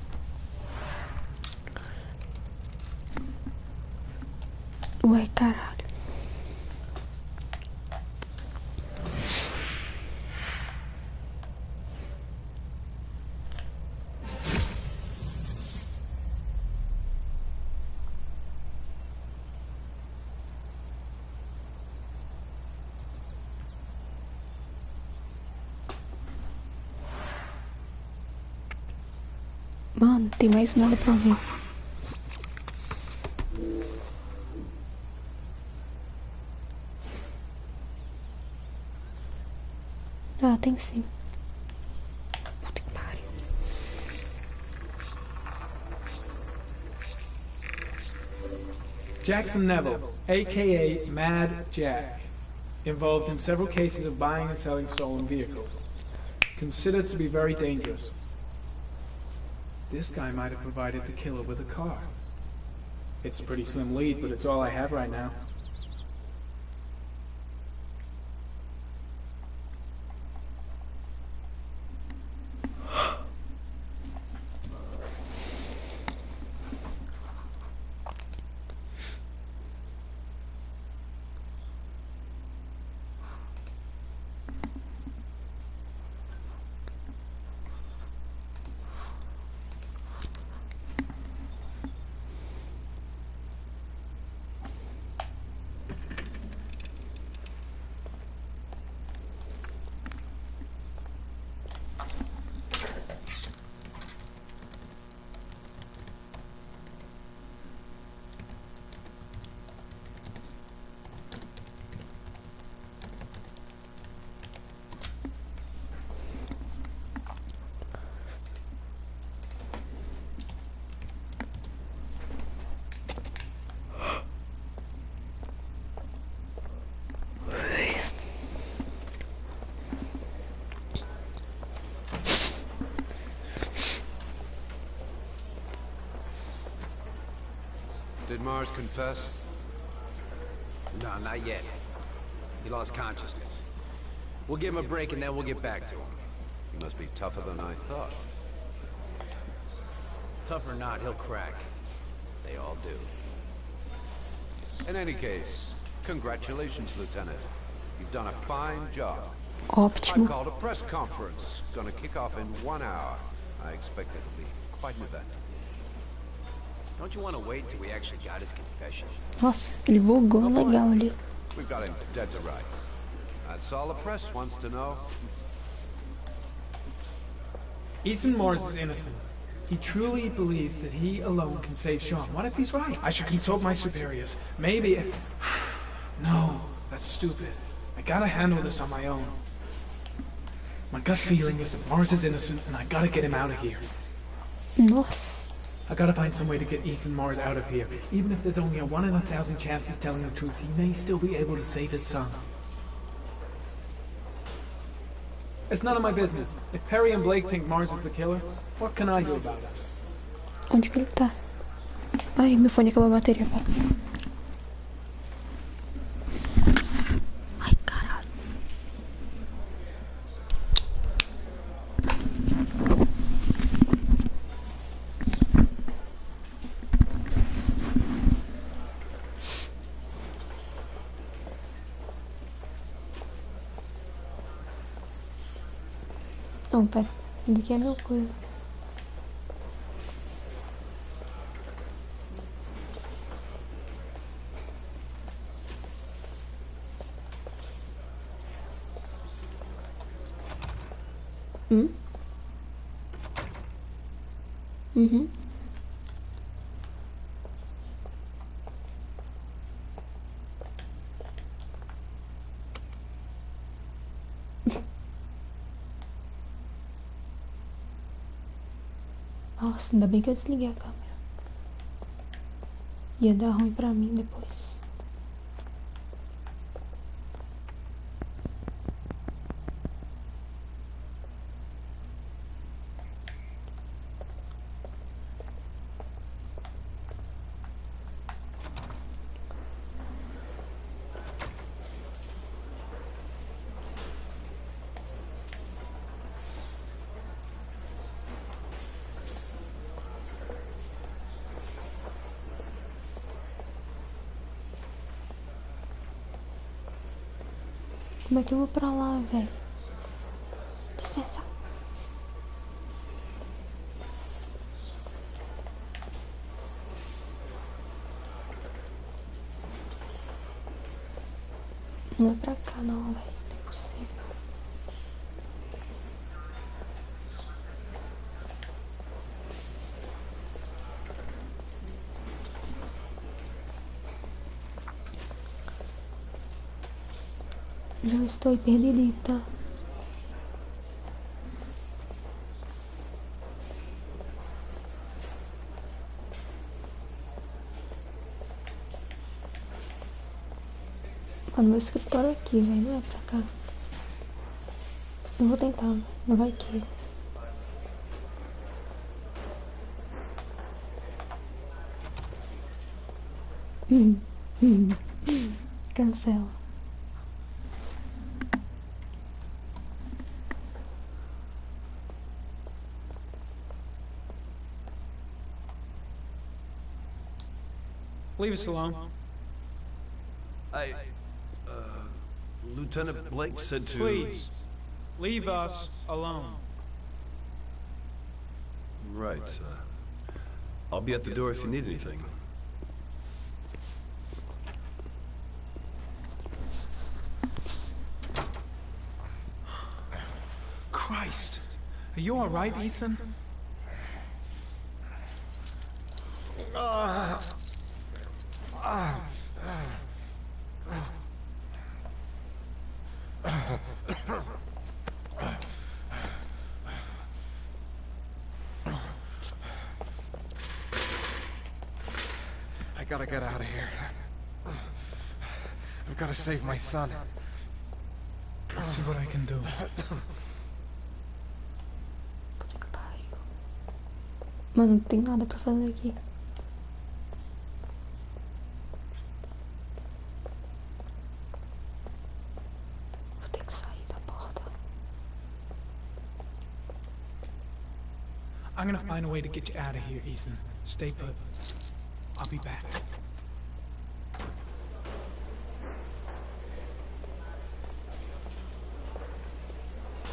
Ué, caralho. Mano, tem mais nada pra ver. Ah, tem sim. Puta que pariu. Jackson Neville, aka Mad Jack, involved in several cases of buying and selling stolen vehicles. Considered to be very dangerous. This guy might have provided the killer with a car. It's a pretty slim lead, but it's all I have right now. Did Mars confess? No, not yet. He lost consciousness. We'll give him a break and then we'll get back to him. He must be tougher than I thought. Tough or not, he'll crack. They all do. In any case, congratulations, Lieutenant. You've done a fine job. Ótimo. I called a press conference. Gonna kick off in 1 hour. I expect it'll be quite an event. Don't you want to wait till we actually got his confession? Nossa, ele bugou legal ali. We've got him dead to rights. That's all the press wants to know. Ethan Mars is innocent. He truly believes that he alone can save Sean. What if he's right? I should consult my superiors. Maybe... No, that's stupid. I gotta handle this on my own. My gut feeling is that Mars is innocent and I gotta get him out of here. Nossa. I gotta find some way to get Ethan Mars out of here. Even if there's only a 1 in 1,000 chance he's telling the truth, he may still be able to save his son. It's none of my business. If Perry and Blake think Mars is the killer, what can I do about it? Onde que ele tá? Ai, meu fone acabou a bateria. Ai, caralho. Não, pera. Ele quer meu coisa. Uhum. Nossa, ainda bem que eu desliguei a câmera. Ia dar ruim pra mim depois. Como é que eu vou pra lá, velho? Licença. Não é pra cá não, velho. Não é possível. Já estou perdidita. Mano, meu escritório aqui, velho. Não é pra cá. Eu vou tentar, não vai que. Cancela. Leave us alone. Lieutenant Blake said to... Please, leave us alone. Right, I'll be at the door if you need anything. Christ. Are you alright, Ethan? I gotta get out of here. I've gotta save my son. Let's see what I can do. Mano, não tem nada pra fazer aqui. Vou ter que sair da porta. I'm gonna find a way to get you out of here, Ethan. Stay put. I'll be back.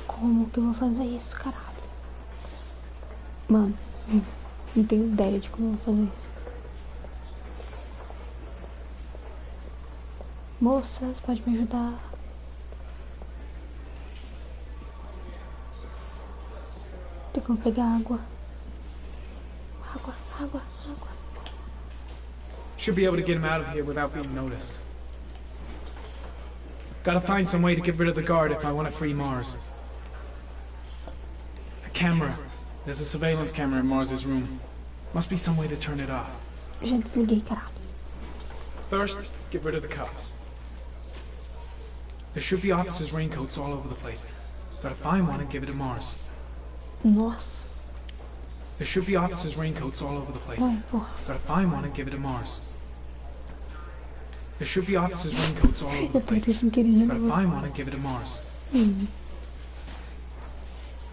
Como que eu vou fazer isso, caralho? Mano, não tenho ideia de como eu vou fazer isso. Moça, você pode me ajudar? Tem como pegar água? Água. Should be able to get him out of here without being noticed. Gotta find some way to get rid of the guard if I want to free Mars. A camera. There's a surveillance camera in Mars's room. Must be some way to turn it off. Já desliguei, caralho. First, get rid of the cuffs. There should be officers' raincoats all over the place. Gotta find one and give it to Mars. Nossa. There should be officers' raincoats all over the place. Vai, porra. Gotta find one and give it to Mars. There should be officers' raincoats all over the Eu place. pensei sem querer de Gotta novo. find one and give it to Mars.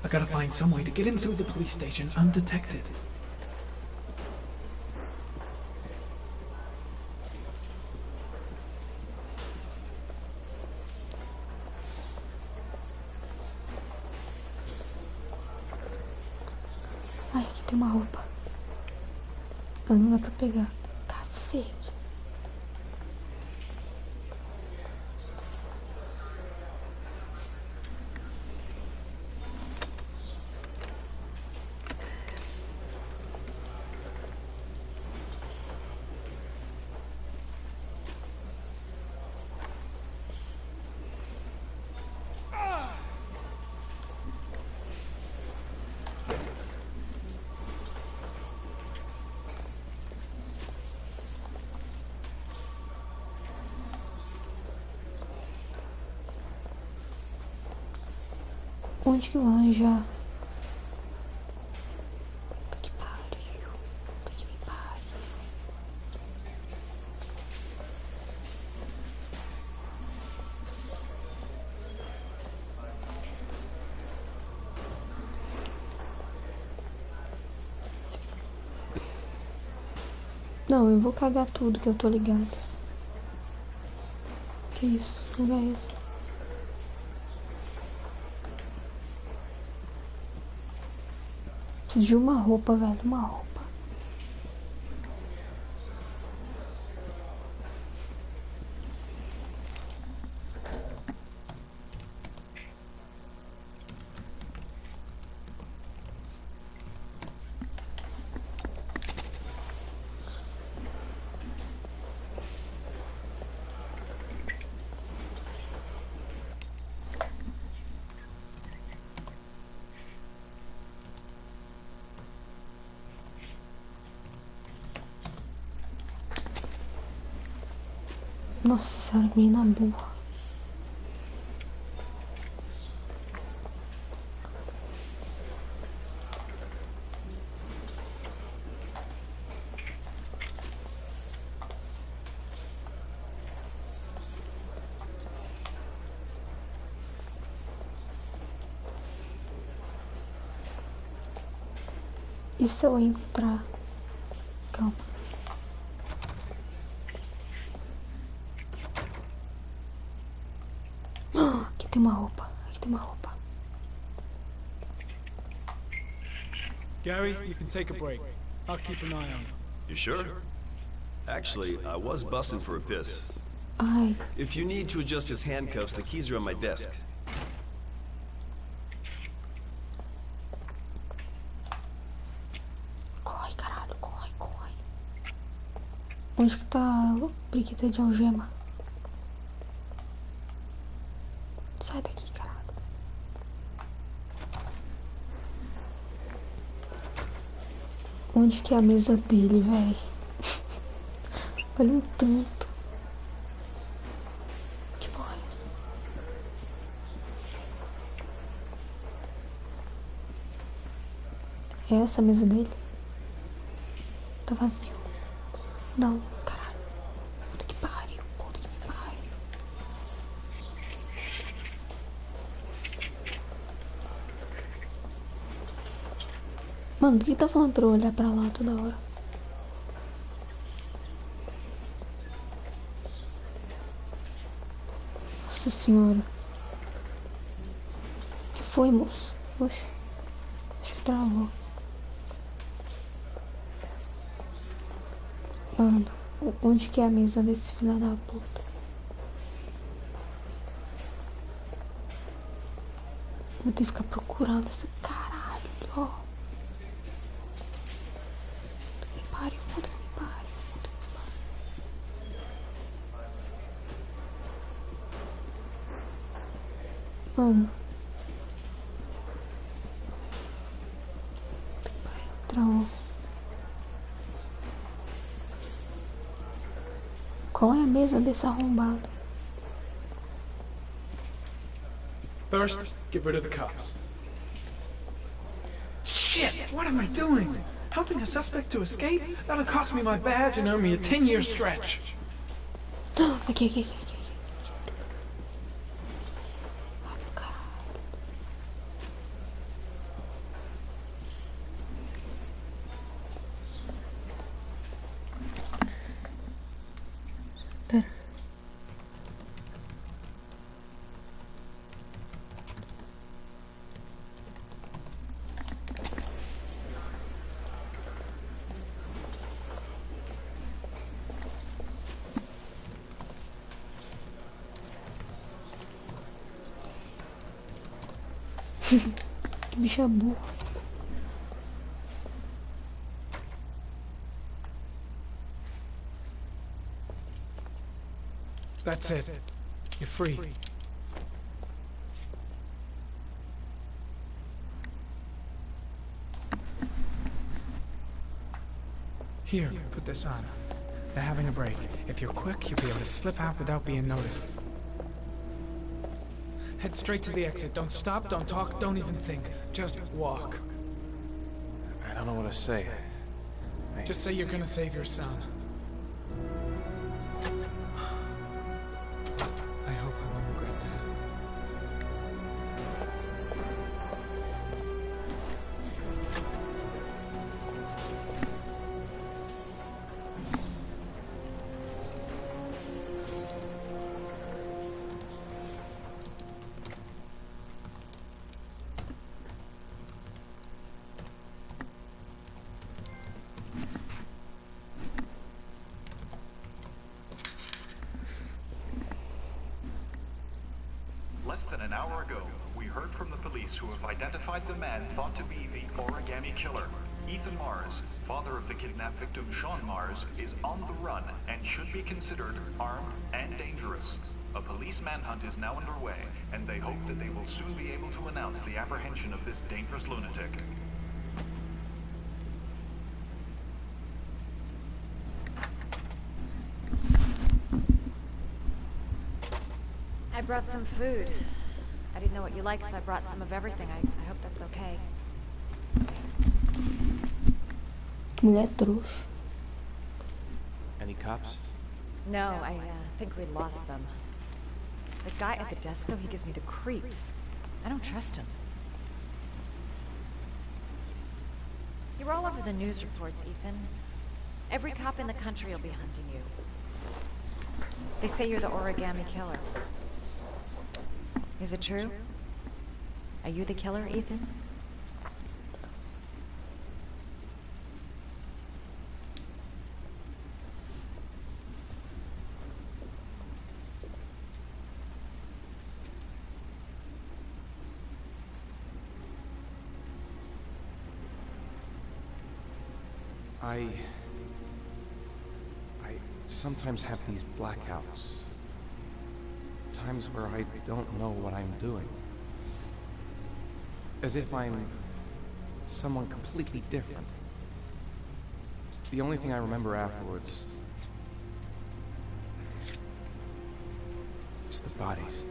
I gotta find some way to get him through the police station undetected. tem uma roupa. Não dá pra pegar. Cacete. Onde que vai já? Puta que pariu. Puta que me pariu. Não, eu vou cagar tudo que eu tô ligado. Que isso? Que lugar é esse? Preciso de uma roupa, velho. Uma roupa. Nossa senhora, que menina burra. E se eu entrar? Calma. Aqui tem uma roupa. Aqui tem uma roupa. Gary, you can take a break. I'll keep an eye on you. You sure? Actually, I was busting for a piss. Ai. If you need to adjust his handcuffs, the keys are on my desk. Corre, caralho. Corre, corre. Onde que tá a briqueta de algema? Sai daqui, caralho. Onde que é a mesa dele, velho? Olha um tanto. Que porra é essa? É essa a mesa dele? Tá vazio. Não, caralho. Puta que pariu. Puta que pariu. Mano, por que tá falando pra eu olhar pra lá toda hora? Nossa senhora. O que foi, moço? Oxe. Acho que travou. Mano, onde que é a mesa desse filho da puta? Vou ter que ficar procurando esse caralho, ó. Puta que pariu, puta que pariu, puta que pariu. Mano. Puta que pariu, travou. Qual é a mesa desse arrombado? First, get rid of the cuffs. Shit! What am I doing? Helping a suspect to escape? That'll cost me my badge and earn me a 10-year stretch. Aqui. Pera. Que bicho é burro. That's it. You're free. Here, put this on. They're having a break. If you're quick, you'll be able to slip out without being noticed. Head straight to the exit. Don't stop, don't talk, don't even think. Just walk. I don't know what to say. Just say you're gonna save your son. I hope I won't regret that. Less than an hour ago, we heard from the police who have identified the man thought to be the origami killer. Ethan Mars, father of the kidnapped victim Sean Mars, is on the run and should be considered armed and dangerous. A police manhunt is now underway, and they hope that they will soon be able to announce the apprehension of this dangerous lunatic. I brought some food. I didn't know what you liked, so I brought some of everything. I hope that's okay. Mulher trouxa. Any cops? No, I think we lost them. The guy at the desk, though, he gives me the creeps. I don't trust him. You're all over the news reports, Ethan. Every cop in the country will be hunting you. They say you're the origami killer. Is it true? Are you the killer, Ethan? I sometimes have these blackouts. Times where I don't know what I'm doing. As if I'm someone completely different. The only thing I remember afterwards is the bodies.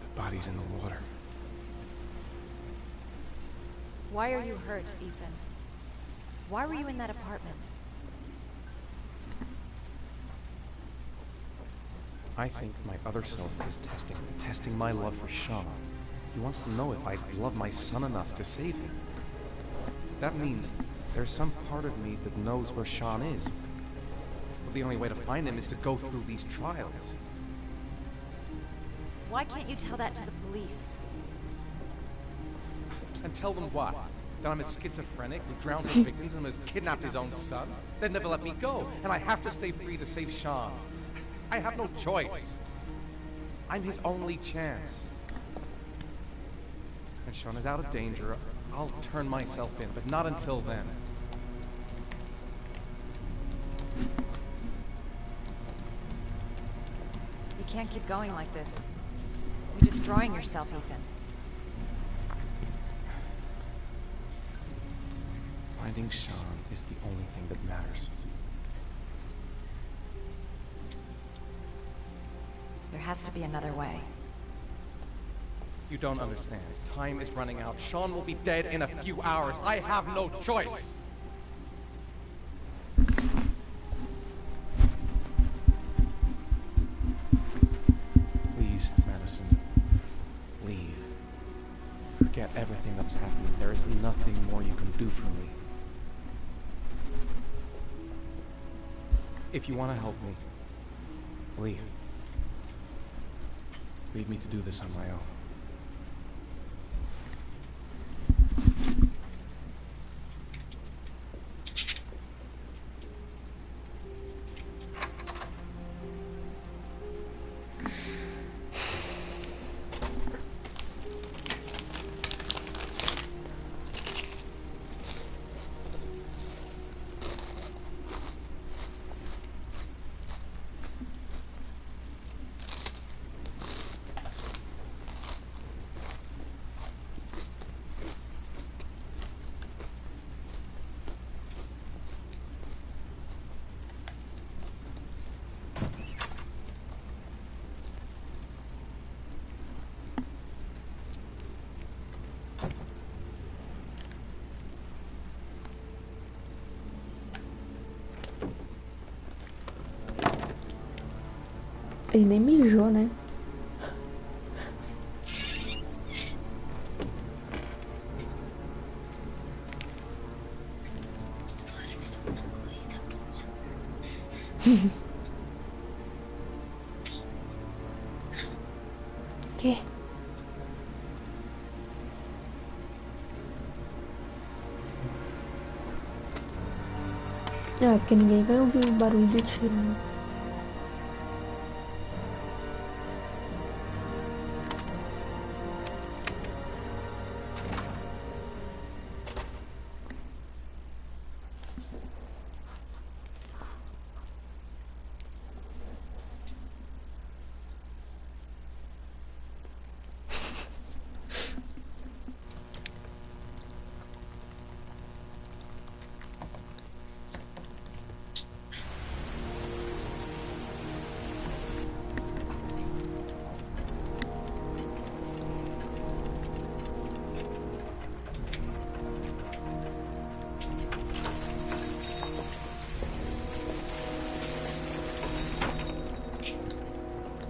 The bodies in the water. Why are you hurt, Ethan? Why were you in that apartment? I think my other self is testing my love for Sean. He wants to know if I love my son enough to save him. That means there's some part of me that knows where Sean is. But the only way to find him is to go through these trials. Why can't you tell that to the police? And tell them what? That I'm a schizophrenic who drowned his victims and has kidnapped his own son? They'd never let me go, and I have to stay free to save Sean. I have no choice. I'm his only chance. When Sean is out of danger, I'll turn myself in, but not until then. You can't keep going like this. You're destroying yourself, Ethan. Finding Sean is the only thing that matters. There has to be another way. You don't understand. Time is running out. Sean will be dead in a few hours. I have no choice. Please, Madison. Leave. Forget everything that's happened. There is nothing more you can do for me. If you want to help me, leave. Leave me to do this on my own. Ele nem mijou, né? Que? É, porque ninguém vai ouvir o barulho de tiro, né?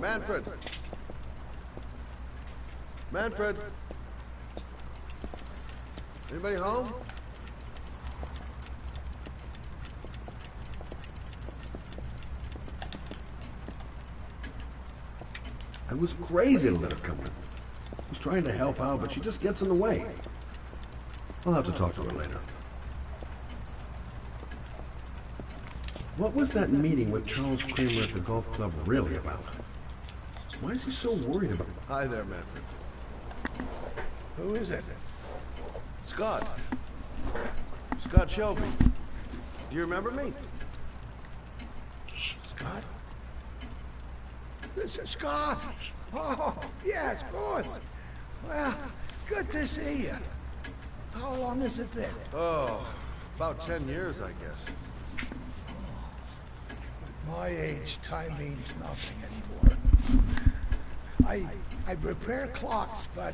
Manfred! Manfred! Anybody home? I was crazy to let her come in. I was trying to help out, but she just gets in the way. I'll have to talk to her later. What was that meeting with Charles Kramer at the golf club really about? Why is he so worried about... Hi there, Manfred. Who is it? Scott. Scott Shelby. Do you remember me? Scott? This is Scott! Oh, yes, of course. Well, good to see you. How long has it been? Oh, about 10 years, I guess. At my age, time means nothing anymore. I repair clocks, but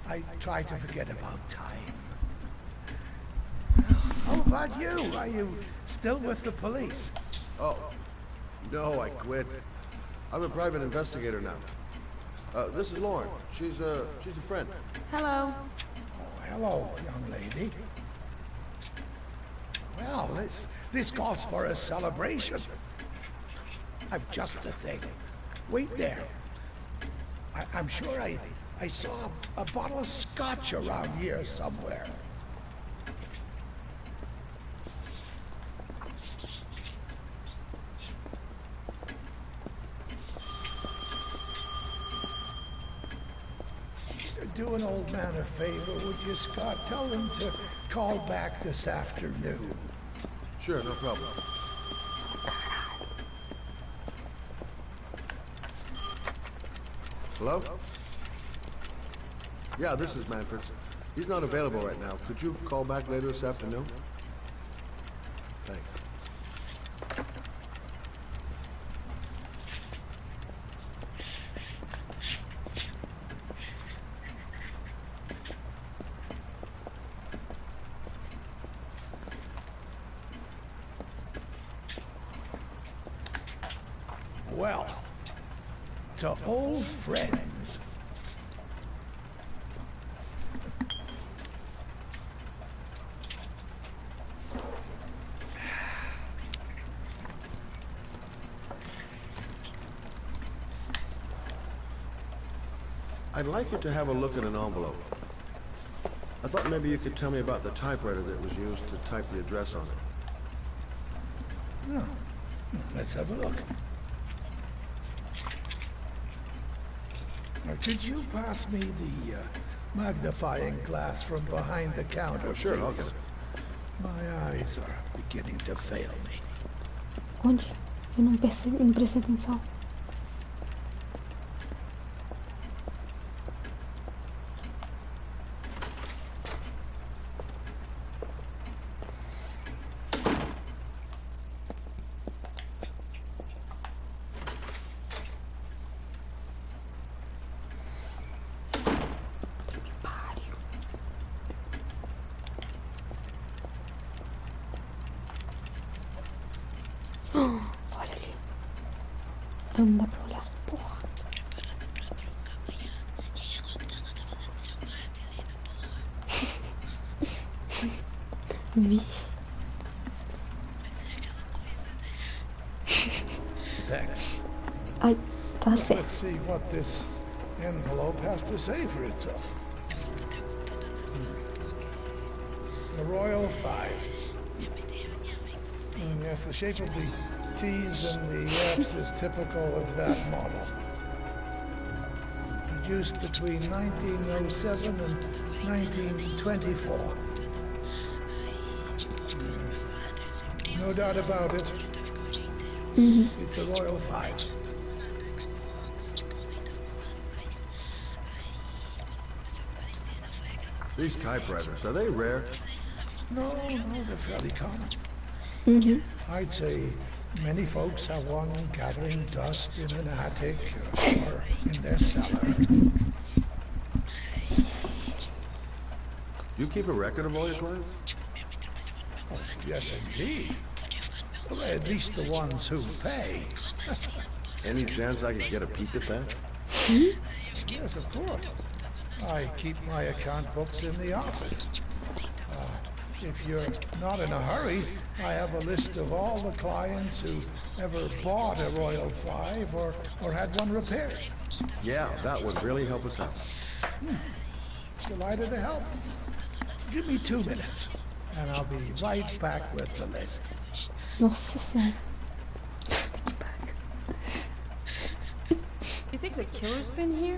I try to forget about time. How about you? Are you still with the police? Oh, no, I quit. I'm a private investigator now. This is Lauren. She's a friend. Hello. Oh, hello, young lady. Well, this calls for a celebration. I've just the thing. Wait there. I'm sure I saw a bottle of scotch around here somewhere. Do an old man a favor, would you, Scott? Tell him to call back this afternoon. Sure, no problem. Hello? Yeah, this is Manfred. He's not available right now. Could you call back later this afternoon? Thanks. Well, to old friends. I'd like you to have a look at an envelope. I thought maybe you could tell me about the typewriter that was used to type the address on it. Oh, let's have a look. Now, could you pass me the magnifying glass from behind the counter? Oh, sure, please? I'll get it. My eyes are beginning to fail me. Onde? Eu não percebi, não prestei atenção. Olha ali. Não dá pra olhar. Pô. Vixe. Thanks. Ai, tá Let's certo. see what this envelope has to say for itself. The Royal Five. Yes, the shape of the T's and the F's is typical of that model. Produced between 1907 and 1924. No doubt about it. It's a Royal Five. These typewriters, are they rare? No, they're fairly common. I'd say many folks have one gathering dust in an attic or in their cellar. You keep a record of all your clients? Oh, yes, indeed. Well, at least the ones who pay. Any chance I could get a peek at that? Yes, of course. I keep my account books in the office. If you're not in a hurry, I have a list of all the clients who ever bought a Royal Five or had one repaired. Yeah, that would really help us out. Delighted to help. Give me 2 minutes, and I'll be right back with the list. Nossa Senhora. You think the killer's been here?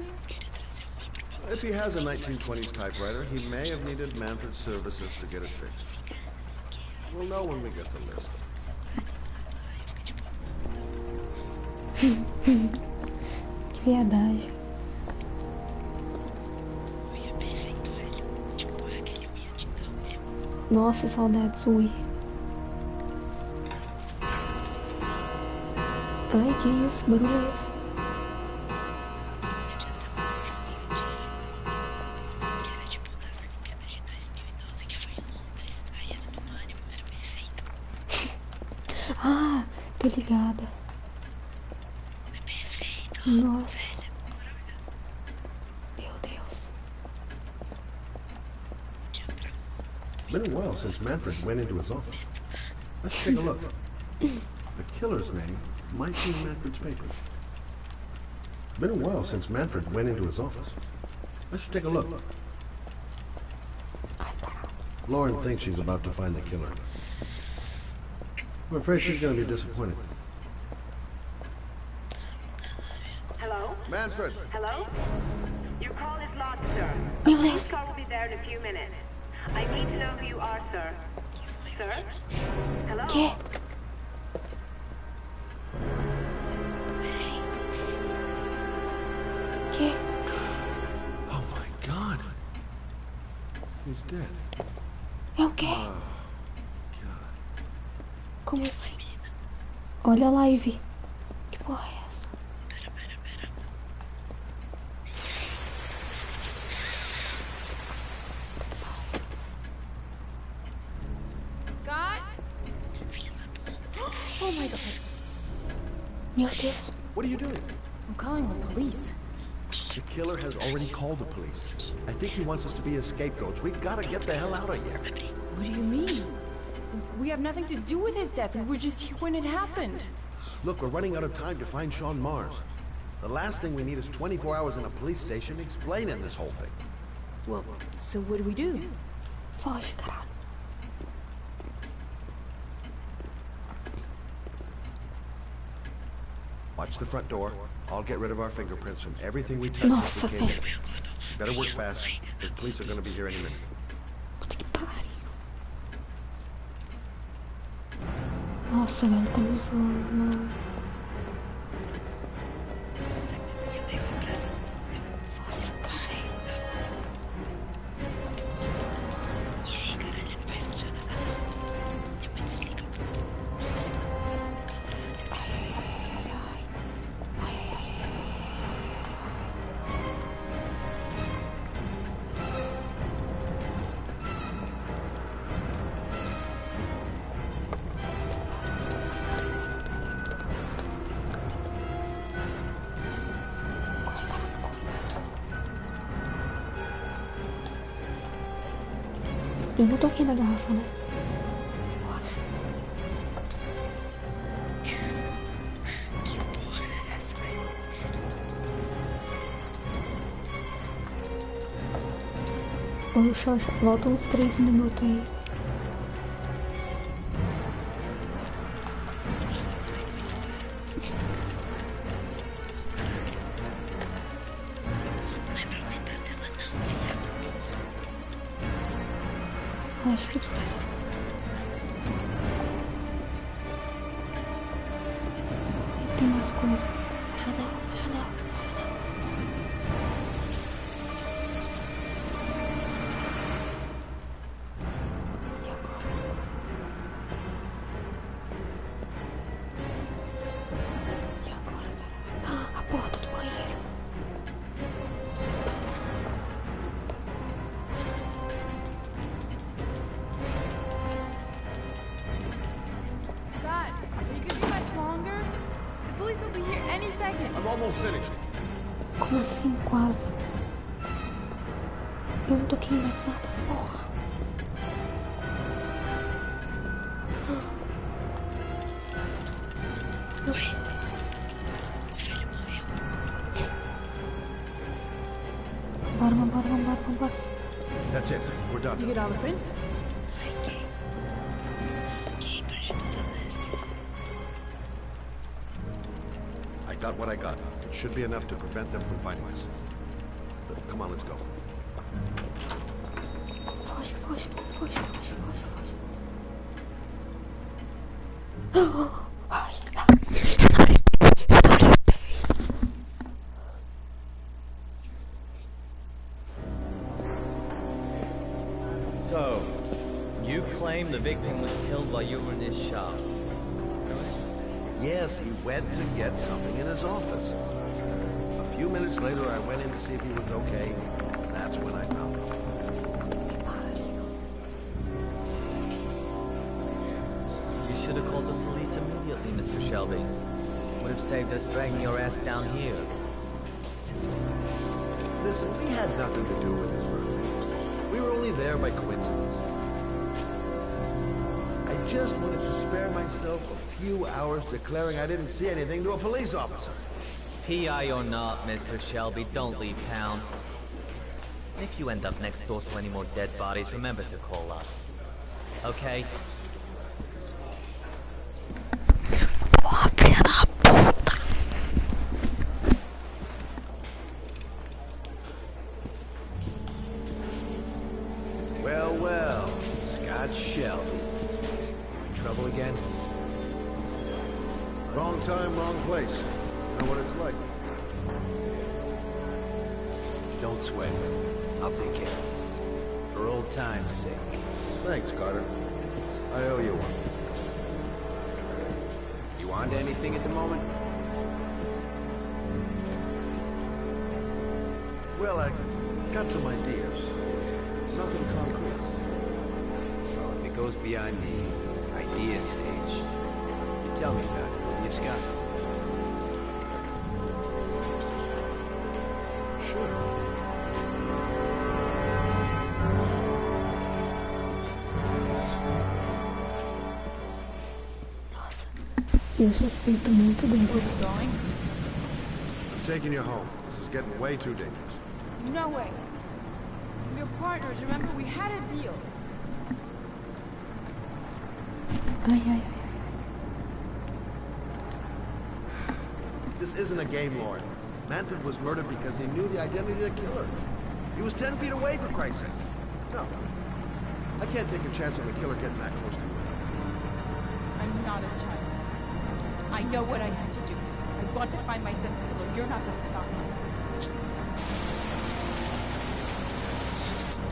If he has a 1920s typewriter, he may have needed Manfred's services to get it fixed. We'll know when we get the list. Que viadagem. Nossa, saudades, ui. Ai, que isso? Que barulho é esse? Ah, tô ligada. Nossa. Meu Deus. Been a while since Manfred went into his office. Let's take a look. The killer's name might be in Manfred's papers. Been a while since Manfred went into his office. Let's take a look. Lauren thinks she's about to find the killer. I'm afraid she's going to be disappointed. Hello? Manfred! Hello? Your call is logged, sir. A Meu police Deus. car will be there in a few minutes. I need to know who you are, sir. Sir? Hello? Que? Que? Oh my God! He's dead. É o quê? Oh, Como assim? Olha a live. Que porra é essa? Scott? Oh my god. Meu Deus. What are you doing? I'm calling the police. The killer has already called the police. I think he wants us to be his scapegoats. We gotta get the hell out of here. What do you mean? We have nothing to do with his death, and we're just here when it happened. Look, we're running out of time to find Sean Mars. The last thing we need is 24 hours in a police station explaining this whole thing. Well, so what do we do? Foge, caralho. Watch the front door. I'll get rid of our fingerprints from everything we touched Nossa, since we came in. velho. You better work fast. The police are gonna be here any minute. Nossa, velho, tá me zoando, mano. Nossa, cara. Eu não toquei na garrafa, né? Poxa, volta uns 3 minutos aí. Acho que tem mais coisa. Janela, janela. E agora, cara? A porta do banheiro. Scott, are you gonna be much longer? The police will be here any second. I'm almost finished. Como assim, quase? Eu não toquei mais nada, porra. Morri. O filho morreu. Vambora. That's it. We're done. You get all the prints? I got what I got. It should be enough to prevent them from finding us. Come on, let's go. Foge. So, you claim the victim was killed while you were in his shop. Yes, he went to get something in his office. A few minutes later, I went in to see if he was okay. That's when I found him. You should have called the police immediately, Mr. Shelby. Would have saved us dragging your ass down here. Listen, we had nothing to do with his murder. We were only there by coincidence. I just wanted to spare myself a few hours declaring I didn't see anything to a police officer. PI or not, Mr. Shelby, don't leave town. If you end up next door to any more dead bodies, remember to call us. Okay? Well, Scott Shelby. In trouble again? Wrong time, wrong place. Know what it's like. Don't sweat. I'll take care of it. For old time's sake. Thanks, Carter. I owe you one. You on to anything at the moment? Well, I got some ideas. Nothing concrete. Well, if it goes beyond the idea stage, you tell me about it, will you, Scott? Sure. Eu suspeito muito dele. I'm taking you home. This is getting way too dangerous. No way. We're partners, remember? We had a deal. Ai. This isn't a game, Lauren. Manfred was murdered because he knew the identity of the killer. He was 10 feet away, for Christ's sake. No. I can't take a chance on the killer getting that close to me. I'm not a child. I know what I had to do. I want to find my son's killer. You're not going to stop me.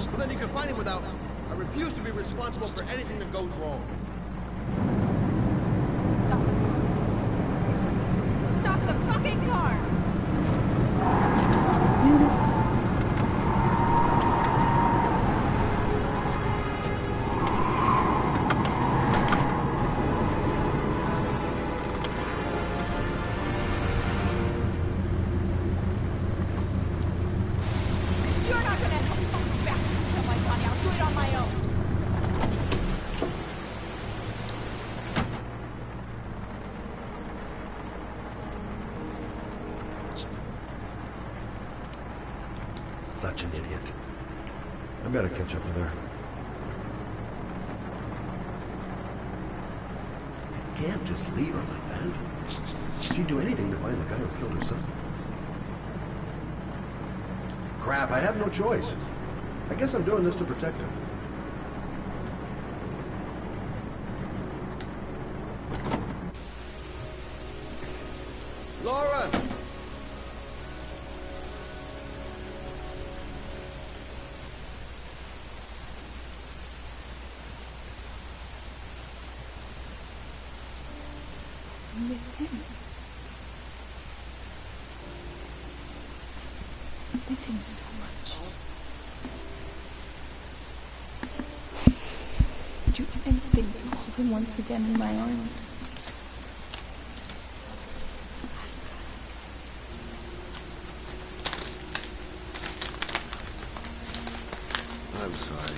Well, then you can find him without me. I refuse to be responsible for anything that goes wrong. Stop the fucking car! Meu Deus. You're not gonna help me back to kill my Johnny. I'll do it on my own. Such an idiot. I better catch up with her. I can't just leave her like that. She'd do anything to find the guy who killed her son. Crap, I have no choice. I guess I'm doing this to protect her. Lauren! I miss him. I miss him so much. I'd do anything to hold him once again in my arms. I'm sorry.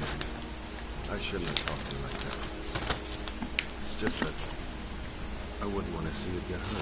I shouldn't have talked to you like that. It's just that I wouldn't want to see you get hurt.